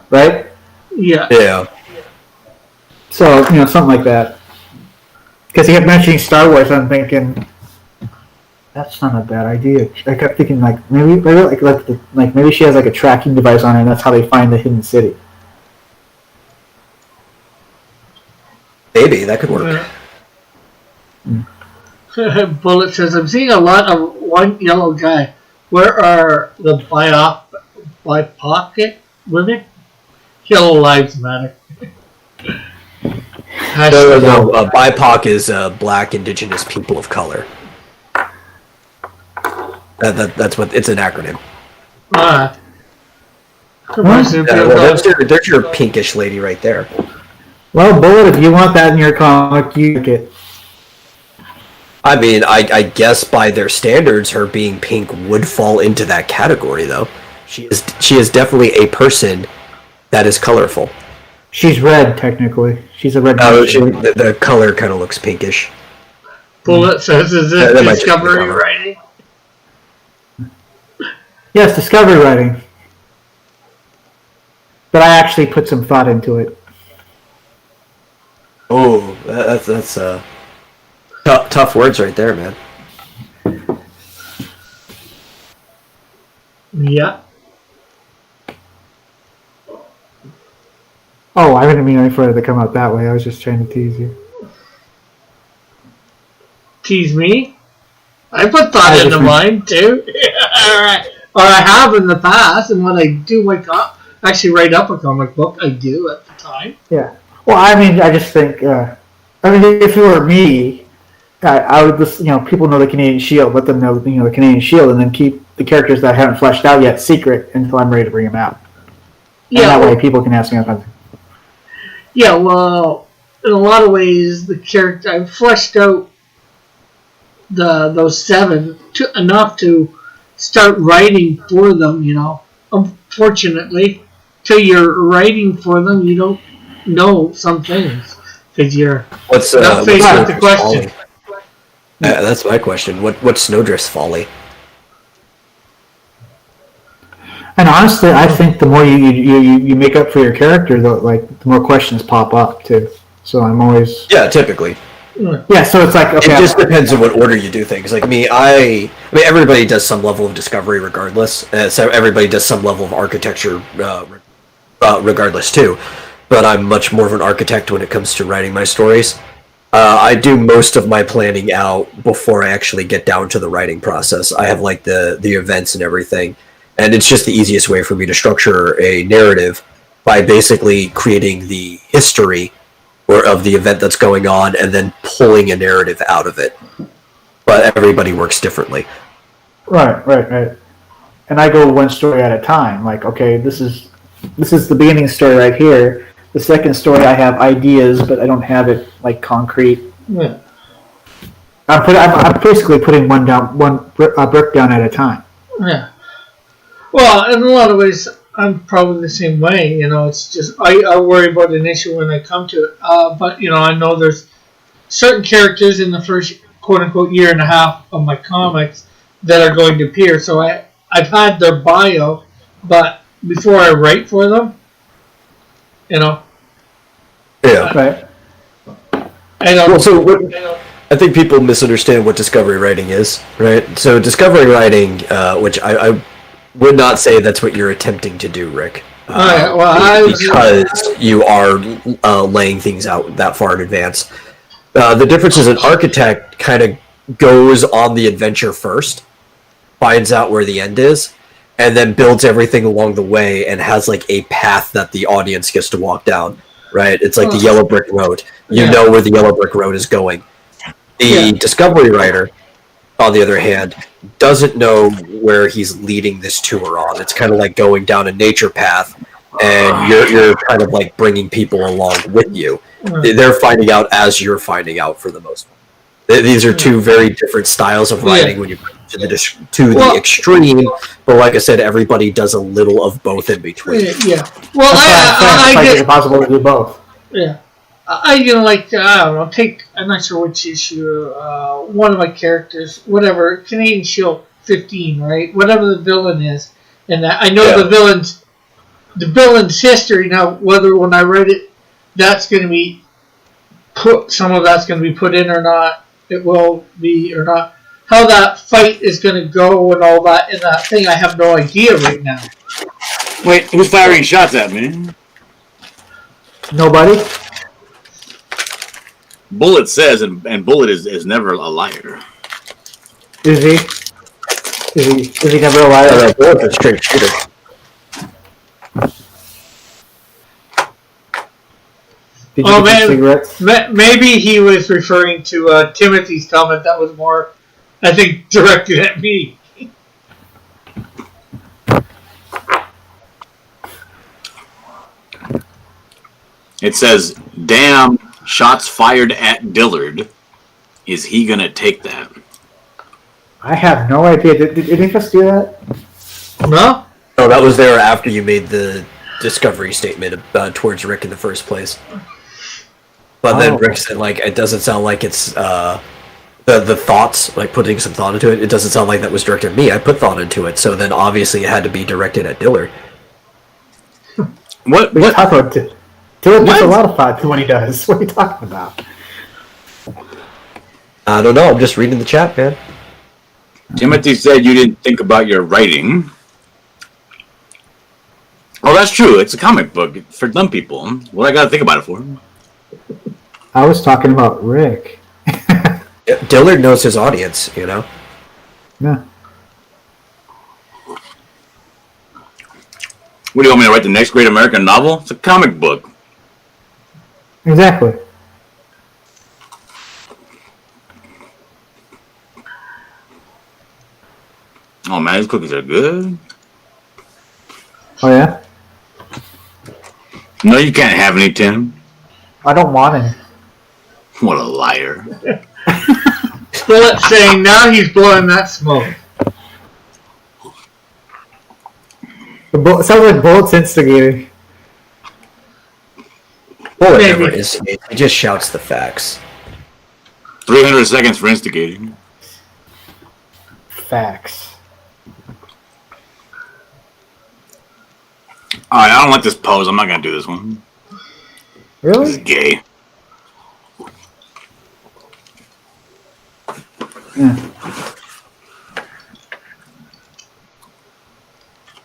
Right? Yeah. Yeah. So, something like that. Because he kept mentioning Star Wars, I'm thinking, that's not a bad idea. I kept thinking, maybe she has like a tracking device on her, and that's how they find the hidden city. Maybe that could work. Bullet says, I'm seeing a lot of one yellow guy. Where are the BIPOC women? Yellow lives matter. No, BIPOC is Black Indigenous People of Color. That's what it's an acronym. There's your pinkish lady right there. Well, Bullet, if you want that in your comic, you get it. I mean, I guess by their standards, her being pink would fall into that category, though. She is definitely a person that is colorful. She's red, technically. She's a red. The color kind of looks pinkish. Bullet says, is it discovery writing? Yes, discovery writing. But I actually put some thought into it. Oh, that's tough words right there, man. Yeah. Oh, I didn't mean for it to come out that way. I was just trying to tease you. Tease me? I put thought into mine, too. Alright. Or I have in the past, and when I do actually write up a comic book, I do at the time. Yeah. Well, I mean, I just think, if it were me, I would just, people know the Canadian Shield, let them know, the Canadian Shield, and then keep the characters that I haven't fleshed out yet secret until I'm ready to bring them out. And that way people can ask me something. Yeah, well, in a lot of ways, the character, I've fleshed out those 7 enough to start writing for them, Unfortunately, till you're writing for them, you don't know some things because you're not faced with the question. That's my question. What's Snowdrift's folly? And honestly, I think the more you make up for your character, the more questions pop up too. So I'm always typically. Yeah, so it's like okay, it just depends on what order you do things. Like me, I mean, everybody does some level of discovery regardless. So everybody does some level of architecture regardless too. But I'm much more of an architect when it comes to writing my stories. I do most of my planning out before I actually get down to the writing process. I have like the events and everything, and it's just the easiest way for me to structure a narrative by basically creating the history of the event that's going on and then pulling a narrative out of it. But everybody works differently. Right. And I go one story at a time. Like, okay, this is the beginning story right here. The second story, I have ideas, but I don't have it like concrete. Yeah. I'm basically putting one brick down at a time. Yeah. Well, in a lot of ways, I'm probably the same way. It's just I worry about an issue when I come to it. But I know there's certain characters in the first quote unquote year and a half of my comics that are going to appear. So I've had their bio, but before I write for them, Yeah. Right. I think people misunderstand what discovery writing is, right? So discovery writing, which I would not say that's what you're attempting to do, Rick. Because you are laying things out that far in advance. The difference is an architect kind of goes on the adventure first, finds out where the end is, and then builds everything along the way and has like a path that the audience gets to walk down, right? It's like the yellow brick road. You know where the yellow brick road is going. The discovery writer, on the other hand, doesn't know where he's leading this tour on. It's kind of like going down a nature path, and you're kind of like bringing people along with you. They're finding out as you're finding out for the most part. These are two very different styles of writing when you bring it to the extreme. But like I said, everybody does a little of both in between. Yeah. Well, I get it's possible to do both. Yeah. I like I don't know. I'm not sure which issue. One of my characters, whatever, Canadian Shield 15, right? Whatever the villain is, and I know the villain's history now. Whether when I read it, that's going to be some of that's going to be put in or not. It will be or not. How that fight is going to go and all that in that thing, I have no idea right now. Wait, who's firing shots at me? Nobody? Bullet says, and Bullet is never a liar. Is he? Is he never a liar? Bullet's a straight shooter. Did you get cigarettes? Maybe he was referring to Timothy's comment that was more, I think, directed at me. It says, damn, shots fired at Dillard. Is he going to take that? I have no idea. Did any of us do that? No? No, that was there after you made the discovery statement towards Rick in the first place. But then Rick said, like, it doesn't sound like it's the thoughts, like putting some thought into it. It doesn't sound like that was directed at me. I put thought into it, so then obviously it had to be directed at Dillard. What? Talk about Dillard does a lot of thought to what he does. What are you talking about? I don't know. I'm just reading the chat, man. Timothy said you didn't think about your writing. Oh, that's true. It's a comic book for dumb people. What I got to think about it for? I was talking about Rick. Dillard knows his audience, you know? Yeah. What do you want me to write, the next great American novel? It's a comic book. Exactly. Oh man, these cookies are good. Oh yeah? No, you can't have any, Tim. I don't want any. What a liar. Bullet saying now he's blowing that smoke. Sounds like Bullet's instigating. Bullet never instigates. He just shouts the facts. 300 seconds for instigating. Facts. Alright, I don't like this pose. I'm not going to do this one. This is Really? gay. Yeah.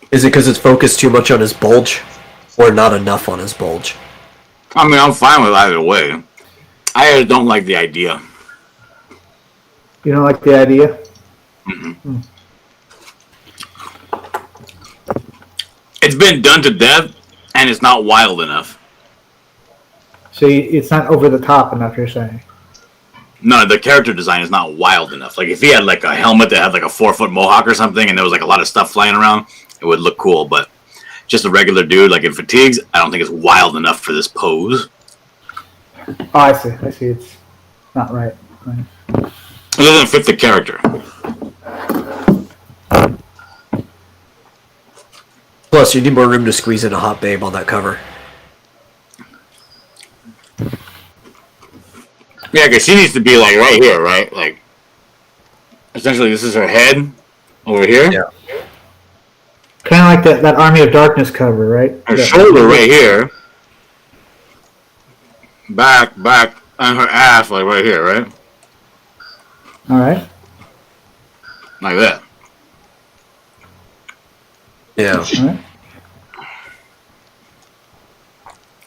Is it because it's focused too much on his bulge, or not enough on his bulge? I mean, I'm fine with either way. I just don't like the idea. You don't like the idea? Mm-hmm. It's been done to death, and it's not wild enough. So it's not over the top enough, you're saying? No, the character design is not wild enough. Like, if he had, like, a helmet that had, like, a 4-foot mohawk or something, and there was, like, a lot of stuff flying around, it would look cool, but just a regular dude, like, in fatigues, I don't think it's wild enough for this pose. Oh, I see. It's not right. It doesn't fit the character. Plus, you need more room to squeeze in a hot babe on that cover. Yeah, because she needs to be, like, right here, right? Like, essentially, this is her head over here. Yeah. Kind of like that Army of Darkness cover, right? Her shoulder right here. Back, and her ass, like, right here, right? All right. Like that. Yeah. All right.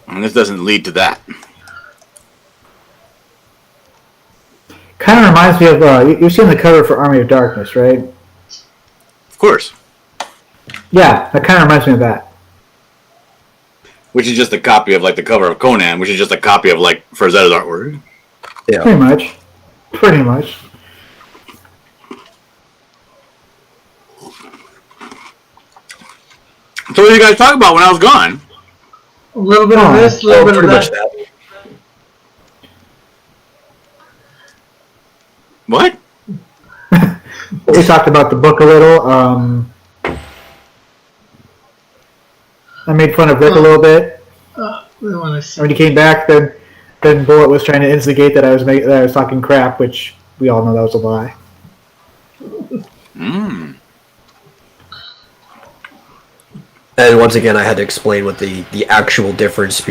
And this doesn't lead to that. Kind of reminds me of, you've seen the cover for Army of Darkness, right? Of course. Yeah, that kind of reminds me of that. Which is just a copy of, like, the cover of Conan, which is just a copy of, like, Frazetta's artwork. Yeah. Pretty much. So what did you guys talk about when I was gone? A little bit of this, a little bit of that. that. What? We talked about the book a little. I made fun of Rick a little bit. We want to see. When he came back, then then Bullet was trying to instigate that I was talking crap, which we all know that was a lie. And once again, I had to explain what the actual difference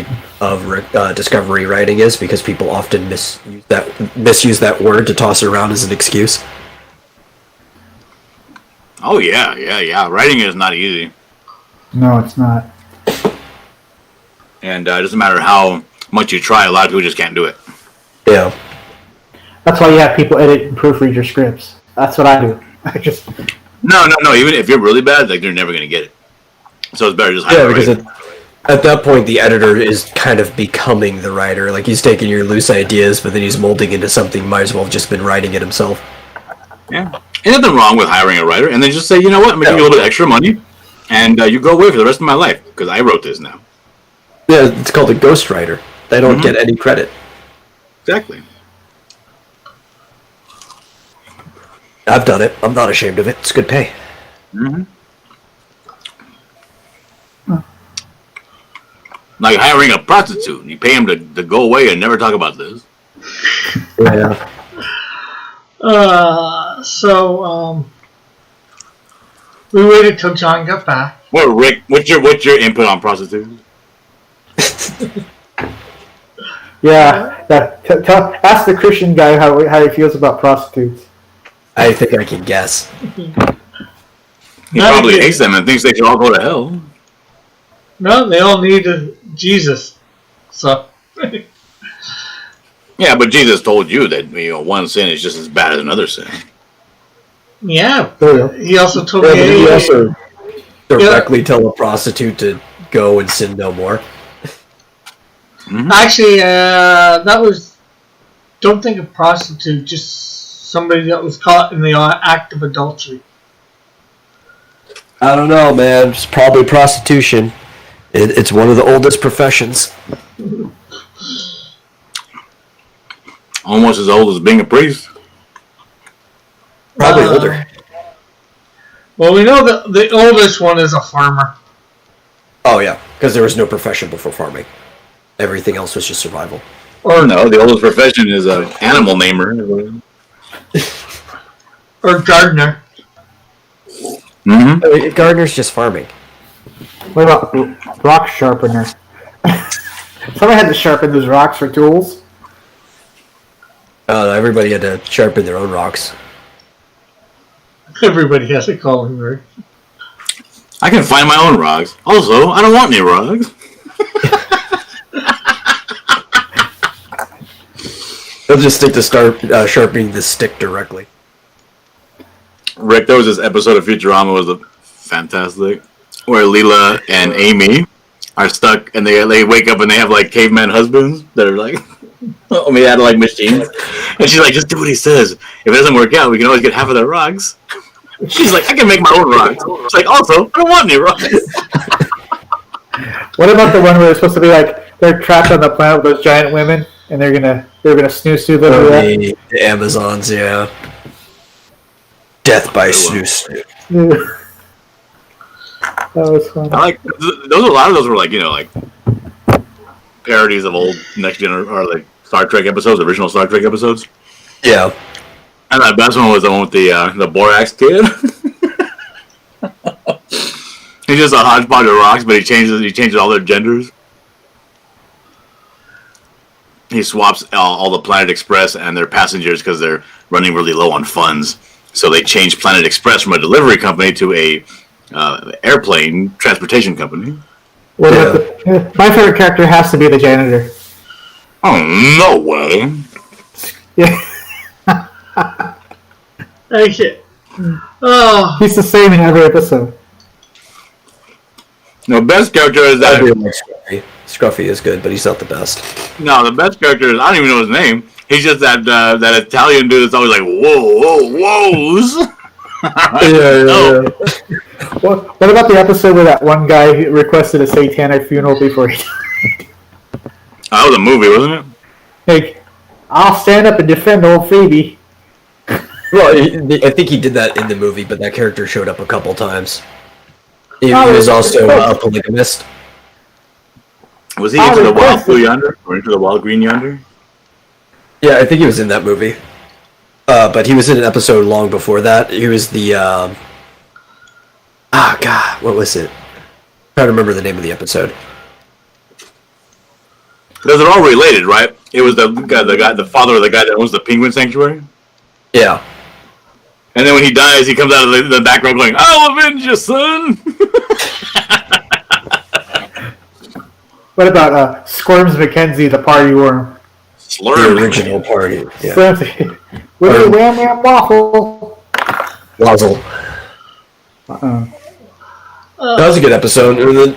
of discovery writing is, because people often misuse that word to toss it around as an excuse. Oh yeah. Writing is not easy. No, it's not. And it doesn't matter how much you try, a lot of people just can't do it. Yeah. That's why you have people edit and proofread your scripts. That's what I do. I just No. Even if you're really bad, like they're never gonna get it. So it's better just hire because at that point the editor is kind of becoming the writer. Like he's taking your loose ideas, but then he's molding into something. Might as well have just been writing it himself. Yeah. Ain't nothing wrong with hiring a writer, and then just say, you know what, I'm gonna give you a little bit extra money, and you go away for the rest of my life because I wrote this now. Yeah, it's called a ghostwriter. They don't get any credit. Exactly. I've done it. I'm not ashamed of it. It's good pay. Like hiring a prostitute. You pay him to go away and never talk about this. Yeah. So we waited till John got back. Well, Rick, what's your input on prostitutes? yeah. Ask the Christian guy how he feels about prostitutes. I think I can guess. He probably hates them and thinks they should all go to hell. No, they all need Jesus. So. Yeah, but Jesus told you that one sin is just as bad as another sin. Yeah, Oh, yeah. he also told Yeah, me. but he also directly tell a prostitute to go and sin no more. Actually, that was. Don't think of prostitute, just somebody that was caught in the act of adultery. I don't know, man. It's probably prostitution. It's one of the oldest professions. Almost as old as being a priest. Probably older. Well, we know that the oldest one is a farmer. Oh, yeah, because there was no profession before farming. Everything else was just survival. Or no, the oldest profession is an animal namer. Or gardener. Gardener's just farming. What about rock sharpener? Somebody had to sharpen those rocks for tools. Everybody had to sharpen their own rocks. Everybody has a calling, right? I can find my own rocks. Also, I don't want any rocks. They'll just stick to sharpening the stick directly. Rick, there was this episode of Futurama was fantastic, where Leela and Amy are stuck, and they wake up and they have like caveman husbands that are like, made out of like machines, and she's like, just do what he says. If it doesn't work out, we can always get half of their rocks. She's like, I can make my own rocks. She's like, also, I don't want any rocks. What about the one where it's supposed to be like they're trapped on the planet with those giant women, and they're gonna snooze through the Amazons, yeah. Death by snooze. That was fun. I like those. A lot of those were like like parodies of old Next Gen or like Star Trek episodes, original Star Trek episodes. Yeah. And the best one was the one with the Borax kid. He's just a hodgepodge of rocks, but he changes all their genders. He swaps all the Planet Express and their passengers because they're running really low on funds. So they changed Planet Express from a delivery company to a airplane transportation company. My favorite character has to be the janitor. Oh, no way. Yeah. Okay. Oh. He's the same in every episode. No, best character is that. Scruffy. Scruffy is good, but he's not the best. No, the best character is, I don't even know his name. He's just that Italian dude that's always like, whoas. Yeah. What about the episode where that one guy requested a satanic funeral before he died? That was a movie, wasn't it? Like, I'll stand up and defend old Phoebe. Well, I think he did that in the movie, but that character showed up a couple times. He was also a polygamist. Was he into the wild blue yonder or into the wild green yonder? Yeah, I think he was in that movie. But he was in an episode long before that. He was the God, what was it? I'm trying to remember the name of the episode. Because they're all related, right? It was the father of the guy that owns the penguin sanctuary. Yeah. And then when he dies, he comes out of the background going, "I'll avenge you, son." What about Squirms McKenzie, the party worm? The original party. Yeah. Slurmsy. With a wham waffle. Wazzle. That was a good episode. And then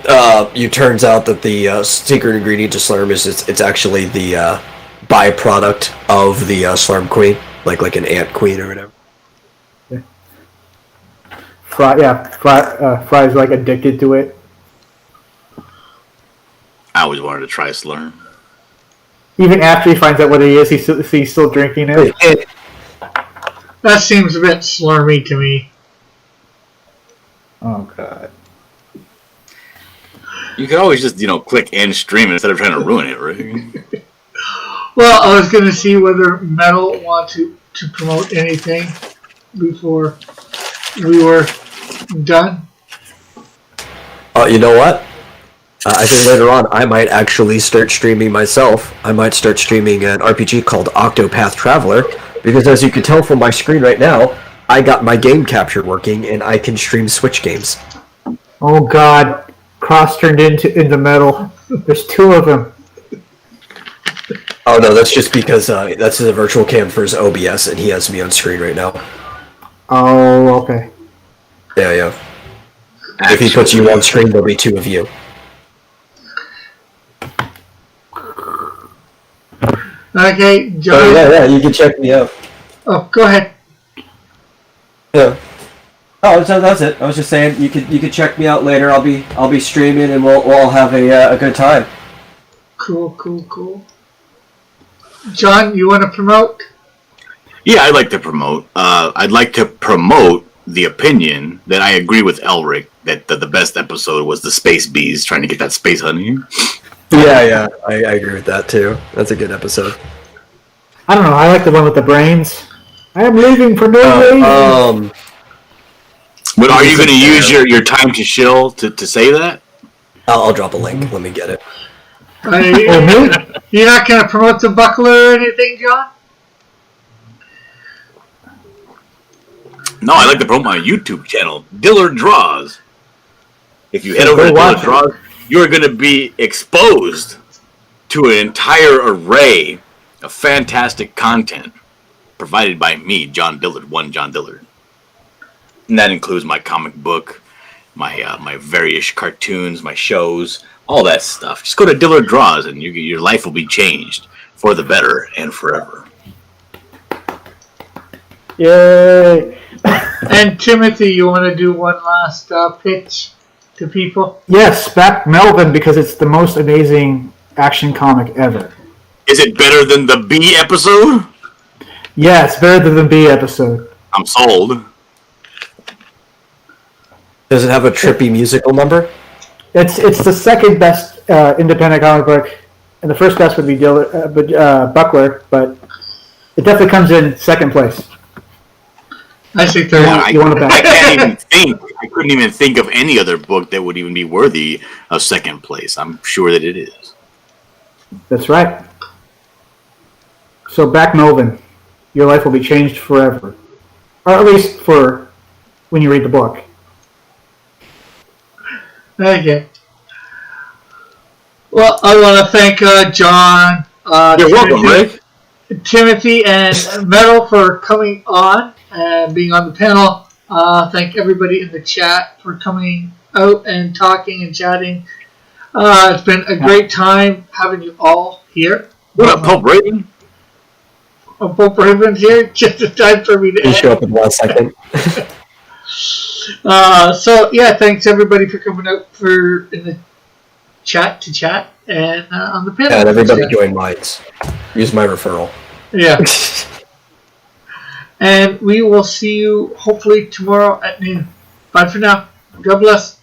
it turns out that the secret ingredient to Slurm is it's actually the byproduct of the Slurm queen, like an ant queen or whatever. Fry's like addicted to it. I always wanted to try Slurm. Even after he finds out what it is, he's still drinking it. That seems a bit slurmy to me. Oh god. You could always just, click end stream instead of trying to ruin it, right? Well, I was going to see whether Metal want to promote anything before we were done. You know what? I think later on I might actually start streaming myself. I might start streaming an RPG called Octopath Traveler, because as you can tell from my screen right now, I got my game capture working and I can stream Switch games. Oh god. Cross turned into Metal. There's two of them. Oh no, that's just because that's the virtual cam for his OBS and he has me on screen right now. Oh, okay. Yeah. If he puts you on screen, there'll be two of you. Okay, John. Oh, yeah, you can check me out. Oh, go ahead. Yeah. Oh, so that's it. I was just saying you could check me out later. I'll be streaming and we'll all have a good time. Cool. John, you want to promote? Yeah, I'd like to promote. I'd like to promote the opinion that I agree with Elric that the best episode was the Space Bees trying to get that space honey. Yeah, I agree with that too. That's a good episode. I don't know. I like the one with the brains. I am leaving for no reason. But are you going to use your time to shill to say that? I'll drop a link. Let me get it. You're not going to promote the buckler or anything, John? No, I like to promote my YouTube channel, Dillard Draws. If you head over to Dillard Draws, you're going to be exposed to an entire array of fantastic content provided by me, John Dillard, one John Dillard. And that includes my comic book, my various cartoons, my shows, all that stuff. Just go to Dillard Draws and your life will be changed for the better and forever. Yay! And Timothy, you want to do one last pitch to people? Yes, back Melvin, because it's the most amazing action comic ever. Is it better than the B episode? Yeah, it's better than the B episode. I'm sold. Does it have a trippy musical number? It's the second best independent comic book, and the first best would be Buckler, but it definitely comes in second place. I say third. I can't even think. I couldn't even think of any other book that would even be worthy of second place. I'm sure that it is. That's right. So back Melvin, your life will be changed forever, or at least for when you read the book. Okay. Well, I want to thank John, You're welcome, Rick. Timothy, and Metal for coming on and being on the panel. Thank everybody in the chat for coming out and talking and chatting. It's been a great time having you all here. What up, Pope Raven? Pope Raven's here, just in time for me to You show up in 1 second. So yeah, thanks everybody for coming out in the chat and on the panel. Yeah, and everybody join Minds. Use my referral. Yeah. And we will see you hopefully tomorrow at noon. Bye for now. God bless.